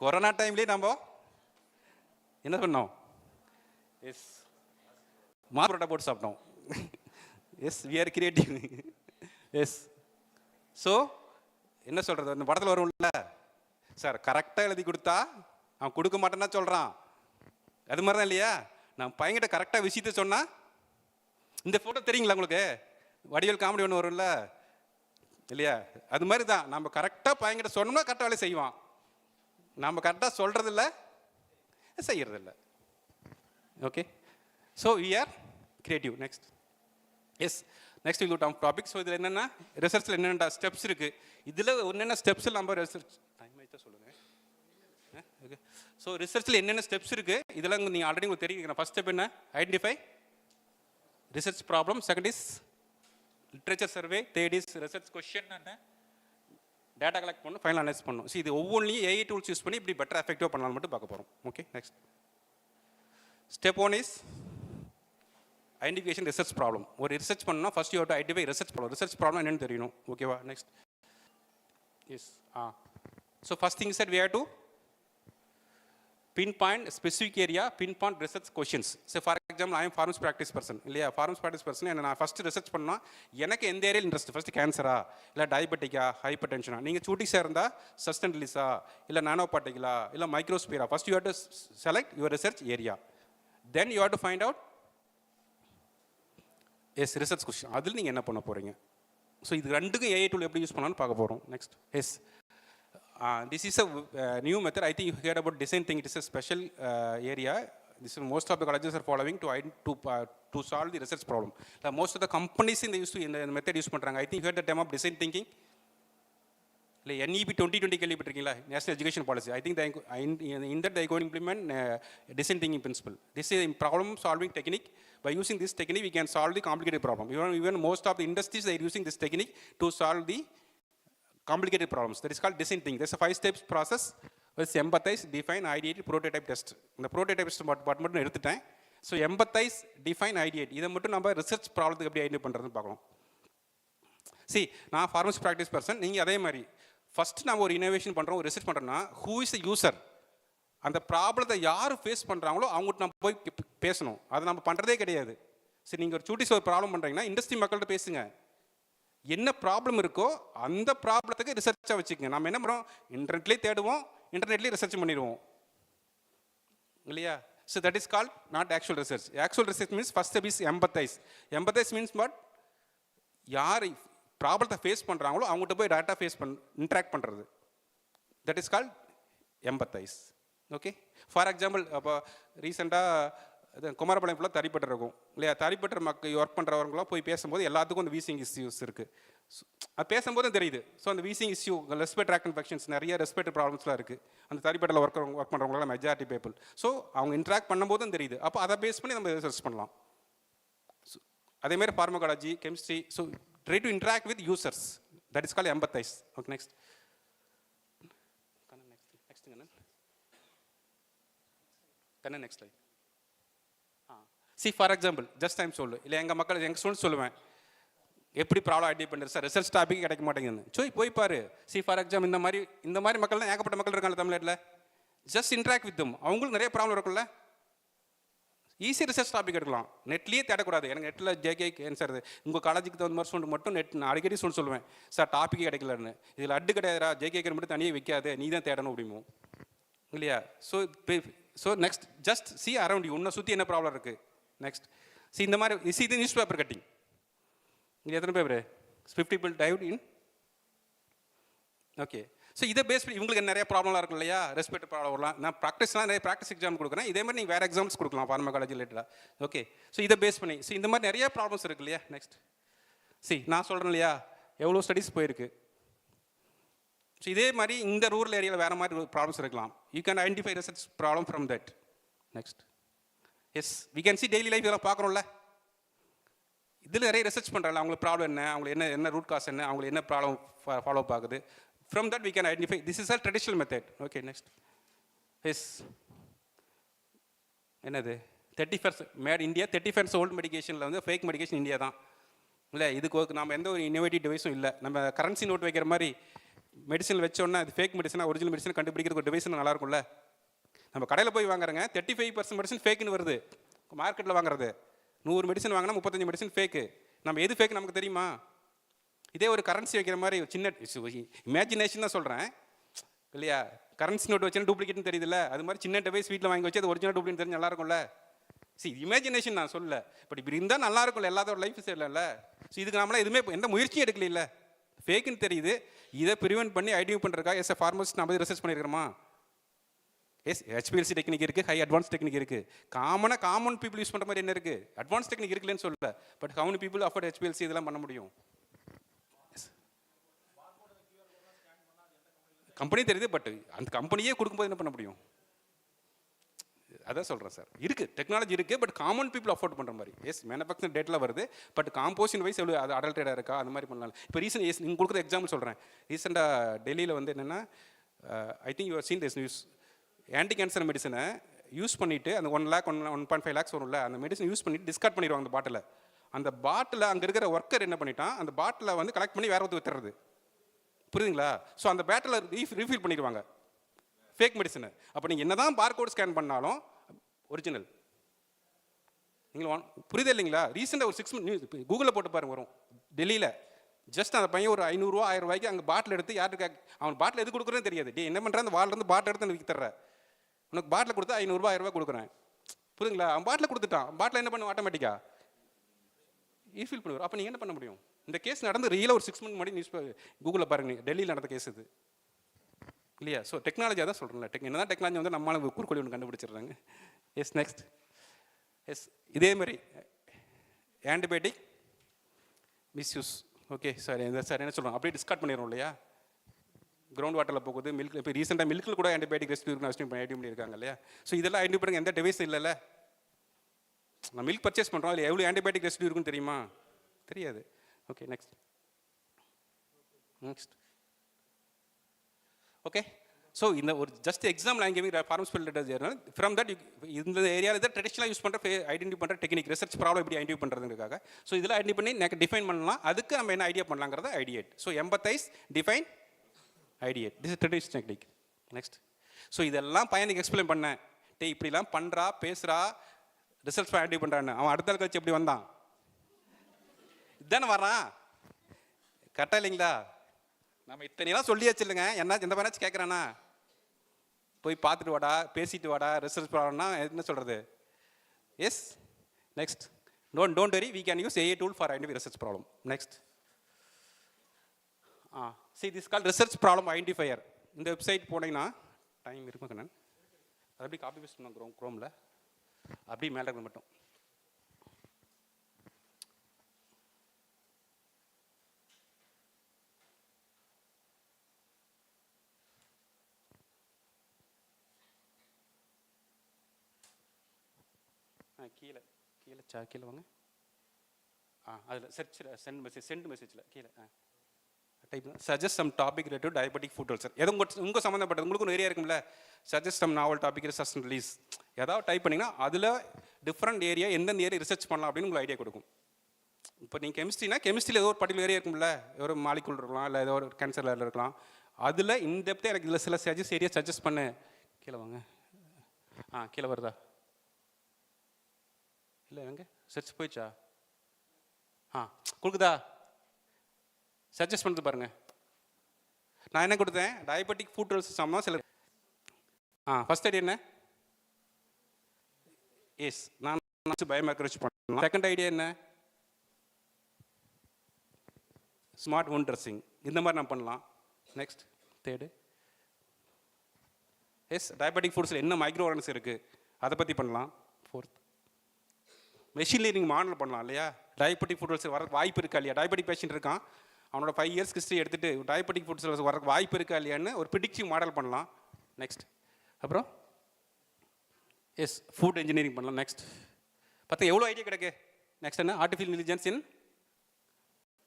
கொரோனா டைம்லேயே நம்ம என்ன பண்ணோம்? எஸ், பரோட்டா போட்டு சாப்பிட்டோம். Yes, we are creative. Yes, so என்ன சொல்கிறது, அந்த படத்தில் வரும்ல சார், கரெக்டாக எழுதி கொடுத்தா அவன் கொடுக்க மாட்டேன்னா சொல்கிறான். அது மாதிரி தான் இல்லையா? நான் பையன்கிட்ட கரெக்டாக விஷயத்த சொன்னால், இந்த ஃபோட்டோ தெரியுங்களா உங்களுக்கு? வடிவேல் காமெடி ஒன்று வரும்ல இல்லையா? அது மாதிரி தான், நம்ம கரெக்டாக பையன்கிட்ட சொன்னோம்னா கரெக்டாக வேலையை செய்வான். நம்ம கரெக்டாக சொல்கிறதில்ல, செய்கிறதில்ல. Okay, so we are creative. Next. Yes, next will come topic. So இதில் என்னென்னா ரிசர்ச்சில் என்னென்ன ஸ்டெப்ஸ் இருக்குது, இதில் என்னென்ன ஸ்டெப்ஸில் நம்ம ரிசர்ச் டைம் ஆகிட்டா சொல்லுங்கள். ஓகே, ஸோ ரிசர்ச்சில் என்னென்ன ஸ்டெப்ஸ் இருக்குது இதெல்லாம் நீங்கள் ஆல்ரெடி உங்களுக்கு தெரியும். ஃபஸ்ட் ஸ்டெப் என்ன? Identify research problem. Second is literature survey. Third is research question என்ன, டேட்டா கலெக்ட் பண்ணணும், ஃபைனல் அனலைஸ் பண்ணணும். ஸோ இது ஒவ்வொன்றையும் ஏஐ டூல்ஸ் யூஸ் பண்ணி இப்படி பெட்டர் எஃபெக்டிவாக பண்ணலாம் மட்டும் பார்க்க போகிறோம். Okay, next. Step 1 is identification research problem. ஒரு ரிசர்ச் பண்ணணும்னா first you have to identify research problem. Research problem என்னென்னு தெரியணும். ஓகேவா? Next. Yes, so first thing sir we have to pinpoint specific area, pinpoint research questions. So for example, I am pharmacy practice person இல்லையா? pharmacy practice person என்ன நான் ஃபஸ்ட்டு ரிசர்ச் பண்ணால் எனக்கு எந்த ஏரியாவில் இன்ட்ரெஸ்ட், ஃபஸ்ட்டு கேன்சரா இல்லை டயபெட்டிக்கா ஹைப்பர் டென்ஷனா, நீங்கள் சூட்டிக்ஸாக இருந்தால் சஸ்டன் ரிலீஸா இல்லை நானோ பார்ட்டிகளா இல்லை மைக்ரோஸ்பியரா, first you have to select your research area. Then you have to find out as research question. அதில் நீங்கள் என்ன பண்ண போகிறீங்க? ஸோ இது ரெண்டுக்கும் ஏஐ டூல் எப்படி யூஸ் பண்ணலான்னு பார்க்க போகிறோம். Next. Yes, this is a new method. I think you heard about design thinking. It is a special area. This is most of the colleges are following to solve the research problem. Most of the companies in the method use பண்றாங்க. I think you heard the term of design thinking. இல்லை NEP 2020 கேள்விப்பட்டிருக்கீங்களா? National education policy. I think in that they are going to implement design thinking principle. This is a problem solving technique. By using this technique, we can solve the complicated problem. Even most of the industries they are using this technique to solve the complicated problems. That is called design thinking. There's a 5 steps process. It's empathize, define, ideate, prototype, test. இந்த prototype test part மட்டும் எடுத்துட்டேன். So empathize, define, ideate. இதை மட்டும் நம்ம ரிசர்ச் ப்ராப்ளத்துக்கு எப்படி ஐடியா பண்ணுறதுன்னு பார்க்கலாம். See, நான் ஃபார்மசி ப்ராக்டிஸ் பர்சன், நீங்கள் அதே மாதிரி ஃபஸ்ட்டு நம்ம ஒரு இனோவேஷன் பண்ணுறோம், ஒரு ரிசர்ச் பண்ணுறோன்னா ஹூ இஸ் த யூசர், அந்த ப்ராப்ளத்தை யார் ஃபேஸ் பண்ணுறாங்களோ அவங்ககிட்ட நம்ம போய் பேசணும். அதை நம்ம பண்ணுறதே கிடையாது. சரி, நீங்கள் ஒரு சூட்டிஸ் ஒரு ப்ராப்ளம் பண்ணுறீங்கன்னா இண்டஸ்ட்ரி மக்கள்கிட்ட பேசுங்க. என்ன ப்ராப்ளம் இருக்கோ அந்த ப்ராப்ளத்துக்கு ரிசர்ச்சாக வச்சுக்கோங்க. நம்ம என்ன பண்ணுறோம், இன்டர்நெட்லேயே தேடுவோம், இன்டர்நெட்லேயே ரிசர்ச் பண்ணிடுவோம் இல்லையா? So that is called not actual research. Actual research means first step is empathise. Empathise means what, யார் ப்ராப்ளத்தை ஃபேஸ் பண்ணுறாங்களோ அவங்ககிட்ட போய் டேரெக்டாக இன்ட்ராக்ட் பண்ணுறது. That is called empathise. Okay, for example, அப்போ ரீசெண்டாக குமாரபாளையம் ஃபுல்லாக தறிப்பட்டு இருக்கும் இல்லையா? தறிப்பட்டு மக்கள் ஒர்க் பண்ணுறவங்களாம் போய் பேசும்போது எல்லாத்துக்கும் அந்த வீசிங் இஷ்யூஸ் இருக்குது. அது பேசும்போதும் தெரியுது. ஸோ அந்த wheezing issue, respiratory tract infections, நிறைய ரெஸ்பிரேட்டரி ப்ராப்ளம்ஸ்லாம் இருக்குது அந்த தறிப்பட்டில் ஒர்க் பண்ணுறவங்களாம் மெஜாரிட்டி பீப்புள். ஸோ அவங்க இன்ட்ராக்ட் பண்ணும்போதும் தெரியுது. அப்போ அதை பேஸ் பண்ணி நம்ம ரிசர்ச் பண்ணலாம். அதேமாதிரி pharmacology, chemistry. So try to interact with users. That is called empathise. Okay, next. Next line. C for example, just time சொல்லு இல்லை, எங்கள் மக்கள் எங்கள் ஸ்டூடெண்ட்ஸ் சொல்லுவேன், எப்படி ப்ராப்ளம் ஐடியா பண்ணுறது சார், ரிசர்ச் டாபிக் கிடைக்க மாட்டேங்குதுன்னு போய் பாரு. சி ஃபார் எக்ஸாம்பிள், இந்த மாதிரி மக்கள் தான் ஏகப்பட்ட மக்கள் இருக்காங்க தமிழ்நாட்டில். Just interact with them. அவங்களுக்கு நிறைய ப்ராப்ளம் இருக்குல்ல, ஈஸி ரிசர்ச் டாபிக் எடுக்கலாம். நெட்லேயே தேடக்கூடாது. எனக்கு நெட்டில் ஜேகே சார் உங்கள் காலேஜுக்கு தகுந்த மாதிரி ஸ்டூடெண்ட் மட்டும் நெட் நான் அடிக்கடி சொல்லுவேன், சார் டாப்பிக்கே கிடைக்கலன்னு. இதில் அட்டு கிடையாதுரா, ஜேகேக்கு மட்டும் தனியாக வைக்காது, நீ தான் தேடணும் அப்படிமோ இல்லையா? So next, just C around you, உன்னை சுற்றி என்ன ப்ராப்ளம் இருக்குது. நெக்ஸ்ட், சி இந்த மாதிரி இது நியூஸ் பேப்பர் கட்டிங். இது எத்தனை paper? 50 people died in. Okay, so இதை பேஸ் பண்ணி இவங்களுக்கு நிறைய ப்ராப்ளம்லாம் இருக்கும் இல்லையா? ரெஸ்பிரேட்டரி ப்ராப்ளம் வரலாம். நான் ப்ராக்டிஸ்லாம் நிறைய ப்ராக்டிஸ் எக்ஸாம் கொடுக்குறேன். இதே மாதிரி நீங்கள் வேறு எக்ஸாம்ஸ் கொடுக்கலாம் ஃபார்மகாலஜி ரிலேட்டடாக. ஓகே, ஸோ இதை பேஸ் பண்ணி இந்த மாதிரி நிறைய ப்ராப்ளம்ஸ் இருக்கு இல்லையா? நெக்ஸ்ட், நான் சொல்கிறேன் இல்லையா, எவ்வளோ ஸ்டடீஸ் போயிருக்கு. ஸோ இதே மாதிரி இந்த ரூரல் ஏரியாவில் வேறு மாதிரி ப்ராப்ளம்ஸ் இருக்கலாம். You can identify research problem from that. Next, yes, we can see daily life இதெல்லாம் பார்க்குறோம்ல. இதில் நிறைய ரிசர்ச் பண்ணுறாங்க, அவங்களுக்கு ப்ராப்ளம் என்ன, அவங்களுக்கு என்ன ரூட் காஸ் என்ன, அவங்களுக்கு என்ன ப்ராப்ளம் ஃபாலோ அப் ஆகுது. From that we can identify, this is a traditional method. Okay, next. Yes. என்னது 31st mat India 31st old மெடிக்கேஷனில் வந்து ஃபேக் மெடிக்கேஷன் இந்தியா தான் இல்லை. இதுக்கு நம்ம எந்த ஒரு இன்னோவேட்டிவ் டிவைஸும் இல்லை. நம்ம கரன்சி நோட் வைக்கிற மாதிரி மெடிசன் வச்சோன்னா அது ஃபேக் மெடிசனா ஒரிஜினல் மெடிசன் கண்டுபிடிக்கிறதுக்கு ஒரு டிவைஸ் நல்லா இருக்கும்ல. நம்ம கடையில் போய் வாங்குறங்க 35% மெடிசன் ஃபேக்குன்னு வருது. மார்க்கெட்டில் வாங்குறது 100 மெடிசன் வாங்கினா 35 மெடிசன் ஃபேக்கு. நம்ம எது ஃபேக் நமக்கு தெரியுமா? இதே ஒரு கரன்சி வைக்கிற மாதிரி சின்ன இமேஜினேஷன் தான் சொல்கிறேன் இல்லையா? கரன்சி நோட் வச்சுன்னா டூப்ளிகேட்னு தெரியுதுல்ல, அது மாதிரி சின்ன டிவைஸ் வீட்டில் வாங்கி வச்சு அது ஒரிஜினல் டூப்ளிகேட் தெரிஞ்சு நல்லா இருக்கும்ல. இமேஜினேஷன் நான் சொல்ல, பட் இப்படி இருந்தால் நல்லா இருக்கும்ல, எல்லாத்தோட லைஃப் சரியில்லைல்ல. ஸோ இதுக்கு நம்மளாம் எதுவுமே எந்த முயற்சியும் எடுக்கல. ஃபேக்குன்னு தெரியுது, இதை ப்ரிவென்ட் பண்ணி ஐடியா பண்ணுறதுக்காக எஸ் ஃபார்மசிஸ்ட் நம்ம ரிசர்ச் பண்ணியிருக்கிறோமா? எஸ், ஹெச்பிஎல்சி டெக்னிக் இருக்குது, ஹை அட்வான்ஸ் டெக்னிக் இருக்குது. காமன் பீப்புள் யூஸ் பண்ணுற மாதிரி என்ன இருக்குது? அட்வான்ஸ் டெக்னிக் இருக்குல்லன்னு சொல்லல, but how many people afford HPLC இதெல்லாம் பண்ண முடியும்? கம்பெனி தெரியுது, பட் அந்த கம்பெனியே கொடுக்கும்போது என்ன பண்ண முடியும்? அதான் சொல்கிறேன் சார், இருக்குது டெக்னாலஜி இருக்குது, பட் காமன் பீப்புள் அஃபோர்ட் பண்ணுற மாதிரி. எஸ், மேனுஃபேக்சரிங் டேட்டில் வருது, பட் காம்போசிஷன் வைஸ் எவ்வளோ அது அடல்டேடாக இருக்கா அந்த மாதிரி பண்ணலாம். இப்போ ரீசெண்ட் நீங்கள் கொடுக்குற எக்ஸாம்பிள் சொல்கிறேன். ரீசெண்டாக டெல்லியில் வந்து என்னென்னா, I think you are seen this news. Anti cancer மெடிசனை யூஸ் பண்ணிவிட்டு அந்த 1 lakh 1.5 lakhs வரும்ல, அந்த மெடிசன் யூஸ் பண்ணிவிட்டு டிஸ்கார்ட் பண்ணிடுவாங்க அந்த பாட்டில். அந்த பாட்டில் அங்கே இருக்கிற ஒர்க்கர் என்ன பண்ணிட்டான், அந்த பாட்டில் வந்து கலெக்ட் பண்ணி வேறு ஒருத்தர் வித்துறது. புரியுதுங்களா? ஸோ அந்த பேட்டில் ரீஃபில் பண்ணிடுவாங்க ஃபேக் மெடிசனை. அப்போ நீங்கள் என்ன தான் பார்கோட் ஸ்கேன் பண்ணாலும் ஒரிஜினல் நீங்கள் புரியுது இல்லைங்களா? ரீசெண்டாக ஒரு 6 months கூகுளில் போட்டு பாருங்க வரும். டெல்லியில் ஜஸ்ட் அந்த பையன் ஒரு 500 ரூபா 1000 ரூபாய்க்கு அங்கே பாட்டில் எடுத்து யாருக்கு அவன் பாட்டில் எது கொடுக்குறேன்னு தெரியாது. டே என்ன பண்ணுறேன், அந்த வாலிலேருந்து பாட்டில் எடுத்து எனக்கு தர்ற, உனக்கு பாட்டில் கொடுத்தா 500 ரூபா 1000 ரூபா கொடுக்குறேன். புரியுதுங்களா? அவன் பாட்டில் கொடுத்துட்டான். பாட்டில் என்ன பண்ணுவோம், ஆட்டோமேட்டிக்காக ரீஃபில் பண்ணுவார். அப்போ நீங்கள் என்ன பண்ண முடியும்? இந்த கேஸ் நடந்து ரியலாக ஒரு 6 months முன்னாடி நியூஸ் கூகுளில் பாருங்க, டெல்லியில் நடந்த கேஸ் இது இல்லையா? ஸோ டெக்னாலஜி தான் சொல்கிறேன். என்ன தான் டெக்னாலஜி வந்து நம்மளால குறுக்கொழி ஒன்று கண்டுபிடிச்சிடுறாங்க. S, next. எஸ், இதே மாதிரி antibiotic misuse. Okay sir, sir என்ன சொல்கிறோம், அப்படியே டிஸ்கார்ட் பண்ணிடுறோம் இல்லையா? கிரவுண்ட் வாட்டரில் போகுது, மில்க். இப்போ ரீசெண்டாக மில்கில் கூட ஆன்டிபயோட்டிக் ரெசிடியூ இருக்குன்னு ஐடியா பண்ணியிருக்காங்க இல்லையா? ஸோ இதெல்லாம் ஐடியா பண்ணுங்க, எந்த டிவைஸ் இல்லைல்ல. நான் மில்க் பர்ச்சேஸ் பண்ணுறோம், அதில் எவ்வளோ ஆன்டிபயோட்டிக் ரெசிடியூ இருக்குன்னு தெரியுமா? தெரியாது. Okay, next. ஓகே. ஸோ இந்த ஒரு just example I'm giving form spell letters from that இந்த ஏரியாவில் தான் ட்ரெடிஷனலாக யூஸ் பண்ணுற ஐடென்டிஃபை பண்ணுற டெக்னிக் ரிசர்ச் ப்ராப்ளம் எப்படி ஐடென்டிஃபை பண்ணுறதுக்காக. ஸோ இதில் ஐடென்டி பண்ணி எனக்கு டிஃபைன் பண்ணலாம். அதுக்கு நம்ம என்ன ஐடியா பண்ணலாங்கிறத ideate. So empathize, define, ideate. This is traditional technique. Next. So இதெல்லாம் பையனுக்கு எக்ஸ்பிளைன் பண்ணேன். இப்படிலாம் பண்ணுறா, பேசுகிறா, ரிசல்ட்ஸ் ஐடென்டி பண்ணுறான்னு. அவன் அடுத்த நாள் கழிச்சு எப்படி வந்தான்? இதுதானே வரான். கரெக்டாக இல்லைங்களா? நம்ம இத்தனைலாம் சொல்லியாச்சு இல்லைங்க. என்ன எந்த பேராச்சும் கேட்குறானா போய் பார்த்துட்டு வாடா, பேசிட்டு வாடா, ரிசர்ச் ப்ராப்ளம்னா என்ன சொல்கிறது? Yes. Next. Don't very, we can use AI tool for identify research problem. Next. see this called research problem identifier. இந்த வெப்சைட் போனீங்கன்னா டைம் இருக்குமா கண்ணன்? அது அப்படி காப்பி பேஸ்ட் பண்ண க்ரோமில் அப்படி மேலே இருக்கிறது மட்டும். கீழே கீழே கீழே வாங்க. அதில் சர்ச்சில் சென்ட் மெசேஜில் கீழே type suggest some topic related diabetic foot ulcer. எதுவும் உங்கள் சம்மந்தப்பட்டது உங்களுக்கு ஒரு ஏரியா இருக்கும்ல, suggest some novel topic research and release. ஏதாவது டைப் பண்ணிங்கன்னா அதில் டிஃப்ரெண்ட் ஏரியா எந்தெந்த ஏரியா ரிசர்ச் பண்ணலாம் அப்படின்னு உங்களுக்கு ஐடியா கொடுக்கும். இப்போ நீங்கள் கெமிஸ்ட்ரினா கெமிஸ்ட்ரியில் ஏதோ ஒரு பர்டிகுலர் ஏரியா இருக்கும்ல, ஒரு மாலிகுல் இருக்கலாம், இல்லை ஏதோ ஒரு கேன்சர் இருக்கலாம். அதில் இன்டெப்த்தாக எனக்கு இதில் சில ஏரியா சஜஸ்ட் பண்ணு. கீழே வாங்க. கீழே வருதா? இல்லை எங்க சர்ச் போயிடுச்சா? கொடுக்குதா? சஜஸ்ட் பண்ணுறது பாருங்க. நான் என்ன கொடுத்தேன்? டயபெட்டிக் ஃபுட் அல்சர் சம்பந்தம் சில. ஃபர்ஸ்ட் ஐடியா என்ன? எஸ், நான் பயோமார்க்கர் வச்சு பண்ணலாம். செகண்ட் ஐடியா என்ன? Smart home dressing. இந்த மாதிரி நான் பண்ணலாம். நெக்ஸ்ட். தேர்டு. எஸ், டயபெட்டிக் ஃபுட்ஸில் என்ன மைக்ரோ ஆர்கன்ஸ் இருக்குது அதை பற்றி பண்ணலாம். ஃபோர்த், மெஷின் லேர்னிங் மாடல் பண்ணலாம் இல்லையா? டயபெட்டிக் ஃபுட் அல்சர் வர வாய்ப்பு இருக்கா இல்லையா? டயபெட்டிக் பேஷண்ட் இருக்கான், அவனோட 5 இயர்ஸ் ஹிஸ்ட்ரி எடுத்துகிட்டு டயபெட்டிக் ஃபுட் அல்சர் வர வாய்ப்பு இருக்கா இல்லையான்னு ஒரு ப்ரிடிக்டிவ் மாடல் பண்ணலாம். நெக்ஸ்ட். அப்புறம் எஸ், ஃபுட் இன்ஜினியரிங் பண்ணலாம். நெக்ஸ்ட். பார்த்தா எவ்வளோ ஐடியா கிடைக்கு. நெக்ஸ்ட் என்ன? ஆர்டிஃபிஷியல் இன்டெலிஜென்ஸ் இன்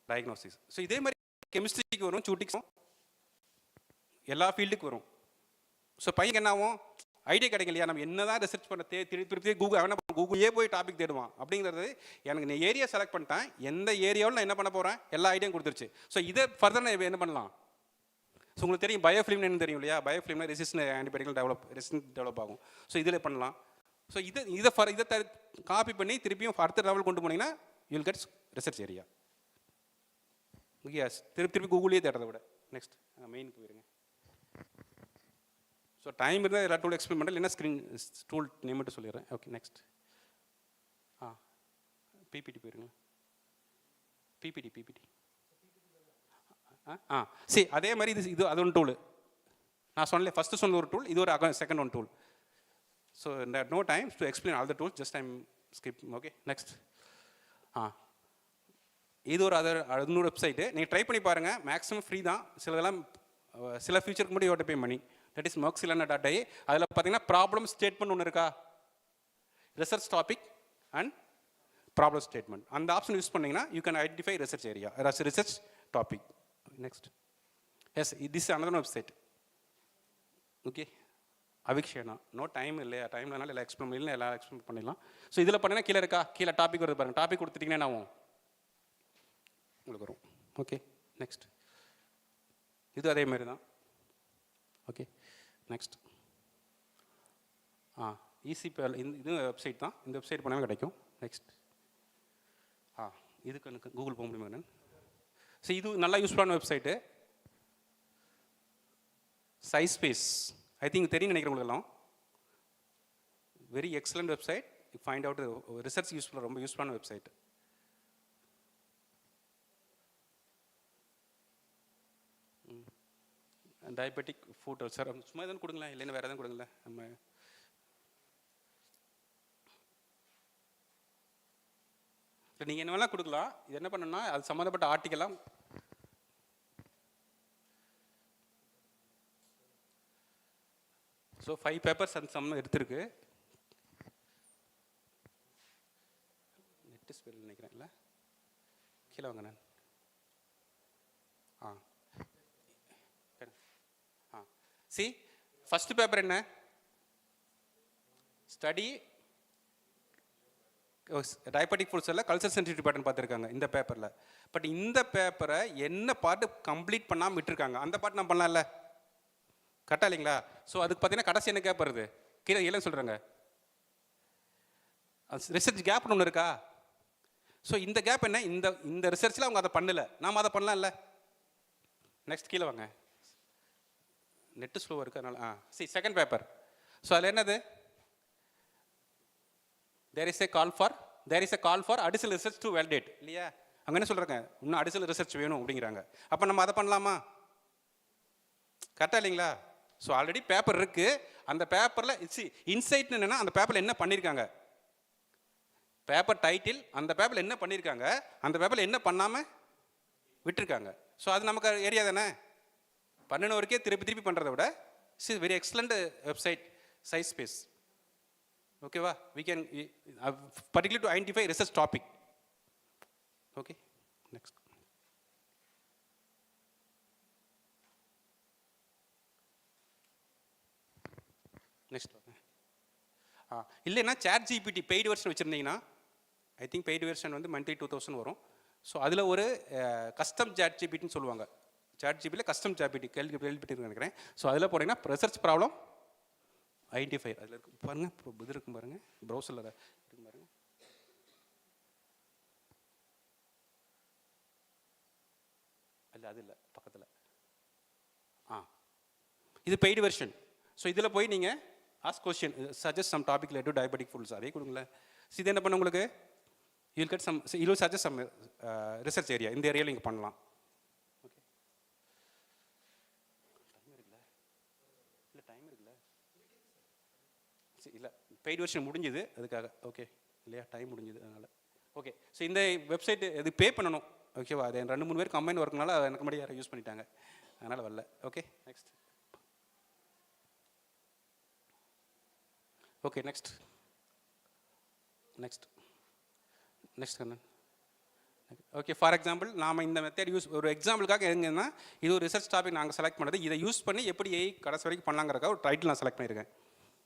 டயக்னோசிஸ். ஸோ இதே மாதிரி கெமிஸ்ட்ரிக்கு வரும், சூட்டிக்ஸும் எல்லா ஃபீல்டுக்கு வரும். ஸோ பையன் என்ன ஆகும்? ஐடியா கிடைக்கலையா? நம்ம என்ன தான் ரிசர்ச் பண்ண திருப்பி கூகுள் அவனை கூகுளே போய் டாபிக் தேடுவான். அப்படிங்கிறது எனக்கு நான் ஏரியா செலக்ட் பண்ணிட்டேன், எந்த ஏரியாவில் நான் என்ன பண்ண போகிறேன் எல்லா ஐடியாவும் கொடுத்துருச்சு. ஸோ இதை ஃபர்தர் நான் என்ன பண்ணலாம்? ஸோ உங்களுக்கு தெரியும் பயோஃபிலிம்னு என்ன தெரியும் இல்லையா? பயோஃபிலிம்னா ரெசிஸ்டன்ட் ஆன்டிபயோட்டிக்கல் டெவலப் ஆகும். ஸோ இதில் பண்ணலாம். ஸோ இதை காப்பி பண்ணி திருப்பியும் அடுத்த லெவல் கொண்டு போனீங்கன்னா you'll get research area. Okay, திருப்பி கூகுளே தேடுறதை விட. நெக்ஸ்ட் மெயினுக்கு போயிருங்க. ஸோ டைம் இருந்தால் எல்லா டூல் எக்ஸ்பிளைன் பண்ணுறேன், இல்லைன்னா ஸ்க்ரீன் டூல் நேம் மட்டும் சொல்லிடுறேன். Okay, next. பிபிடி போயிருங்க. பிபிடி. சரி, அதே மாதிரி இது அது ஒன்று டூல். நான் சொன்னேன் ஃபஸ்ட்டு சொன்ன ஒரு டூல், இது ஒரு second one tool. So no time to explain all the tool, just I'm skip. Okay, next. இது ஒரு இன்னொரு வெப்சைட்டு, நீங்கள் ட்ரை பண்ணி பாருங்கள். மேக்ஸிமம் ஃப்ரீ தான். சில ஃபியூச்சருக்கு மட்டும் யோட்ட பே மணி. That is merxilana.ai. அதில் பார்த்தீங்கன்னா ப்ராப்ளம் ஸ்டேட்மெண்ட் ஒன்று இருக்கா, research topic and problem statement. அந்த ஆப்ஷன் யூஸ் பண்ணிங்கன்னா you can identify research area, research topic. Next. Yes, this another website. Okay, அவிக்ஷனா. நோ டைம் இல்லையா? டைம் இல்லைனால எல்லாம் எக்ஸ்பிளைன் பண்ணலாம், எல்லாம் எக்ஸ்பிளைன் பண்ணிடலாம். ஸோ இதில் பண்ணிங்கன்னா கீழே இருக்கா, கீழே டாபிக் வருது பாருங்கள். டாபிக் கொடுத்துட்டிங்கன்னா என்ன ஆகும்? உங்களுக்கு வரும். Okay, next. இது அதே மாதிரி தான். Okay, next. ஈசிபிஎல் இது வெப்சைட் தான். இந்த வெப்சைட் போனாலும் கிடைக்கும். நெக்ஸ்ட். இதுக்கு எனக்கு கூகுள் போக முடியுமா? ஸோ இது நல்லா யூஸ்ஃபுல்லான வெப்சைட்டு. சைஸ்பேஸ் ஐ திங்க் தெரியும் நினைக்கிறேன் உங்களுக்கெல்லாம். Very excellent website. Find out research யூஸ்ஃபுல்லாக ரொம்ப யூஸ்ஃபுல்லான வெப்சைட். டயபெட்டிக் ஃபுட் அல்சர் சும்மா எதுவும் கொடுங்களேன், இல்லைன்னா வேறு எதுவும் கொடுங்களேன். நம்ம நீங்கள் என்ன வேணால் கொடுக்கலாம். இது என்ன பண்ணணும்னா அது சம்மந்தப்பட்ட ஆர்டிக்கெல்லாம் ஸோ 5 பேப்பர்ஸ் அந்த சம்மந்தம் எடுத்துருக்கு. நெட்டு ஸ்பெல் நினைக்கிறேன் இல்லை, கீழே வாங்க. நான் சி ஃபர்ஸ்ட் பேப்பர் என்ன? ஸ்டடி டயபெட்டிக் ஃபுட் செல்ல கல்ச்சர் சென்சிட்டிவ் பேட்டர்ன் பார்த்துருக்காங்க இந்த பேப்பரில். பட் இந்த பேப்பரை என்ன பாட்டு கம்ப்ளீட் பண்ணாமல் விட்டுருக்காங்க, அந்த பாட்டு நான் பண்ணலாம்ல, கரெக்டாக இல்லைங்களா? ஸோ அதுக்கு பார்த்தீங்கன்னா கடைசி என்ன கேப் வருது கீழே இல்லைன்னு சொல்கிறாங்க, ரிசர்ச் கேப்னு ஒன்று இருக்கா? ஸோ இந்த கேப் என்ன, இந்த ரிசர்ச்சில் அவங்க அதை பண்ணலை, நாம் அதை பண்ணலாம்ல. நெக்ஸ்ட் கீழே வாங்க, நெட்டு ஸ்லோவாக இருக்குது அதனால். Second paper. ஸோ அதில் என்னது, there is a call for additional research to validate இல்லையா? அங்கே என்ன சொல்கிறாங்க, இன்னும் அடிஷனல் ரிசர்ச் வேணும் அப்படிங்கிறாங்க. அப்போ நம்ம அதை பண்ணலாமா? கரெக்டாக இல்லைங்களா? ஸோ ஆல்ரெடி பேப்பர் இருக்குது, அந்த பேப்பரில் இன்சைட்னு என்னென்னா அந்த பேப்பரில் என்ன பண்ணியிருக்காங்க, பேப்பர் டைட்டில், அந்த பேப்பரில் என்ன பண்ணியிருக்காங்க, அந்த பேப்பரில் என்ன பண்ணாமல் விட்டுருக்காங்க. ஸோ அது நமக்கு ஏரியா தானே. பண்ணினவருக்கே திருப்பி பண்ணுறத விட very excellent website, size space. ஓகேவா? we can particularly to identify research topic. Okay, next. இல்லைன்னா சாட் ஜிபிடி பெய்டு வெர்ஷன் வச்சுருந்தீங்கன்னா, ஐ திங்க் பெய்டு வெர்ஷன் வந்து மந்த்லி 2000 வரும். ஸோ அதில் ஒரு கஸ்டம் சாட் ஜிபிடின்னு சொல்லுவாங்க, சாட் ஜிபியில் கஸ்டம் ஜிபிடி கேள்விப்பட்டு நினைக்கிறேன். ஸோ அதில் போனீங்கன்னா ரிசர்ச் ப்ராப்ளம் ஐடென்டிஃபை அதில் இருக்கும் பாருங்கள், இது இருக்கும் பாருங்கள், ப்ரௌசரில் இருக்கும் பாருங்கள். இல்லை அது இல்லை பக்கத்தில். இது பெய்டு வெர்ஷன். ஸோ இதில் போய் நீங்கள் ask question, suggest some topic related diabetic foods, அதே கொடுங்களேன். ஸோ இது என்ன பண்ண உங்களுக்கு, you will get some, you will suggest some research area, இந்த ஏரியாவில் நீங்கள் பண்ணலாம். ஓகே, டைம் இருக்குல்ல, இல்லை டைம் இருக்குல்ல, இல்லை பெய்டு வெர்ஷன் முடிஞ்சுது அதுக்காக. ஓகே இல்லையா, டைம் முடிஞ்சுது அதனால். ஓகே, ஸோ இந்த வெப்சைட் இது பே பண்ணணும். ஓகேவா? அது 2-3 பேர் கம்பைன் ஒர்க்குனால எனக்கு முன்னாடி யாரும் யூஸ் பண்ணிட்டாங்க, அதனால் வரல. Okay next. Okay next Kannan. Okay, for example நாம் இந்த மெத்தட் யூஸ், ஒரு எக்ஸாம்பிளுக்காக எங்கன்னா இது ஒரு ரிசர்ச் டாபிக் நாங்கள் செலக்ட் பண்ணது, இதை யூஸ் பண்ணி எப்படி கடைசி வரைக்கும் பண்ணலாங்கிறக்காக ஒரு டைட்டில் நான் செலக்ட் பண்ணியிருக்கேன்.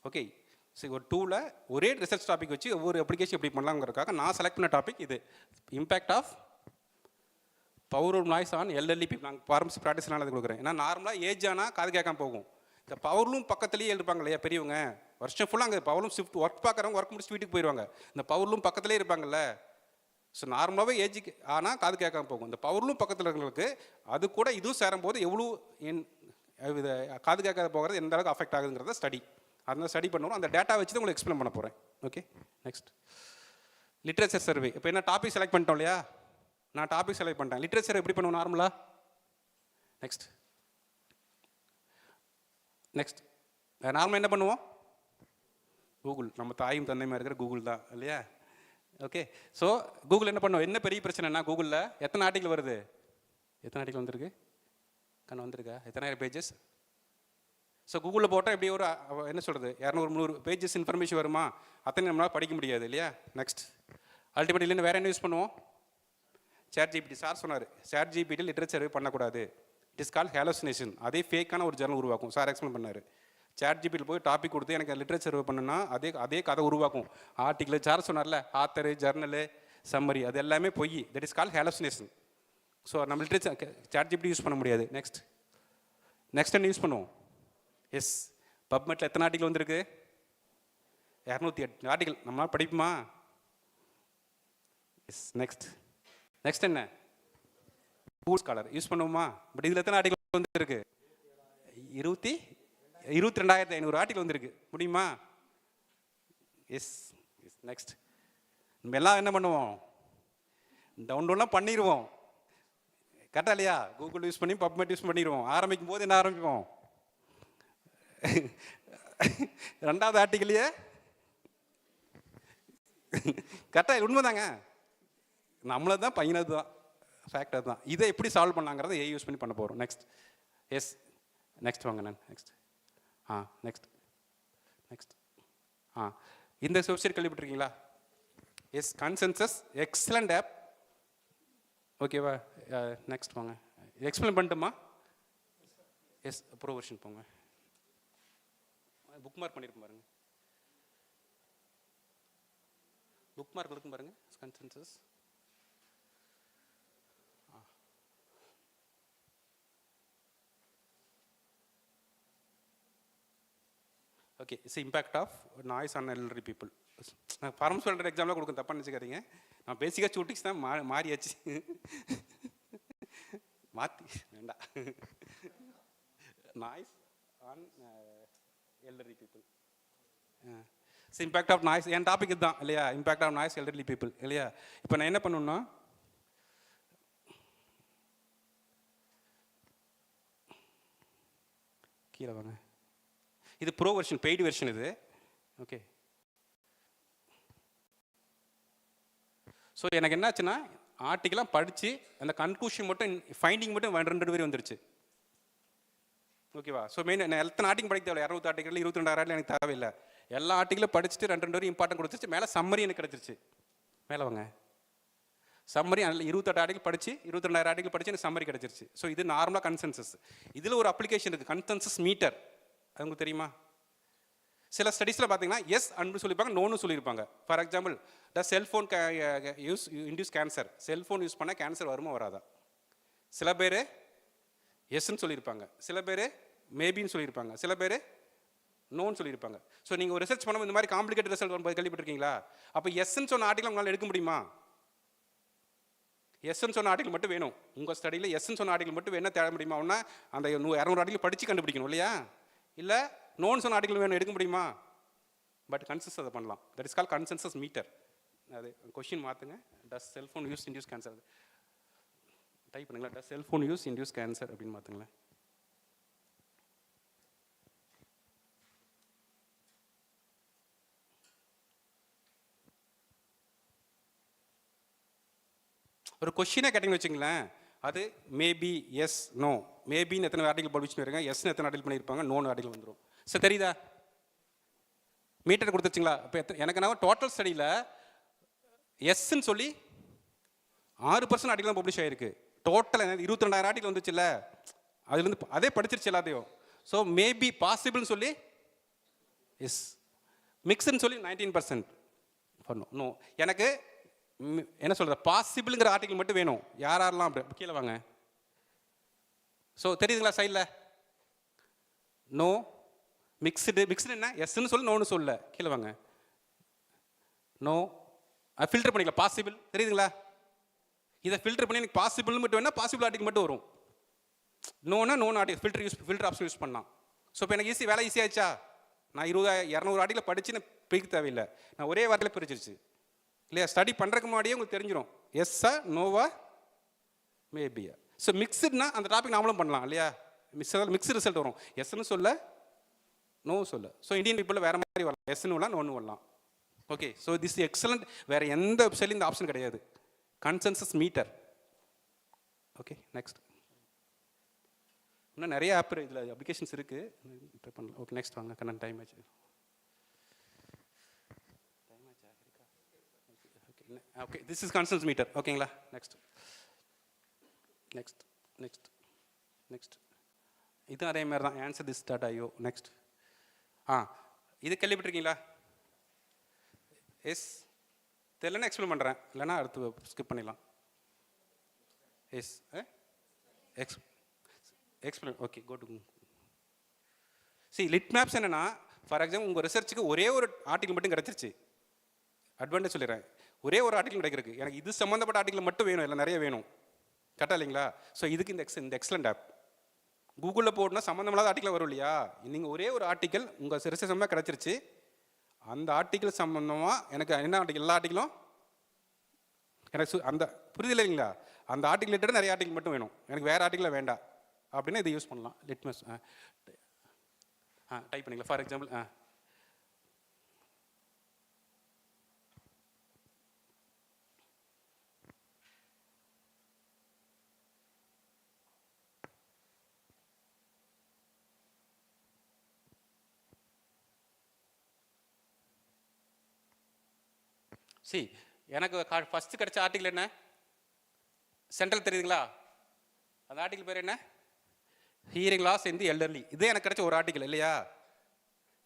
ஓகே, சரி, ஒரு டூவில் ஒரே ரிசர்ச் டாபிக் வச்சு ஒவ்வொரு அப்ளிகேஷன் எப்படி பண்ணலாங்கிறதுக்காக நான் செலக்ட் பண்ண டாபிக் இது, impact of power noise on LLEP. நாங்கள் ஃபார்மசி ப்ராக்டிஸ்னால அது கொடுக்குறேன். ஏன்னா நார்மலாக ஏஜ் ஆனால் காது கேட்காம போகும். இந்த பவர்லூம் பக்கத்துலேயே இருப்பாங்க இல்லையா பெரியவங்க, வருஷம் ஃபுல்லாக அங்கே பவர்லூம் ஷிஃப்ட் ஒர்க் பார்க்குறவங்க ஒர்க் முடிச்சு வீட்டுக்கு போயிடுவாங்க, இந்த பவர்லூம் பக்கத்துலேயே இருப்பாங்கல்ல. ஸோ நார்மலாகவே ஏஜுக்கு ஆனால் காது கேட்காம போகும். இந்த பவர்லூம் பக்கத்தில் இருக்கிறவங்களுக்கு அது கூட இதுவும் சேரும்போது எவ்வளோ இது காது கேட்காத போகிறது எந்த அளவுக்கு அஃபெக்ட் ஆகுதுங்கிறத ஸ்டடி, அந்த ஸ்டடி பண்ணுவோம். அந்த டேட்டா வச்சு தான் உங்களுக்கு எக்ஸ்பிளைன் பண்ண போகிறேன். Okay next, literature survey. இப்போ என்ன டாபிக் செலக்ட் பண்ணிட்டோம் இல்லையா, நான் டாபிக் செலக்ட் பண்ணிட்டேன். லிட்ரேச்சர் எப்படி பண்ணுவோம் நார்மலாக? நெக்ஸ்ட் நார்மலாக என்ன பண்ணுவோம்? கூகுள், நம்ம தாயும் தந்தையுமா இருக்கிற கூகுள் தான் இல்லையா? ஓகே, ஸோ கூகுள் என்ன பண்ணுவோம், என்ன பெரிய பிரச்சனைனா கூகுளில் எத்தனை ஆர்டிக்கல் வருது, எத்தனை ஆர்டிக்கல் வந்திருக்கு கண்ணு வந்திருக்கா, எத்தனாயிரம் பேஜஸ். ஸோ கூகுளில் போட்டால் எப்படி ஒரு என்ன சொல்கிறது 200-300 பேஜஸ் இன்ஃபர்மேஷன் வருமா, அத்தனை நம்மளால் படிக்க முடியாது இல்லையா? நெக்ஸ்ட் அல்டிமேட்லி இல்லைன்னு வேறு என்ன யூஸ் பண்ணுவோம்? Chat GPT. சார் சொன்னார் சாட் ஜிபிடி லிட்ரேச்சர் சர்வே பண்ணக்கூடாது, இட் இஸ் கால் ஹாலோசினேஷன். அதே ஃபேக்கான ஒரு ஜர்னல் உருவாக்கும். சார் எக்ஸ்பிளைன் பண்ணார். சாட் ஜிபியில் போய் டாபிக் கொடுத்து எனக்கு லிட்ரேச்சர் சர்வே பண்ணுன்னா அதே கதை உருவாக்கும். ஆர்டிக்கல் சார் சொன்னார்ல, ஆத்தரு, ஜர்னலு, சம்மரி, அது எல்லாமே பொய். That is call hallucination. So நம்ம லிட்ரேச்சர் சாட் ஜிபிடி யூஸ் பண்ண முடியாது. நெக்ஸ்ட் என்ன யூஸ் பண்ணுவோம்? எஸ், பப்மெட்டில் எத்தனை ஆர்டிக்கல் வந்திருக்கு? 208 ஆர்டிக்கல். நம்மளால் படிப்புமா? எஸ். நெக்ஸ்ட் என்ன? கூகுள் ஸ்காலர் யூஸ் பண்ணுவோமா? பட் இதில் எத்தனை ஆர்டிக்கல் வந்துருக்கு? 22,500 ஆர்டிக்கல் வந்திருக்கு. முடியுமா? எஸ். நெக்ஸ்ட் நம்ம எல்லாம் என்ன பண்ணுவோம்? டவுன்லோட்லாம் பண்ணிடுவோம். கரெக்டாக இல்லையா? கூகுள் யூஸ் பண்ணி பப்மெட் யூஸ் பண்ணிடுவோம். ஆரம்பிக்கும் போது என்ன ஆரம்பிப்போம்? 2வது ஆர்டிக்கலையே கரெக்டாக உண்மைதாங்க, நம்மளை தான் பையனது தான் ஃபேக்டர் தான். இதை எப்படி சால்வ் பண்ணாங்கிறத ஏஐ யூஸ் பண்ணி பண்ண போகிறோம். நெக்ஸ்ட் வாங்க நான். நெக்ஸ்ட் இந்த வெப்சைட் கேள்விப்பட்டிருக்கீங்களா? Yes, consensus excellent app. ஓகேவா? நெக்ஸ்ட் வாங்க, எக்ஸ்பிளைன் பண்ணட்டுமா? எஸ், ப்ரோ வெர்ஷன் போங்க. புக் மார்க் பண்ணியிருக்கும் பாருங்க, புக் மார்க் இருக்கும் பாருங்க, consensus. Okay, it's impact of noise on elderly people. நான் ஃபார்மசூட்டிக்கல் எக்ஸாம்பிளாக கொடுக்க தப்பாக நினச்சிக்காதீங்க. நான் பேசிக்காக சூட்டிக்ஸ் தான் மாறியாச்சு, மாற்றி வேண்டாம். Noise on elderly people, it's impact of noise. என் டாபிக் இதுதான் இல்லையா, impact of noise elderly people இல்லையா. இப்போ நான் என்ன பண்ணணும்னா, கீழே வாங்க, இது ப்ரோ வெர்ஷன், பெய்டு வெர்ஷன் இது. ஓகே, ஸோ எனக்கு என்னாச்சுன்னா ஆர்டிக்கெலாம் படித்து அந்த கன்க்ளூஷன் மட்டும், ஃபைண்டிங் மட்டும் 2 பேர் வந்துருச்சு. ஓகேவா. ஸோ மெயின் நான் எத்தனை ஆர்டிக்கல் படிக்க தேவை, 200 ஆர்டிக்கல் 22 ஆர்டிக்கல் எனக்கு தேவையில்லை. எல்லா ஆர்டிக்கலும் படிச்சுட்டு 2 வரையும் இம்பார்ட்டன் கொடுத்துருச்சு. மேலே சம்மரி எனக்கு கிடச்சிருச்சு. மேலே வாங்க, சம்மரி 28 ஆர்டிக்கல் படித்து 22 ஆர்டிக்கல் படித்து எனக்கு சம்மரி கிடச்சிருச்சு. ஸோ இது நார்மலாக கன்சென்சஸ். இதில் ஒரு அப்ளிகேஷன் இருக்குது, கன்சென்சஸ் மீட்டர். அது உங்களுக்கு தெரியுமா? சில ஸ்டடீஸில் பார்த்தீங்கன்னா எஸ் அன்பு சொல்லியிருப்பாங்க, நோன்னு சொல்லியிருப்பாங்க. For example, the cellphone use induce cancer. Cellphone use பண்ணால் கேன்சர் வருமா வராதா? சில பேர் எஸ்ன்னு சொல்லியிருப்பாங்க, சில பேர் மேபின்னு சொல்லியிருப்பாங்க, சில பேர் நோன்னு சொல்லியிருப்பாங்க. ஸோ நீங்கள் ஒரு ரிசர்ச் பண்ணும்போது இந்த மாதிரி காம்ப்ளிகேட் ரிசல்ட் வரும்போது கேள்விப்பட்டிருக்கீங்களா? அப்போ எஸ்ன்னு சொன்ன ஆர்டிக்கல் உங்களால் எடுக்க முடியுமா? எஸ்ன்னு சொன்ன ஆர்டிக்கல் மட்டும் வேணும். உங்கள் ஸ்டடியில் எஸ்ன்னு சொன்ன ஆர்டிக்கல் மட்டும் வேணும், தேட முடியுமா? ஒன்றா அந்த 200 ஆர்டிக்கல் படித்து கண்டுபிடிக்கணும் இல்லையா? இல்லை நோன் சொன்ன ஆர்டிக்கல் வேணும், எடுக்க முடியுமா? பட் கன்சென்சஸ் அதை பண்ணலாம். That is call consensus meter. அது கொஸ்டின் மாற்றுங்க. Does cellphone use induce cancer type பண்ணுங்களா, does cellphone use induce cancer அப்படின்னு மாற்றுங்களேன். ஒரு கொஸ்டினே கேட்டிங்கன்னு வச்சுங்களேன், அது மேபி, எஸ், நோ. மேபின்னு எத்தனை ஆர்டிக்கல் பப்ளிஷ் பண்ணியிருக்காங்க, எஸ்ன்னு எத்தனை ஆர்டிக்கல் பண்ணியிருப்பாங்க, நோன்னு ஆர்டிக்கல் வந்துடும். சார் தெரியுதா? மீட்டர் கொடுத்துருச்சிங்களா? இப்போ எனக்கு என்ன டோட்டல் ஸ்டடியில் எஸ்ன்னு சொல்லி 6% ஆர்டிக்கல் தான் பப்ளிஷ் ஆகிருக்கு. டோட்டல் 22,000 ஆர்டிக்கல் வந்துச்சுல்ல, அதுலேருந்து அதே படிச்சிருச்சு எல்லாத்தையும். ஸோ மேபி பாசிபிள்னு சொல்லி எஸ், மிக்ஸ்ன்னு சொல்லி 19% பண்ணணும். நோ, எனக்கு என்ன சொல்கிறது, பாசிபிள்ங்கிற ஆர்டிக்கல் மட்டும் வேணும். யாரெல்லாம் அப்படி கீழே வாங்க. ஸோ தெரியுதுங்களா சைடில்? நோ, மிக்ஸ்டு என்ன, எஸ்ன்னு சொல்லு, நோன்னு சொல்ல. கீழே வாங்க. நோ, ஃபில்டர் பண்ணிக்கலாம். பாசிபிள் தெரியுதுங்களா? இதை ஃபில்டர் பண்ணி எனக்கு பாசிபிள் மட்டும் வேணா, பாசிபிள் ஆர்டிக்கல் மட்டும் வரும். நோனா known article filter option use பண்ணலாம். ஸோ இப்போ எனக்கு வேலை ஈஸி ஆயிடுச்சா? நான் 200 ஆர்டிக்கல் படித்து நான் பிரிக்க தேவையில்லை, நான் ஒரே வார்த்தையில் பிரிச்சிருச்சு இல்லையா? ஸ்டடி பண்ணுறதுக்கு முன்னாடியே உங்களுக்கு தெரிஞ்சிடும் எஸ்ஸா, நோவா, மேபியா. ஸோ மிக்ஸ்டுனா அந்த டாபிக் நாமளும் பண்ணலாம் இல்லையா? மிக்ஸ்டு ரிசல்ட் வரும், எஸ்ன்னு சொல்ல, நோ சொல்ல. ஸோ இந்தியன் பீப்புளில் வேறு மாதிரி வரலாம், எஸ்ன்னு வரலாம், நோன்னு வரலாம். Okay, so this excellent. வேறு எந்த வெப்சைட்லையும் இந்த ஆப்ஷன் கிடையாது. Consensus meter. Okay, next. இன்னும் நிறைய ஆப் இதில் அப்ளிகேஷன்ஸ் இருக்குது, ட்ரை பண்ணலாம். ஓகே, நெக்ஸ்ட் வாங்க. கண்ணன் டைம் ஆச்சு. Okay, this is consensus meter. ஓகேங்களா? Next next next next. இது அதே மாதிரி தான், ஆன்சர் திஸ் டாட் ஐயோ. நெக்ஸ்ட். இது கேள்விப்பட்டிருக்கீங்களா? எஸ் தெரியலன்னா எக்ஸ்பிளைன் பண்ணுறேன், இல்லைன்னா அடுத்து ஸ்கிப் பண்ணிடலாம். Yes explain. Okay, go to. Lit maps என்னன்னா, ஃபார் எக்ஸாம்பிள் உங்கள் ரிசர்ச்சுக்கு ஒரே ஒரு ஆர்டிக்கல் மட்டும் கிடச்சிருச்சு. அட்வான்டேஜ் சொல்லிடுறேன், ஒரே ஒரு ஆர்டிக்கல் கிடைக்கிறதுக்கு எனக்கு இது சம்மந்தப்பட்ட ஆர்டிக்கல் மட்டும் வேணும், இல்லை நிறைய வேணும். கரெக்டாக இல்லைங்களா? ஸோ இதுக்கு இந்த எக்ஸலண்ட் ஆப். கூகுளில் போட்டுனா சம்மந்தமில்லாத ஆர்டிக்கல் வரும் இல்லையா? நீங்கள் ஒரே ஒரு ஆர்டிக்கல் உங்கள் ரிசர்ச் சம்மந்தமாக கிடச்சிருச்சு, அந்த ஆர்டிக்கல் சம்மந்தமாக எனக்கு என்ன ஆர்டிக்கல், எல்லா ஆர்டிக்கலும் எனக்கு அந்த புரிதல் இல்லைங்களா? அந்த ஆர்டிக்கல் ரிலேட்டட் நிறைய ஆர்டிக்கல் மட்டும் வேணும், எனக்கு வேறு ஆர்டிக்கலை வேண்டாம் அப்படின்னா இதை யூஸ் பண்ணலாம். லிட்மஸ் டைப் பண்ணிக்கலாம். ஃபார் எக்ஸாம்பிள் எனக்கு ஃபஸ்ட்டு கிடைச்ச ஆர்டிக்கல் என்ன, சென்ட்ரல் தெரியுதுங்களா? அந்த ஆர்டிக்கல் பேர் என்ன, ஹியரிங் லாஸ் இன் தி எல்டர்லி. இதே எனக்கு கிடைச்ச ஒரு ஆர்டிக்கல் இல்லையா?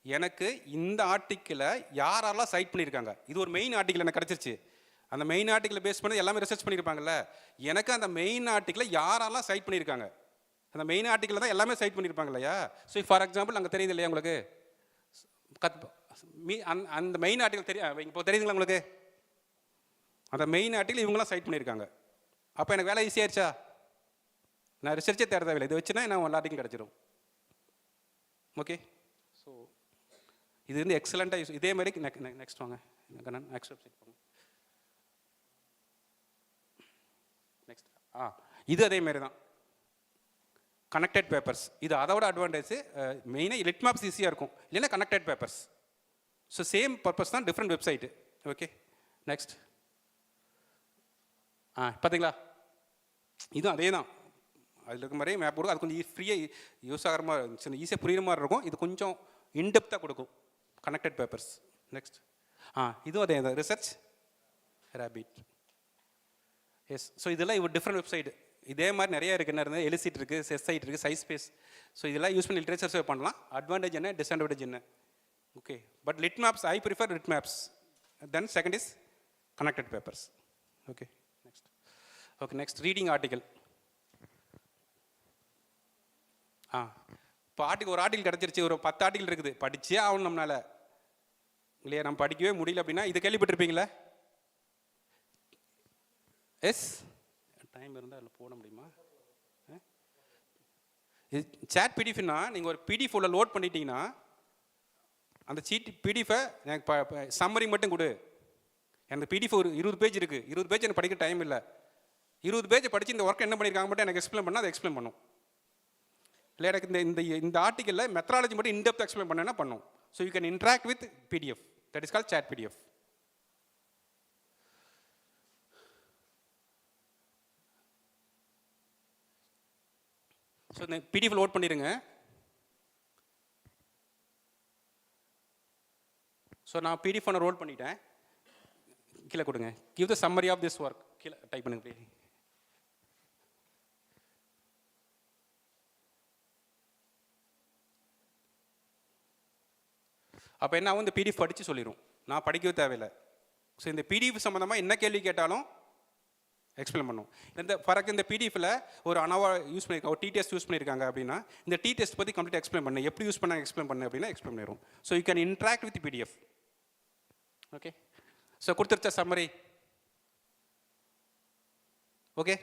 எனக்கு இந்த ஆர்டிக்கிளை யாரெல்லாம் சைட் பண்ணியிருக்காங்க, இது ஒரு மெயின் ஆர்டிக்கிள் எனக்கு கிடச்சிருச்சு. அந்த மெயின் ஆர்டிக்கிளை பேஸ் பண்ணி எல்லாமே ரிசர்ச் பண்ணியிருப்பாங்கல்ல, எனக்கு அந்த மெயின் ஆர்டிக்கிளை யாரெல்லாம் சைட் பண்ணியிருக்காங்க, அந்த மெயின் ஆர்டிக்கிள் தான் எல்லாமே சைட் பண்ணியிருப்பாங்க இல்லையா. ஸோ ஃபார் எக்ஸாம்பிள் அங்கே தெரியுது இல்லையா உங்களுக்கு, அந்த மெயின் ஆர்டிக்கல் தெரியும், இப்போ தெரியுதுங்களா உங்களுக்கு, அந்த மெயின் ஆர்டிக்கல் இவங்களாம் சைட் பண்ணியிருக்காங்க. அப்போ எனக்கு வேலை ஈஸியாயிருச்சா, நான் ரிசர்ச்சே தேட தேவையில்லை, இதை வச்சு தான் நான் எல்லா ஆர்டிக்கல் கிடச்சிரும். ஓகே, ஸோ இது வந்து எக்ஸலண்ட்டாக யூஸ். இதே மாதிரி நெக்ஸ்ட் வாங்க, நெக்ஸ்ட் வெப்சைட் போங்க. நெக்ஸ்ட் இது அதே மாதிரி தான் கனெக்டட் பேப்பர்ஸ். இது அதோட அட்வான்டேஜ், மெயினாக லிட்மாப்ஸ் ஈஸியாக இருக்கும், இல்லைன்னா connected papers. So same purpose தான், டிஃப்ரெண்ட் வெப்சைட்டு. Okay, next. பார்த்தீங்களா, இதுவும் அதே தான், அதில் இருக்க மாதிரியே மேப் கொடுக்கும். அது கொஞ்சம் ஃப்ரீயாக யூஸ் ஆகிற மாதிரி, ஈஸியாக புரியுற மாதிரி இருக்கும். இது கொஞ்சம் இன்டெப்த்தாக கொடுக்கும், கனெக்டட் பேப்பர்ஸ். நெக்ஸ்ட். இதுவும் அதே தான், ரிசர்ச் ரேபிட். எஸ், ஸோ இதெல்லாம் இவர் டிஃப்ரெண்ட் வெப்சைட். இதே மாதிரி நிறைய இருக்குது, என்ன இருந்தால் எலிசிட் இருக்குது, செஸ்சைட் இருக்குது, சைஸ்பேஸ். ஸோ இதெல்லாம் யூஸ் பண்ணி லிட்ரேச்சர் சர்வே பண்ணலாம். அட்வான்டேஜ் என்ன, டிஸ்அட்வான்டேஜ் என்ன. Okay, but lit maps I prefer lit maps. Then second is connected papers. Okay, next. Okay, next reading article. இப்போ ஒரு ஆர்டிக்கல் கிடச்சிருச்சு, ஒரு 10 ஆர்டிக்கல் இருக்குது, படிச்சே ஆகணும் நம்மளால இல்லையா, நம்ம படிக்கவே முடியல அப்படின்னா, இது கேள்விப்பட்டிருப்பீங்களே. எஸ், டைம் இருந்தால் அதில் போட முடியுமா? இது சேட் பிடிஎஃப்னா, நீங்கள் ஒரு பிடிஎஃப் உள்ள லோட் பண்ணிட்டீங்கன்னா, அந்த பிடிஎஃபை எனக்கு சம்மரி மட்டும் கொடு. எனக்கு பிடிஎஃப் ஒரு 20 பேஜ் இருக்குது, 20 பேஜ் எனக்கு படிக்க டைம் இல்லை. 20 பேஜ் படித்து இந்த ஒர்க் என்ன பண்ணியிருக்காங்க மட்டும் எனக்கு எக்ஸ்பிளைன் பண்ணால் அதை எக்ஸ்பிளைன் பண்ணும். இல்லை எனக்கு இந்த ஆர்டிக்கலில் மெத்தடாலஜி மட்டும் இன்டெப்த் எக்ஸ்பிளைன் பண்ணேன்னா பண்ணும். So you can interact with PDF, that is call chat PDF. So இந்த பிடிஎஃப் லோட் பண்ணிடுங்க. ஸோ நான் பிடிஎஃப் ஒன்று ரோல் பண்ணிட்டேன், கீழே கொடுங்க. Give the summary of this work, கீழே டைப் பண்ணுங்க ப்ளீஸ். அப்போ என்ன ஆகும், இந்த பிடிஎஃப் படித்து சொல்லிடும், நான் படிக்கவே தேவையில்லை. ஸோ இந்த பிடிஎஃப் சம்மந்தமாக என்ன கேள்வி கேட்டாலும் எக்ஸ்பிளைன் பண்ணும். இந்த ஃபார் இந்த பிடிஎஃப்ல ஒரு அனவா யூஸ் பண்ணியிருக்காங்க, ஒரு டெஸ்ட் யூஸ் பண்ணியிருக்காங்க அப்படின்னா, இந்த டெஸ்ட் பற்றி கம்ப்ளீட் எக்ஸ்பிளைன் பண்ணு, எப்படி யூஸ் பண்ண எக்ஸ்பிளைன் பண்ணு அப்படின்னா எக்ஸ்பிளைன் பண்ணிடும். So you can interact with PDF. Okay, so கொடுத்துருச்சா சம்மரி. ஓகே,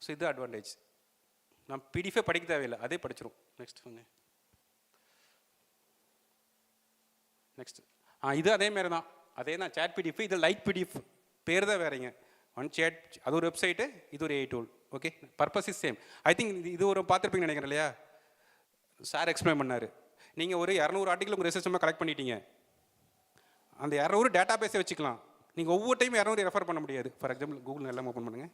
ஸோ இது அட்வான்டேஜ், நான் பிடிஎஃபே படிக்க தேவையில்லை, அதே படிச்சிடும். நெக்ஸ்ட் வாங்க. நெக்ஸ்ட். இது அதே மாதிரி தான், அதே தான் சேட் பிடிஎஃப். இது லைட் பிடிஎஃப், பேர் தான் வேறங்க. ஒன் சேட், அது ஒரு வெப்சைட்டு, இது ஒரு AI tool. Okay, purpose is same. I think இது ஒரு பார்த்துருப்பீங்கன்னு நினைக்கிறேன் இல்லையா, சார் எக்ஸ்பிளைன் பண்ணார். நீங்கள் ஒரு 200 ஆர்டிக்கல் உங்கள் ரிசர்ச் கலெக்ட் பண்ணிட்டீங்க, அந்த 200 டேட்டா பேஸை வச்சுக்கலாம். நீங்கள் ஒவ்வொரு டைம் 200 ரெஃபர் பண்ண முடியாது. ஃபார் எக்ஸாம்பிள் கூகுள் எல்லாம் ஓப்பன் பண்ணுங்கள்.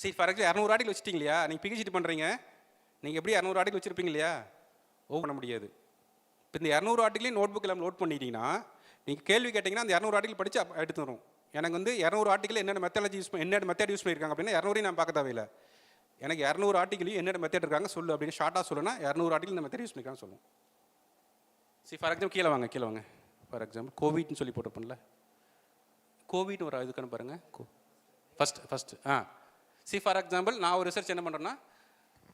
சரி, ஃபார் எக்ஸாம்பிள் 200 ஆர்டிக்கல் வச்சுட்டீங்க இல்லையா, நீங்கள் பிஹெச்டி பண்ணுறீங்க, நீங்கள் எப்படி 200 ஆர்டிக்கல் வச்சுருப்பீங்க இல்லையா, ஓப்பன் பண்ண முடியாது. இப்போ இந்த 200 ஆர்டிக்கலையும் நோட் புக் எல்லாம் லோட் பண்ணிட்டீங்கன்னா, நீங்கள் கேள்வி கேட்டிங்கன்னா அந்த 200 ஆர்டிக்கல் படித்து எடுத்து வரும். எனக்கு வந்து 200 ஆர்டிக்கல் என்னென்ன மெத்தடாலஜி என்னென்ன மெத்தட் யூஸ் பண்ணியிருக்காங்க அப்படின்னா 200 நான் பார்க்க தேவையில்லை. எனக்கு 200 ஆர்டிக்கலையும் என்னென்ன மெத்தட் இருக்காங்க சொல்லு அப்படின்னு ஷார்ட்டாக சொல்லுன்னா 200 ஆர்டிக்கல் இந்த மெத்தட் யூஸ் பண்ணியிருக்காங்க சொல்லும். சரி, ஃபார் எக்ஸாம்பிள் கீழே வாங்க. ஃபார் எக்ஸாம்பிள் கோவிட்னு சொல்லி போட்டிருப்போம்ல, கோவிட்னு ஒரு இதுக்குன்னு பாருங்கள். ஃபஸ்ட்டு சரி, ஃபார் எக்ஸாம்பிள் நான் ஒரு ரிசர்ச் என்ன பண்ணுறேன்னா,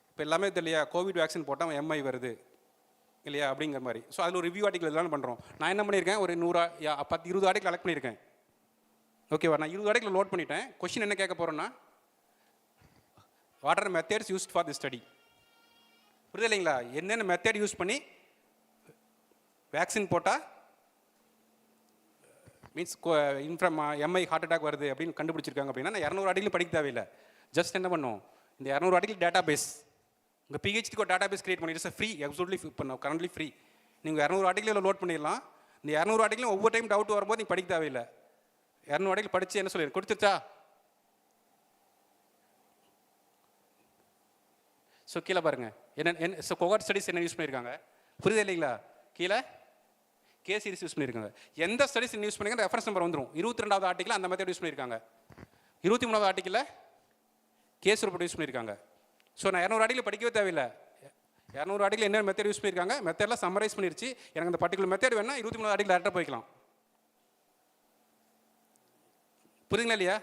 இப்போ எல்லாமே தெரியலையா, கோவிட் வேக்சின் போட்டால் எம்ஐ வருது இல்லையா அப்படிங்கிற மாதிரி. ஸோ அதில் ஒரு ரிவ்யூ ஆர்டிக்கல் இதெல்லாம் பண்ணுறோம். நான் என்ன பண்ணியிருக்கேன், ஒரு 100-20 ஆர்டிக்கல் கலெக்ட் பண்ணியிருக்கேன். ஓகேவா, நான் 20 ஆர்டிக்கல் லோட் பண்ணிட்டேன். கொஸ்டின் என்ன கேட்க போகிறேன்னா, what are methods used for the study. புரியுது இல்லைங்களா, என்னென்ன மெத்தட் யூஸ் பண்ணி வேக்சின் போட்டால் மீன்ஸ் இன்ஃப்ரம் எம்ஐ ஹார்ட் அட்டாக் வருது அப்படின்னு கண்டுபிடிச்சிருக்காங்க அப்படின்னா, நான் 200 ஆர்டிக்கல் படிக்க தேவையில்லை. ஜஸ்ட் என்ன பண்ணும், இந்த 200 ஆர்டிக்கல் டேட்டா பேஸ், உங்கள் பிஹெச்டிக்கு ஒரு டேட்டா பேஸ் கிரியேட் பண்ணிட்டு ஃப்ரீ, அப்சல்யூட்லி இப்போ கரண்ட்லி ஃப்ரீ. நீங்கள் 200 ஆர்டிக்கல் லோட் பண்ணிடலாம். இந்த 200 ஆர்டிக்கலும் ஒவ்வொரு டைம் டவுட் வரும்போது நீங்கள் படிக்க தேவையில்லை. 200 ஆர்டிக்கல் படித்து என்ன சொல்லி கொடுத்துருச்சா. ஸோ கீழே பாருங்கள், என்ன ஸோ கோஹார்ட் ஸ்டடிஸ் என்ன யூஸ் பண்ணியிருக்காங்க, புரியுது இல்லைங்களா. கீழே கே சீரிஸ் யூஸ் பண்ணியிருக்காங்க. எந்த ஸ்டடிஸ் யூஸ் பண்ணிருக்காங்க ரெஃபரன்ஸ் நம்பர் வந்துடும். 22வது ஆர்டிக்கல் அந்த மெத்தட் யூஸ் பண்ணியிருக்காங்க. 23வது ஆர்டிக்கலில் கேஸ் ரிப்போர்ட் யூஸ் பண்ணியிருக்காங்க. ஸோ நான் 200 அடியில் படிக்கவே தேவையில்லை. 200 அடியில் என்ன மெத்தட் யூஸ் பண்ணியிருக்காங்க, மெத்தட்லாம் சம்மரைஸ் பண்ணிருச்சு. எனக்கு அந்த பர்டிகுலர் மெத்தட் வேணால் 23 அடியில் டேரெக்டாக போய்க்கலாம். புரியுதுங்களா இல்லையா?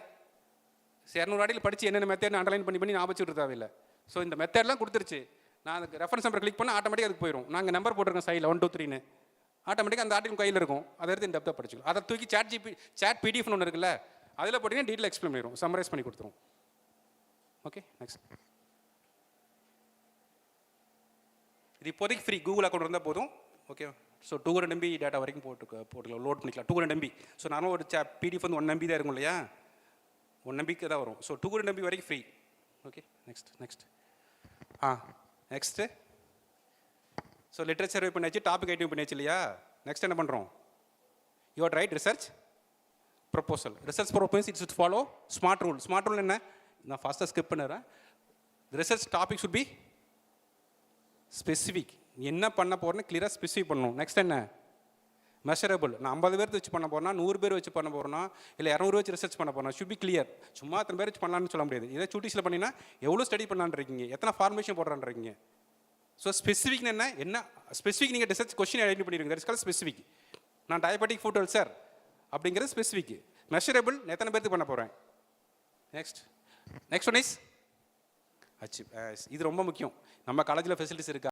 200 அடியில் படித்து என்னென்ன மெத்தட் அண்டர்லைன் பண்ணி ஞாபகம் வச்சுட்டு தேவையில்லை. ஸோ இந்த மெத்தட்லாம் கொடுத்துருச்சு. நான் அதுக்கு ரெஃபரன்ஸ் நம்பர் கிளிக் பண்ணால் ஆட்டோமேட்டிக்காக அதுக்கு போயிடும். நாங்கள் நம்பர் போட்டிருக்கோம் சைடில் 1 2 3ன்னு. ஆட்டோமேட்டிக்காக அந்த ஆர்டிகல் கையில் இருக்கும். அதை எடுத்து இந்த டெப்த்தாக படிச்சுக்கலாம். அதை தூக்கி சாட் பிடிஎஃப்னு ஒன்று இருக்குல்ல, அதில் போட்டிங்கன்னா டீட்டெயில் எக்ஸ்பிளைன் பண்ணிடும், சம்மரைஸ் பண்ணி கொடுத்துரும். Okay, next. இது இப்போதைக்கு ஃப்ரீ, கூகுள் அக்கௌண்ட் இருந்தால் போதும். ஓகே, ஸோ 200 MB டேட்டா வரைக்கும் போட்டுக்கலாம், லோட் பண்ணிக்கலாம். 200 MB. ஸோ நானும் ஒரு பிடிஎஃப் வந்து 1 MB தான் இருக்கும் இல்லையா, 1 MBக்கு தான் வரும். ஸோ 200 MB வரைக்கும் free. Okay, next. Next. So literature survey பண்ணியாச்சு, டாபிக் ஐட்டம் பண்ணியாச்சு இல்லையா. நெக்ஸ்ட் என்ன பண்ணுறோம்? You are right research proposal. Research proposal it's would follow smart rule. Smart rule என்ன? நான் ஃபாஸ்ட்டாக ஸ்கிப் பண்ணுறேன். Research topic should be specific. என்ன பண்ண போகிறேன்னு கிளியராக ஸ்பெசிஃபிக் பண்ணணும். நெக்ஸ்ட் என்ன? மெஷரபிள். நான் 50 பேர் வச்சு பண்ண போகிறேன்னா, 100 பேர் வச்சு பண்ண போகிறேன்னா, இல்லை 200 வச்சு ரிசர்ச் பண்ண போகிறேன், ஷுட் பி கிளியர். சும்மா அத்தனை பேர் வச்சு பண்ணலான்னு சொல்ல முடியாது. இதை சூட்டிஸில் பண்ணினா எவ்வளோ ஸ்டடி பண்ணலான்னு இருக்கீங்க, எத்தனை ஃபார்மேஷன் போடுறான்னு இருக்கீங்க. ஸோ ஸ்பெசிஃபிக்னு என்ன ஸ்பெசிஃபிக் நீங்கள் ரிசர்ச் கொஸ்டின் ஐடென்டி பண்ணிடுங்க. That is called specific. நான் டயபெட்டிக் ஃபுட் அல்சர் அப்படிங்கிறது ஸ்பெசிஃபிக். மெஷரபிள், எத்தனை பேருக்கு பண்ண போகிறேன். Next one is achieve. இது ரொம்ப முக்கியம். நம்ம காலேஜில் ஃபெசிலிட்டிஸ் இருக்கா?